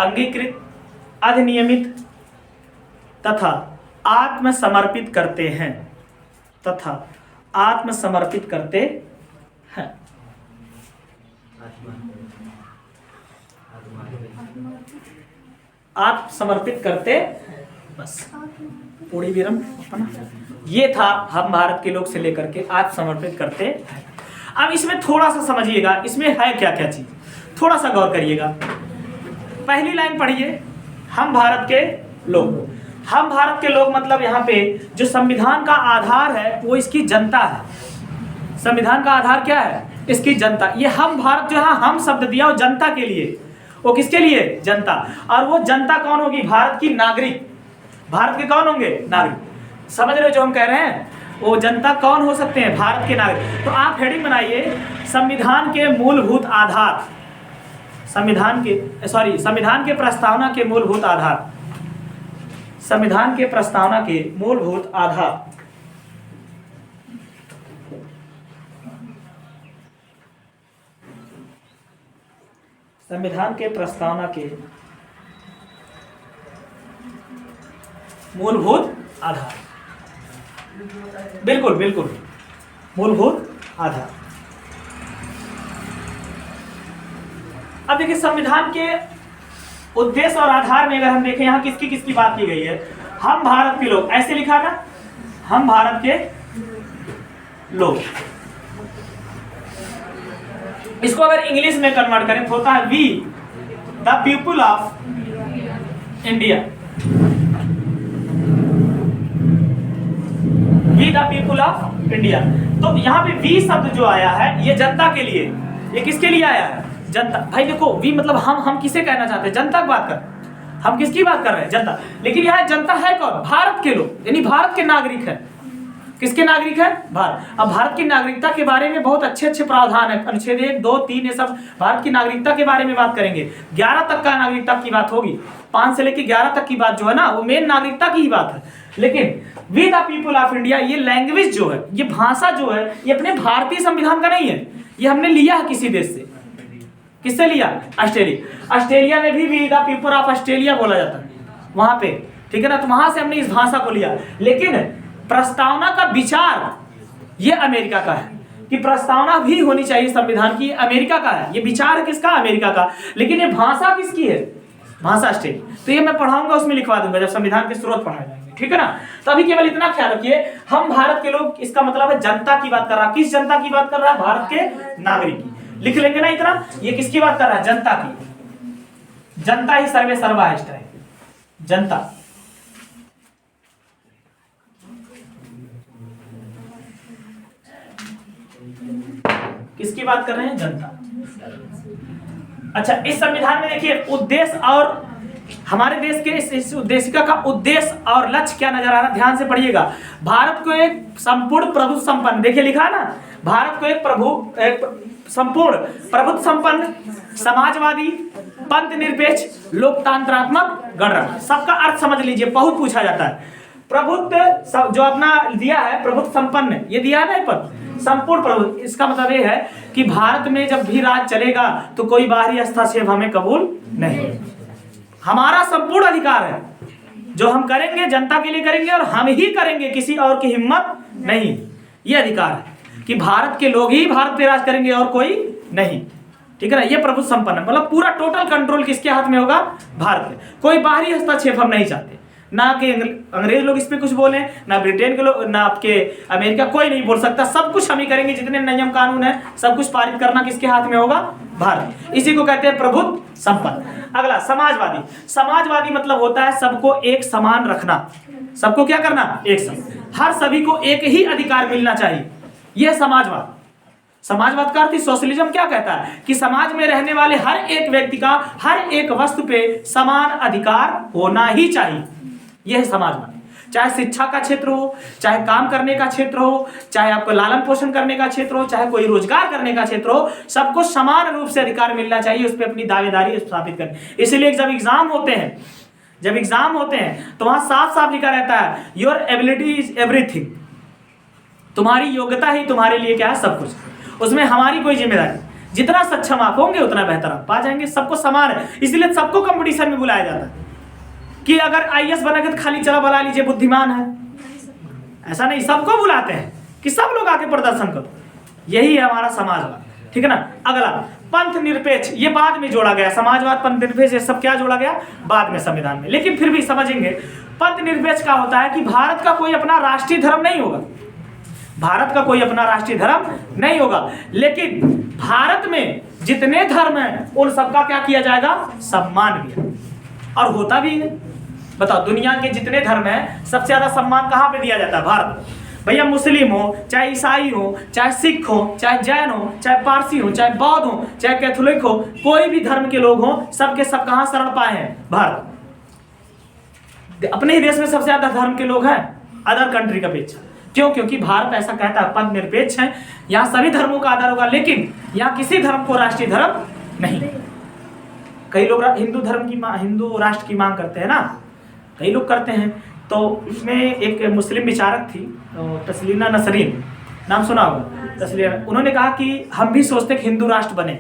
अंगीकृत अधिनियमित तथा आत्मसमर्पित करते हैं, आत्मसमर्पित करते हैं, बस पूरी विरम अपना ये था। हम भारत के लोग से लेकर के आत्मसमर्पित करते हैं। अब इसमें थोड़ा सा समझिएगा, इसमें है क्या क्या चीज, थोड़ा सा गौर करिएगा। पहली लाइन पढ़िए, हम भारत के लोग। हम भारत के लोग मतलब यहाँ पे जो संविधान का आधार है वो इसकी जनता है। संविधान का आधार क्या है? इसकी जनता। ये हम भारत जो है हम शब्द दिया वो जनता के लिए, वो किसके लिए? जनता। और वो जनता कौन होगी? भारत की नागरिक। भारत के कौन होंगे? नागरिक। समझ रहे हो जो हम कह रहे हैं? वो जनता कौन हो सकते हैं? भारत के नागरिक। तो आप हेडिंग बनाइए, संविधान के मूलभूत आधार, संविधान के प्रस्तावना के मूलभूत आधार, संविधान के प्रस्तावना के मूलभूत आधार। संविधान के प्रस्तावना के मूलभूत आधार, बिल्कुल बिल्कुल मूलभूत आधार। अब देखिए संविधान के उद्देश्य और आधार में अगर हम देखें यहाँ किसकी किसकी बात की गई है? हम भारत के लोग, ऐसे लिखा ना, हम भारत के लोग। इसको अगर इंग्लिश में कन्वर्ट करें तो होता है we the people of India. We the people of India. तो यहाँ पे वी शब्द जो आया है ये जनता के लिए, ये किसके लिए आया है? जनता। भाई देखो वी मतलब हम किसे कहना चाहते हैं? जनता की बात कर, हम किसकी बात कर रहे हैं? जनता। लेकिन यहाँ जनता है कौन? भारत के लोग, यानी भारत के नागरिक है। किसके नागरिक है? भारत। अब भारत की नागरिकता के बारे में बहुत अच्छे अच्छे प्रावधान है, अनुच्छेद 1, 2, 3 ये सब भारत की नागरिकता के बारे में बात करेंगे। 11 तक का नागरिकता की बात होगी, 5 से लेकर 11 तक की बात जो है ना वो मेन नागरिकता की ही बात है। लेकिन we the people of India, ये लैंग्वेज जो है, ये भाषा जो है, ये अपने भारतीय संविधान का नहीं है, ये हमने लिया है किसी देश से। किससे लिया? ऑस्ट्रेलिया। ऑस्ट्रेलिया में भी द पीपुल ऑफ ऑस्ट्रेलिया बोला जाता है वहां पे, ठीक है ना। तो वहां से हमने इस भाषा को लिया। लेकिन प्रस्तावना का विचार ये अमेरिका का है कि प्रस्तावना भी होनी चाहिए संविधान की, अमेरिका का है। ये विचार है किसका? अमेरिका का। लेकिन ये भाषा किसकी है? भाषा ऑस्ट्रेलिया। तो ये मैं पढ़ाऊंगा, उसमें लिखवा दूंगा जब संविधान के स्रोत पढ़ाए जाएंगे, ठीक है ना। तो अभी केवल इतना ख्याल रखिए, हम भारत के लोग, इसका मतलब है जनता की बात कर रहा है। किस जनता की बात कर रहा है? भारत के नागरिक की। लिख लेंगे ना इतना, ये किसकी बात कर रहा है? जनता की। जनता ही सर्वे सर्वा है, जनता। किसकी बात कर रहे हैं? जनता। अच्छा, इस संविधान में देखिए उद्देश्य और हमारे देश के इस उद्देशिका का उद्देश्य और लक्ष्य क्या नजर आ रहा है? ध्यान से पढ़िएगा। भारत को एक संपूर्ण प्रभुत्व संपन्न, देखिए लिखा ना, भारत को एक संपूर्ण प्रभुत्व संपन्न, समाजवादी, पंथ निरपेक्ष, लोकतांत्रात्मक गणराज्य। सबका अर्थ समझ लीजिए, बहुत पूछा जाता है। प्रभुत्व जो अपना दिया है, प्रभुत्व संपन्न, ये दिया है ना पद, संपूर्ण प्रभुत्व। इसका मतलब ये है कि भारत में जब भी राज चलेगा तो कोई बाहरी हस्तक्षेप हमें कबूल नहीं। हमारा संपूर्ण अधिकार है, जो हम करेंगे जनता के लिए करेंगे और हम ही करेंगे, किसी और की हिम्मत नहीं। ये अधिकार है कि भारत के लोग ही भारत पे राज करेंगे और कोई नहीं, ठीक है ना। ये प्रभुत्व संपन्न मतलब पूरा टोटल कंट्रोल किसके हाथ में होगा? भारत के। कोई बाहरी हस्तक्षेप हम नहीं चाहते, ना कि अंग्रेज लोग इस पे कुछ बोले, ना ब्रिटेन के लोग, ना आपके अमेरिका, कोई नहीं बोल सकता। सब कुछ हम ही करेंगे, जितने नियम कानून है सब कुछ पारित करना किसके हाथ में होगा? भारत। इसी को कहते हैं प्रभुत्व संपन्न। अगला समाजवादी। समाजवादी मतलब होता है सबको एक समान रखना। सबको क्या करना? एक समान। हर सभी को एक ही अधिकार मिलना चाहिए, यह समाजवाद। समाजवाद का अर्थ सोशलिज्म क्या कहता है कि समाज में रहने वाले हर एक व्यक्ति का हर एक वस्तु पे समान अधिकार होना ही चाहिए। यह है समाजवाद। चाहे शिक्षा का क्षेत्र हो, चाहे काम करने का क्षेत्र हो, चाहे आपको लालन पोषण करने का क्षेत्र हो, चाहे कोई रोजगार करने का क्षेत्र हो, सबको समान रूप से अधिकार मिलना चाहिए, उस पर अपनी दावेदारी स्थापित करनी। इसलिए जब एग्जाम होते हैं तो वहां साफ साफ लिखा रहता है योर एबिलिटी इज एवरीथिंग। तुम्हारी योग्यता ही तुम्हारे लिए क्या है? सब कुछ। उसमें हमारी कोई जिम्मेदारी, जितना सक्षम आप होंगे उतना बेहतर आप पा जाएंगे। सबको समान है, इसलिए सबको कंपटीशन में बुलाया जाता है कि अगर आईएएस बनेगा तो खाली चला बुला लीजिए बुद्धिमान है, ऐसा नहीं, सबको बुलाते हैं कि सब लोग आके प्रदर्शन करो। यही है हमारा समाजवाद, ठीक है ना। अगला पंथ निरपेक्ष, ये बाद में जोड़ा गया। समाजवाद, पंथ निरपेक्ष, ये सब क्या जोड़ा गया? बाद में संविधान में। लेकिन फिर भी समझेंगे, पंथ निरपेक्ष का होता है कि भारत का कोई अपना राष्ट्रीय धर्म नहीं होगा। भारत का कोई अपना राष्ट्रीय धर्म नहीं होगा, लेकिन भारत में जितने धर्म हैं उन सबका क्या किया जाएगा, सम्मान किया, और होता भी है। बताओ दुनिया के जितने धर्म हैं सबसे ज्यादा सम्मान कहाँ पे दिया जाता है, भारत। भैया मुस्लिम हो, चाहे ईसाई हो, चाहे सिख हो, चाहे जैन हो, चाहे पारसी हो, चाहे बौद्ध हो, चाहे कैथोलिक हो, कोई भी धर्म के लोग हो, सबके सब कहाँ शरण पाए हैं, भारत। अपने ही देश में सबसे ज्यादा धर्म के लोग हैं अदर कंट्री की अपेक्षा। क्यों? क्योंकि भारत ऐसा कहता है पद निरपेक्ष है, यहाँ सभी धर्मों का आदर होगा, लेकिन यहाँ किसी धर्म को राष्ट्रीय धर्म नहीं। कई लोग हिंदू धर्म की हिंदू राष्ट्र की मांग करते हैं ना, कई लोग करते हैं। तो इसमें एक मुस्लिम विचारक थी तस्लीना नसरीन, नाम सुना होगा तस्लीना, उन्होंने कहा कि हम भी सोचते कि हिंदू राष्ट्र बने,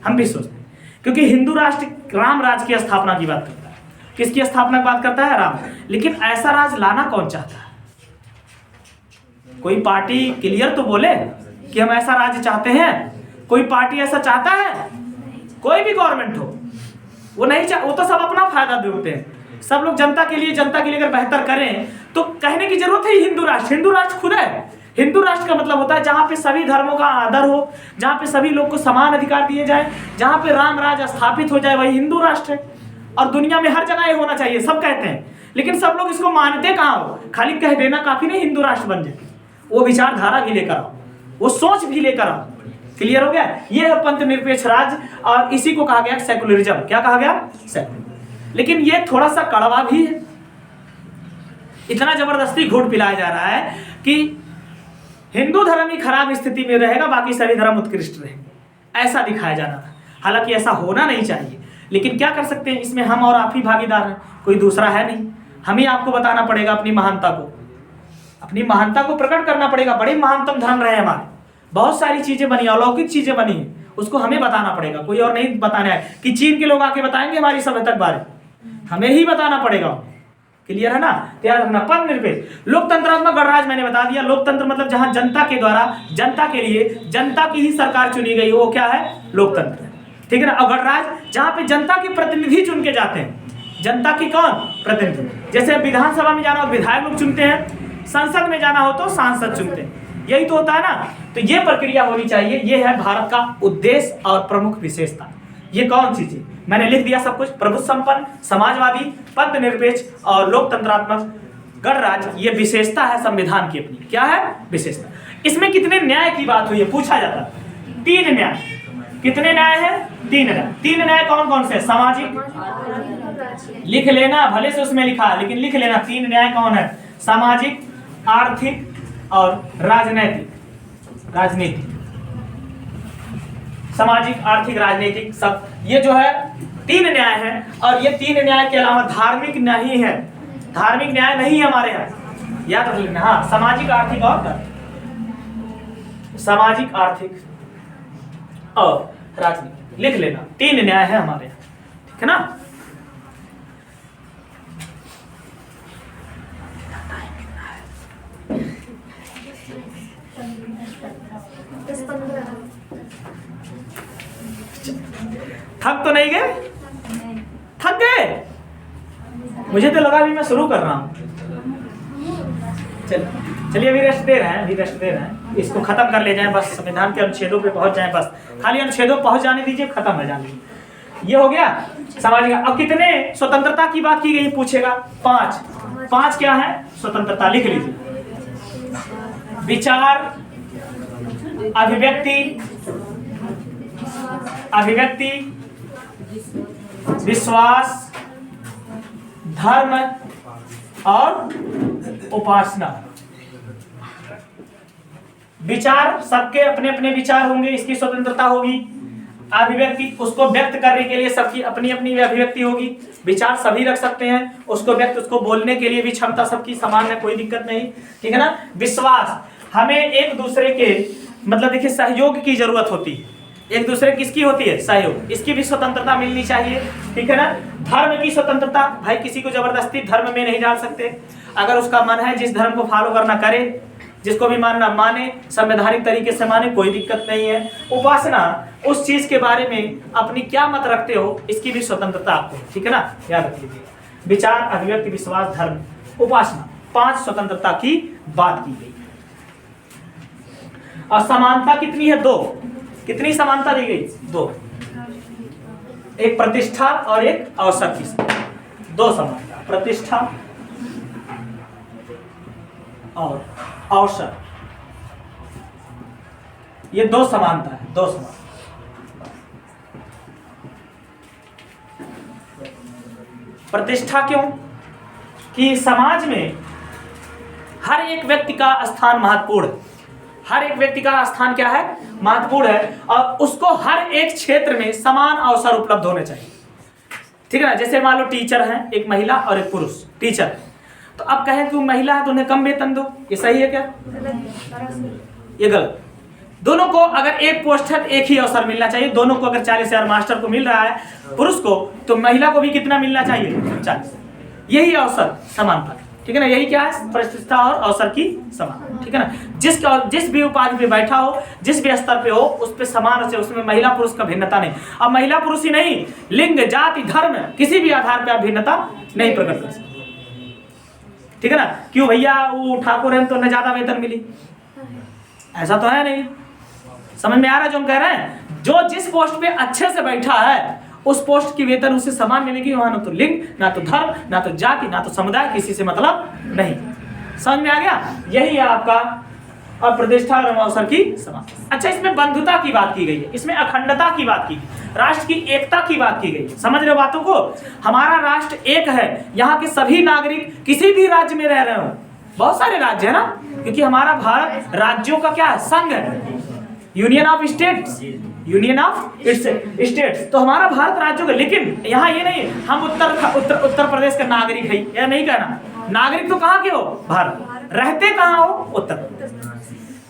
हम भी सोचते, क्योंकि हिंदू राष्ट्र राम राज की स्थापना की बात करता है। किसकी स्थापना की बात करता है? राम। लेकिन ऐसा राज लाना कौन चाहता है? कोई पार्टी क्लियर तो बोले कि हम ऐसा राज्य चाहते हैं। कोई पार्टी ऐसा चाहता है? कोई भी गवर्नमेंट हो वो नहीं चाह, वो तो सब अपना फायदा देखते हैं। सब लोग जनता के लिए अगर बेहतर करें तो कहने की जरूरत है हिंदू राष्ट्र। हिंदू राष्ट्र खुद है। हिंदू राष्ट्र का मतलब होता है जहां पे सभी धर्मों का आदर हो, जहां पे सभी लोग को समान अधिकार दिए जाए, जहां पे राम राज स्थापित हो जाए, वही हिंदू राष्ट्र है। और दुनिया में हर जगह ये होना चाहिए, सब कहते हैं, लेकिन सब लोग इसको मानते कहाँ हो? खाली कह देना काफी नहीं हिंदू राष्ट्र बन जाए, वो विचारधारा भी लेकर आओ, वो सोच भी लेकर आओ। क्लियर हो गया? ये है पंथ निरपेक्ष राज्य, और इसी को कहा गया सेकुलरिज्म। क्या कहा गया? सेकुलर। लेकिन ये थोड़ा सा कड़वा भी है। इतना जबरदस्ती घूट पिलाया जा रहा है कि हिंदू धर्म ही खराब स्थिति में रहेगा, बाकी सभी धर्म उत्कृष्ट रहेंगे, ऐसा दिखाया जाना था। हालांकि ऐसा होना नहीं चाहिए, लेकिन क्या कर सकते हैं, इसमें हम और आप ही भागीदार हैं, कोई दूसरा है नहीं। हम ही आपको बताना पड़ेगा अपनी महानता को, अपनी महानता को प्रकट करना पड़ेगा। बड़े महानतम धर्म रहे हमारे, बहुत सारी चीजें बनी, अलौकिक चीजें बनी है, उसको हमें बताना पड़ेगा, कोई और नहीं बताना है कि चीन के लोग आके बताएंगे हमारी सभ्यता के बारे में, हमें ही बताना पड़ेगा। क्लियर है ना? याद रखना, पद निरपेक्ष लोकतंत्रात्मक गणराज्य मैंने बता दिया। लोकतंत्र मतलब जहां जनता के द्वारा, जनता के लिए, जनता की ही सरकार चुनी गई, वो क्या है? लोकतंत्र। ठीक है ना? और गणराज्य जहां पे जनता के प्रतिनिधि चुन के जाते हैं। जनता की कौन? प्रतिनिधि। जैसे विधानसभा में जाना हो विधायक लोग चुनते हैं, संसद में जाना हो तो सांसद चुनते हैं, यही तो होता है ना। तो ये प्रक्रिया होनी चाहिए। ये है भारत का उद्देश्य और प्रमुख विशेषता। ये कौन सी चीज? मैंने लिख दिया सब कुछ। प्रभु संपन्न, समाजवादी, पद निरपेक्ष और लोकतंत्रात्मक गणराज्य, ये विशेषता है संविधान की अपनी। क्या है? विशेषता। इसमें कितने न्याय की बात हुई है, पूछा जाता है। 3 न्याय। कितने न्याय है? 3 न्याय। 3 न्याय कौन कौन से? सामाजिक, लिख लेना, भले से उसमें लिखा है लेकिन लिख लेना। 3 न्याय कौन है? सामाजिक, आर्थिक और राजनीतिक। सामाजिक, आर्थिक, राजनीतिक, सब ये जो है 3 न्याय है। और ये 3 न्याय के अलावा धार्मिक नहीं है, धार्मिक न्याय नहीं है हमारे यहाँ, याद रख लेना। हाँ, सामाजिक, आर्थिक और सामाजिक, आर्थिक और राजनीतिक, लिख लेना। 3 न्याय है हमारे यहाँ, ठीक है ना? थक तो नहीं गए? थक गए? मुझे तो लगा अभी मैं शुरू कर रहा हूँ। चलिए अभी रेस्ट दे रहे हैं, इसको खत्म कर ले जाएं, बस संविधान के अनुच्छेदों पे पहुंच जाएं, बस खाली अनुच्छेदों पहुंच जाने दीजिए, खत्म हो जाने दीजिए। ये हो गया सामाजिक। अब कितने स्वतंत्रता की बात की गई पूछेगा? 5 क्या है? स्वतंत्रता, लिख लीजिए। विचार, अभिव्यक्ति, विश्वास, धर्म और उपासना। विचार, सबके अपने अपने विचार होंगे, इसकी स्वतंत्रता होगी। अभिव्यक्ति, उसको व्यक्त करने के लिए सबकी अपनी अपनी अभिव्यक्ति होगी। विचार सभी रख सकते हैं, उसको बोलने के लिए भी क्षमता सबकी समान है, कोई दिक्कत नहीं, ठीक है ना? विश्वास, हमें एक दूसरे के मतलब देखिए सहयोग की जरूरत होती है। एक दूसरे किसकी होती है? सहयोग, इसकी भी स्वतंत्रता मिलनी चाहिए, ठीक है ना? धर्म की स्वतंत्रता, भाई किसी को जबरदस्ती धर्म में नहीं डाल सकते। अगर उसका मन है जिस धर्म को फॉलो करना करे, जिसको भी मानना माने, संवैधानिक तरीके से माने, कोई दिक्कत नहीं है। उपासना, उस चीज के बारे में अपनी क्या मत रखते हो, इसकी भी स्वतंत्रता आपको, ठीक है ना? याद रख लीजिए। विचार, अभिव्यक्ति, विश्वास, धर्म, उपासना, 5 स्वतंत्रता की बात की गई। और समानता कितनी है? 2। कितनी समानता दी गई? 2। एक प्रतिष्ठा और एक अवसर की, 2 समानता, प्रतिष्ठा और अवसर, ये 2 समानता है, 2 समानता। प्रतिष्ठा क्यों? कि समाज में हर एक व्यक्ति का स्थान महत्वपूर्ण है। हर एक व्यक्ति का स्थान क्या है? महत्वपूर्ण है, और उसको हर एक क्षेत्र में समान अवसर उपलब्ध होने चाहिए। ठीक है ना? जैसे मान लो टीचर हैं, एक महिला और एक पुरुष टीचर, तो अब कहें कि वो महिला है तो उन्हें कम वेतन दो, ये सही है क्या? ये गलत। दोनों को अगर एक पोस्ट है तो एक ही अवसर मिलना चाहिए। दोनों को अगर 40,000 मास्टर को मिल रहा है पुरुष को, तो महिला को भी कितना मिलना चाहिए? 40। यही अवसर समानता, ठीक है ना? यही क्या है? प्रतिष्ठा और अवसर की समान, ठीक है ना? जिस भी उपाधि पे बैठा हो, जिस भी स्तर पे हो, उस पे समान से, उसमें महिला पुरुष का भिन्नता नहीं। अब महिला पुरुष ही नहीं, लिंग, जाति, धर्म, किसी भी आधार पे आप भिन्नता नहीं प्रकट कर सकते, ठीक है ना? क्यों भैया वो ठाकुर है तो उन्हें ज्यादा वेतन मिली, ऐसा तो है नहीं। समझ में आ रहा है जो हम कह रहे हैं? जो जिस पोस्ट पे अच्छे से बैठा है उस पोस्ट की वेतन उसे समान मिलेगी। वहां ना तो लिंग, ना तो धर्म, ना तो जाति, ना तो समुदाय, किसी से मतलब नहीं। समझ में आ गया? यही है आपका और प्रतिष्ठा और अवसर की समान। अच्छा, इसमें बंधुता की बात की गई है, इसमें अखंडता की बात की, राष्ट्र की एकता की बात की गई है। समझ रहे हो बातों को? हमारा राष्ट्र एक है, यहाँ के सभी नागरिक किसी भी राज्य में रह रहे हो, बहुत सारे राज्य है ना, क्योंकि हमारा भारत राज्यों का क्या है? संघ है, union of states, union of states. तो हमारा भारत राज्यों का, लेकिन यहाँ ये नहीं हम उत्तर प्रदेश का नागरिक है, यह नहीं कहना। नागरिक तो कहाँ के हो? भारत। रहते कहाँ हो? उत्तर प्रदेश।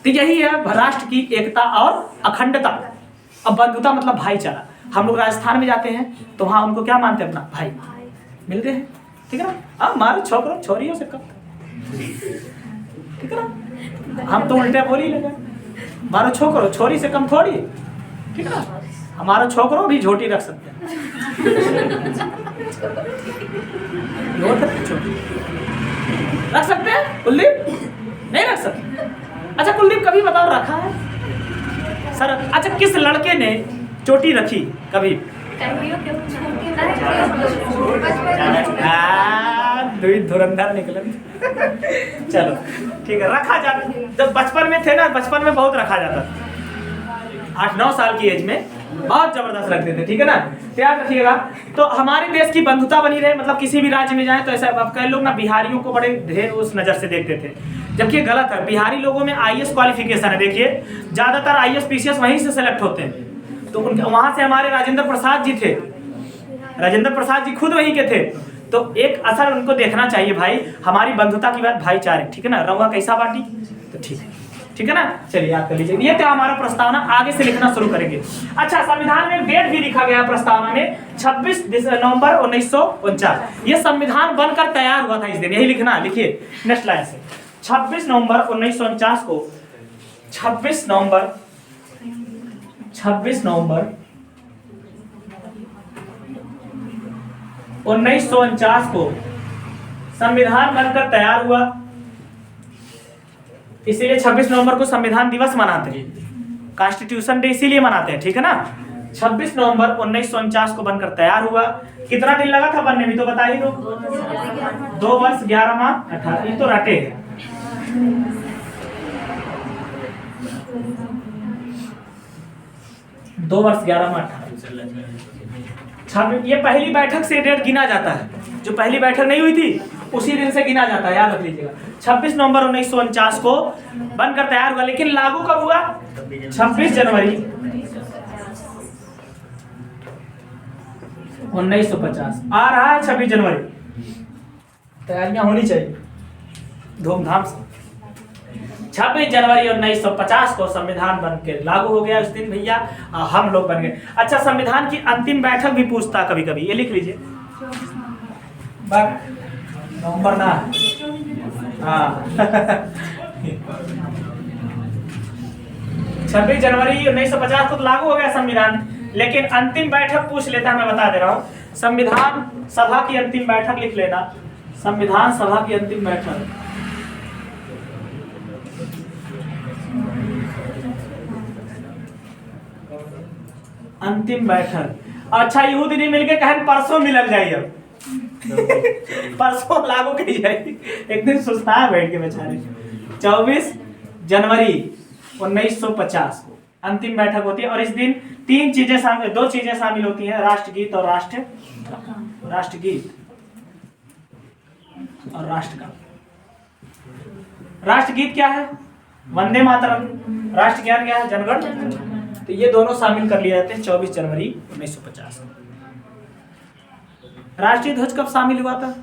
तो यही है राष्ट्र की एकता और अखंडता। अब बंधुता मतलब भाईचारा। हम लोग राजस्थान में जाते हैं तो वहाँ उनको क्या मानते हैं? अपना भाई मिलते हैं, ठीक है ना? अब हमारे छोकरों छोरियों से कम, ठीक है ना? हम तो उल्टे बोल ही लगे, हमारा छोकरो छोरी से कम थोड़ी, ठीक है ना? हमारा छोकरो भी झोटी रख सकते हैं, रख सकते हैं? कुलदीप नहीं रख सकते। अच्छा कुलदीप कभी बताओ रखा है सर? अच्छा किस लड़के ने चोटी रखी कभी? धुरंधर निकले। चलो ठीक है, रखा जाता। जब बचपन में थे ना, बचपन में बहुत रखा जाता था, 8-9 साल की एज में बहुत जबरदस्त रखते थे, ठीक है ना? याद रखिएगा। तो हमारे देश की बंधुता बनी रहे, मतलब किसी भी राज्य में जाए तो ऐसा। अब कई लोग ना बिहारियों को बड़े ढेर उस नजर से देखते थे, जबकि ये गलत है। बिहारी लोगों में IAS क्वालिफिकेशन है, देखिए ज्यादातर IAS PCS वहीं से सेलेक्ट होते हैं। तो उनके वहां से हमारे राजेंद्र प्रसाद जी थे, राजेंद्र प्रसाद जी खुद वहीं के थे। तो एक असर उनको देखना चाहिए भाई, हमारी बंधुता की बात भाईचारे, ठीक है ना? रवा कैसा बाटी, तो ठीक है, ठीक है ना? चलिए याद कर लीजिए। ये तो हमारा प्रस्तावना, आगे से लिखना शुरू करेंगे। अच्छा, संविधान में डेट भी लिखा गया प्रस्तावना में 26 नवंबर 1949। ये संविधान बनकर तैयार हुआ था इस दिन, यही लिखना। लिखिए नेक्स्ट लाइन से, 26 नवंबर 1949 को, 26 नवंबर 1949 को संविधान बनकर तैयार हुआ। इसीलिए 26 नवंबर को संविधान दिवस मनाते हैं, कॉन्स्टिट्यूशन डे इसीलिए मनाते हैं, ठीक है ना? 26 नवंबर 1949 को बनकर तैयार हुआ। कितना दिन लगा था बनने में तो बता ही दो। 2 वर्ष 11 माह 18, ये तो रटे है। दो वर्ष 11 माह 18। ये पहली बैठक से डेट गिना जाता है, जो पहली बैठक नहीं हुई थी उसी दिन से गिना जाता है, याद रख लीजिएगा। 26 नवंबर 1949 को बनकर तैयार हुआ, लेकिन लागू कब हुआ? 26 जनवरी 1950 आ रहा है। 26 जनवरी तैयारियां होनी चाहिए धूमधाम से। 26 जनवरी 1950 को संविधान बन के लागू हो गया। उस दिन भैया हम लोग बन गए। अच्छा, संविधान की अंतिम बैठक भी पूछता कभी कभी, ये लिख लीजिए। नवंबर ना, हाँ 26 जनवरी 1950 को तो लागू हो गया संविधान, लेकिन अंतिम बैठक पूछ लेता, मैं बता दे रहा हूँ। संविधान सभा की अंतिम बैठक लिख लेना, संविधान सभा की अंतिम बैठक अंतिम बैठक। अच्छा यहू दिन मिल के कहन परसों मिलल जाइए, परसों लागू कही जाएगी, एक दिन सुस्ता है बैठ के बेचारे। 24 जनवरी 1950 को अंतिम बैठक होती है और इस दिन दो चीजें शामिल होती हैं, राष्ट्रगीत और राष्ट्रगीत और राष्ट्रगान। राष्ट्रगीत क्या है? वंदे मातरम। राष्ट्रगान क्या है? जनगण। तो ये दोनों शामिल कर लिए जाते हैं 24 जनवरी 1950 को। राष्ट्रीय ध्वज कब शामिल हुआ था?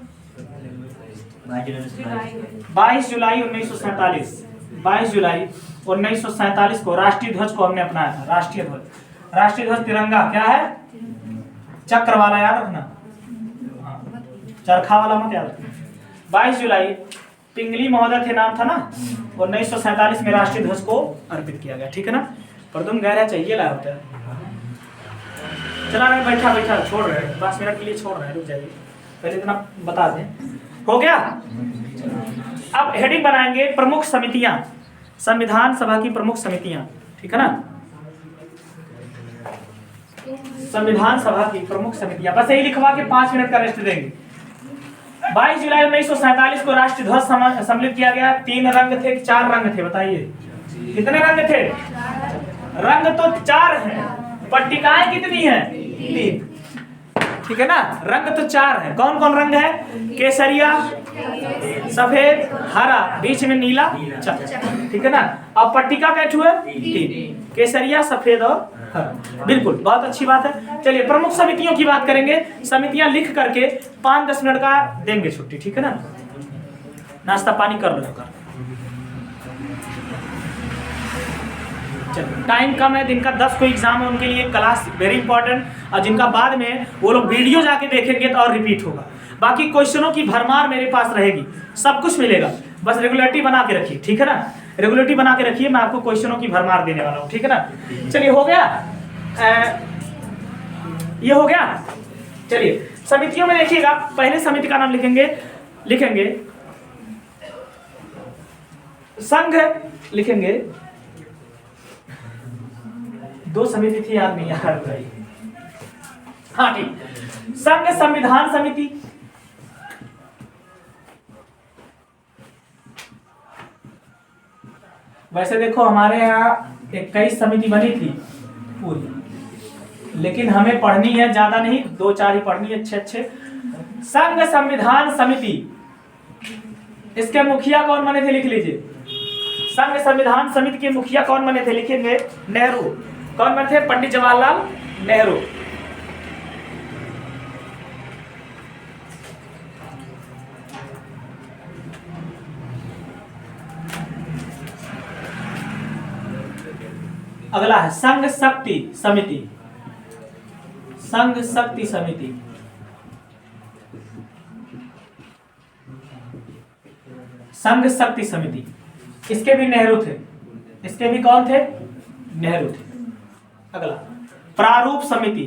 22 जुलाई 1947। 22 जुलाई 1947 को राष्ट्रीय ध्वज को हमने अपनाया था। राष्ट्रीय ध्वज तिरंगा क्या है? चक्र वाला, याद रखना, चरखा वाला मत याद रखना। 22 जुलाई पिंगली महोदय थे, नाम था ना, 1947 में राष्ट्रीय ध्वज को अर्पित किया गया। ठीक है ना? पर तुम गहरा चाहिए ला होता है, चला रहे बैठा छोड़ रहे, 5 मिनट के लिए छोड़ रहे, रुक जाइए, पहले इतना बता दें। हो गया? अब हेडिंग बनाएंगे प्रमुख समितियां, संविधान सभा की प्रमुख समितियां। ठीक है ना? संविधान सभा की प्रमुख समितियां, बस यही लिखवा के 5 मिनट का रेस्ट देंगे। 22 जुलाई 1947 को राष्ट्रीय ध्वज सम्मिलित किया गया। 3 रंग थे कि 4 रंग थे? बताइए कितने रंग थे? रंग तो 4 हैं, पट्टिकाएं कितनी हैं? 3। ठीक है ना? रंग तो 4 है। कौन कौन रंग है? केसरिया, सफेद, हरा, बीच में नीला, चक। ठीक है ना? अब पट्टिका कैसे हुए? 3, केसरिया, सफेद और हरा। बिल्कुल, बहुत अच्छी बात है। चलिए प्रमुख समितियों की बात करेंगे। समितियां लिख करके 5-10 मिनट का देंगे छुट्टी। ठीक है ना? नाश्ता पानी कर लो। टाइम कम है, जिनका 10 को एग्जाम है उनके लिए क्लास वेरी इंपॉर्टेंट, और जिनका बाद में वो लोग वीडियो जाके देखेंगे तो और रिपीट होगा। बाकी क्वेश्चनों की भरमार मेरे पास रहेगी, सब कुछ मिलेगा, बस रेगुलरिटी बना के रखिए। ठीक है ना? रेगुलरिटी बना के रखिए, मैं आपको क्वेश्चनों की भरमार देने वाला हूँ। ठीक है ना? चलिए हो गया, ये हो गया। चलिए समितियों में देखिएगा, पहले समिति का नाम लिखेंगे संघ, लिखेंगे 2 समिति थी, याद नहीं यार भाई। हाँ ठीक, संघ संविधान समिति, वैसे देखो हमारे यहाँ 21 समिति बनी थी पूरी, लेकिन हमें पढ़नी है ज्यादा नहीं, 2-4 ही पढ़नी है अच्छे। संघ संविधान समिति, इसके मुखिया कौन बने थे? लिख लीजिए। संघ संविधान समिति के मुखिया कौन बने थे? लिखेंगे नेहरू। कौन बने थे? पंडित जवाहरलाल नेहरू। अगला है संघ शक्ति समिति। संघ शक्ति समिति, संघ शक्ति समिति, इसके भी नेहरू थे। इसके भी कौन थे? नेहरू थे। अगला प्रारूप समिति,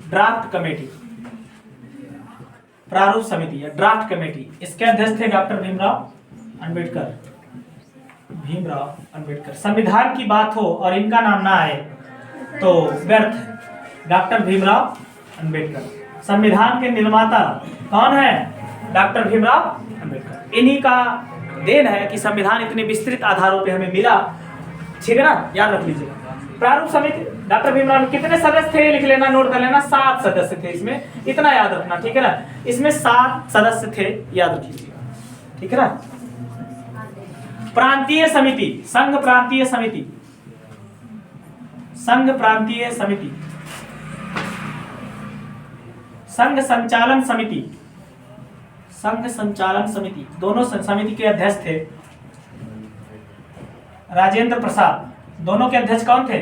ड्राफ्ट कमेटी। प्रारूप समिति या ड्राफ्ट कमेटी, इसके अध्यक्ष थे डॉक्टर भीमराव अंबेडकर। संविधान की बात हो और इनका नाम ना आए तो व्यर्थ है। डॉक्टर भीमराव अंबेडकर संविधान के निर्माता कौन है? डॉक्टर भीमराव अंबेडकर। इन्हीं का देन है कि संविधान इतने विस्तृत आधारों पे हमें मिला। ठीक है ना? याद रख लीजिएगा। प्रारूप समिति डॉक्टर भीमराव, कितने सदस्य थे? लिख लेना, नोट कर लेना, 7 सदस्य थे इसमें, इतना याद रखना। ठीक है ना? इसमें 7 सदस्य थे, याद रख लीजिएगा। ठीक है ना? प्रांतीय समिति, संघ प्रांतीय समिति, संघ प्रांतीय समिति, संघ संचालन समिति, संघ संचालन समिति, दोनों समिति के अध्यक्ष थे राजेंद्र प्रसाद। दोनों के अध्यक्ष कौन थे?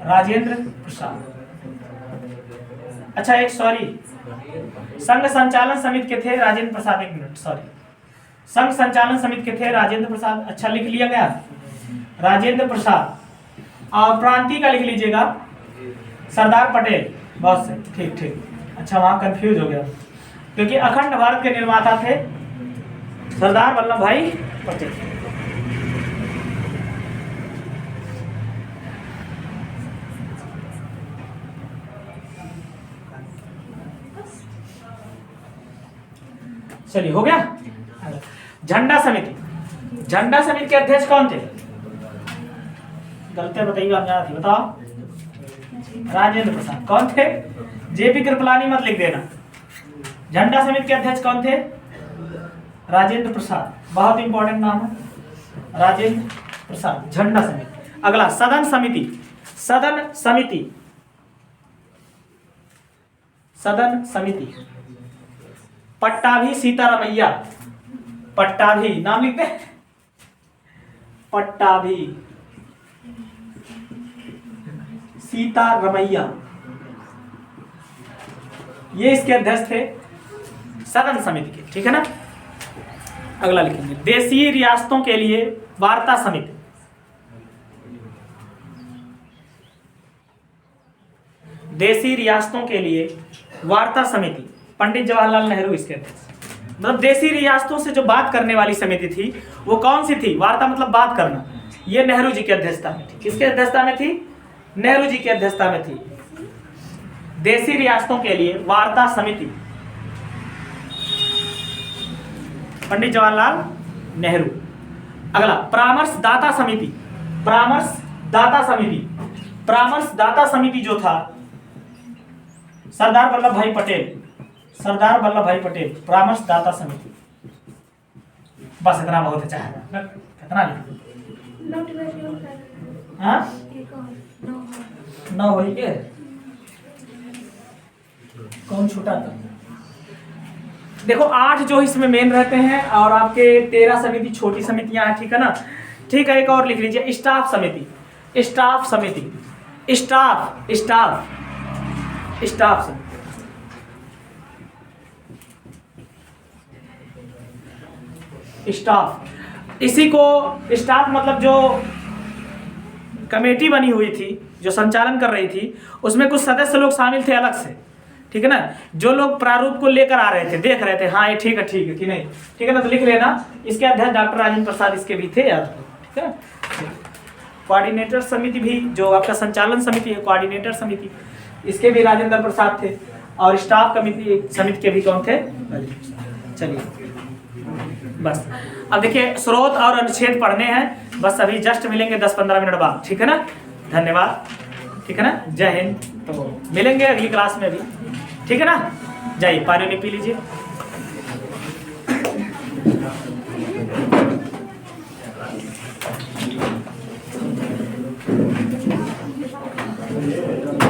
राजेंद्र प्रसाद। अच्छा एक सॉरी, संघ संचालन समिति के थे राजेंद्र प्रसाद, एक मिनट सॉरी, संघ संचालन समिति के थे राजेंद्र प्रसाद। अच्छा लिख लिया गया, राजेंद्र प्रसाद। और प्रांतीय का लिख लीजिएगा सरदार पटेल। बहुत सही, ठीक। अच्छा वहां कंफ्यूज हो गया, क्योंकि अखंड भारत के निर्माता थे सरदार वल्लभ भाई पटेल। चलिए हो गया। झंडा समिति, झंडा समिति के अध्यक्ष कौन थे? गलतियां बताइए आप यहाँ थी, बताओ। राजेंद्र प्रसाद। कौन थे? जेपी कृपलानी मत लिख देना। झंडा समिति के अध्यक्ष कौन थे? राजेंद्र प्रसाद, बहुत इंपॉर्टेंट नाम है राजेंद्र प्रसाद। झंडा समिति। अगला सदन समिति, सदन समिति, सदन समिति। पट्टाभी सीतारमैया, पट्टाभी नाम लिखते हैं, पट्टाभी सीतारमैया, ये इसके अध्यक्ष थे सदन समिति के, ठीक है ना। अगला लिखेंगे देशीय रियासतों के लिए वार्ता समिति, देशी रियासतों के लिए वार्ता समिति, पंडित जवाहरलाल नेहरू इसके अध्यक्ष। मतलब देशी रियासतों से जो बात करने वाली समिति थी वो कौन सी थी? वार्ता मतलब बात करना। ये नेहरू जी की अध्यक्षता में थी। किसके अध्यक्षता में थी? नेहरू जी की अध्यक्षता में थी। देशी रियासतों के लिए वार्ता समिति, पंडित जवाहरलाल नेहरू। अगला परामर्शदाता समिति, परामर्शदाता समिति, परामर्शदाता समिति जो था सरदार वल्लभ भाई पटेल, सरदार वल्लभ भाई पटेल, परामर्शदाता समिति। बस इतना बहुत अच्छा है। कितना हाँ 9 हो गए, कौन छूटा था? देखो 8 जो इसमें मेन रहते हैं और आपके 13 समिति छोटी समितियां हैं, ठीक है ना। ठीक है, एक और लिख लीजिए स्टाफ समिति, स्टाफ समिति, स्टाफ स्टाफ स्टाफ समिति। स्टाफ, इसी को स्टाफ मतलब जो कमेटी बनी हुई थी जो संचालन कर रही थी उसमें कुछ सदस्य लोग शामिल थे अलग से, ठीक है ना। जो लोग प्रारूप को लेकर आ रहे थे, देख रहे थे हाँ ये ठीक है कि नहीं, ठीक है ना, तो लिख लेना। इसके अध्यक्ष डॉक्टर राजेंद्र प्रसाद इसके भी थे याद, ठीक है। कोऑर्डिनेटर समिति भी जो आपका संचालन समिति है, कोऑर्डिनेटर समिति, इसके भी राजेंद्र प्रसाद थे। और स्टाफ कमिटी समिति के भी कौन थे? चलिए बस अब देखिए स्रोत और अनुच्छेद पढ़ने हैं, बस अभी जस्ट मिलेंगे 10-15 मिनट बाद, ठीक है ना। धन्यवाद, ठीक है ना। जय हिंद। तो मिलेंगे अगली क्लास में भी, ठीक है ना। जाइए पानी नहीं पी लीजिए।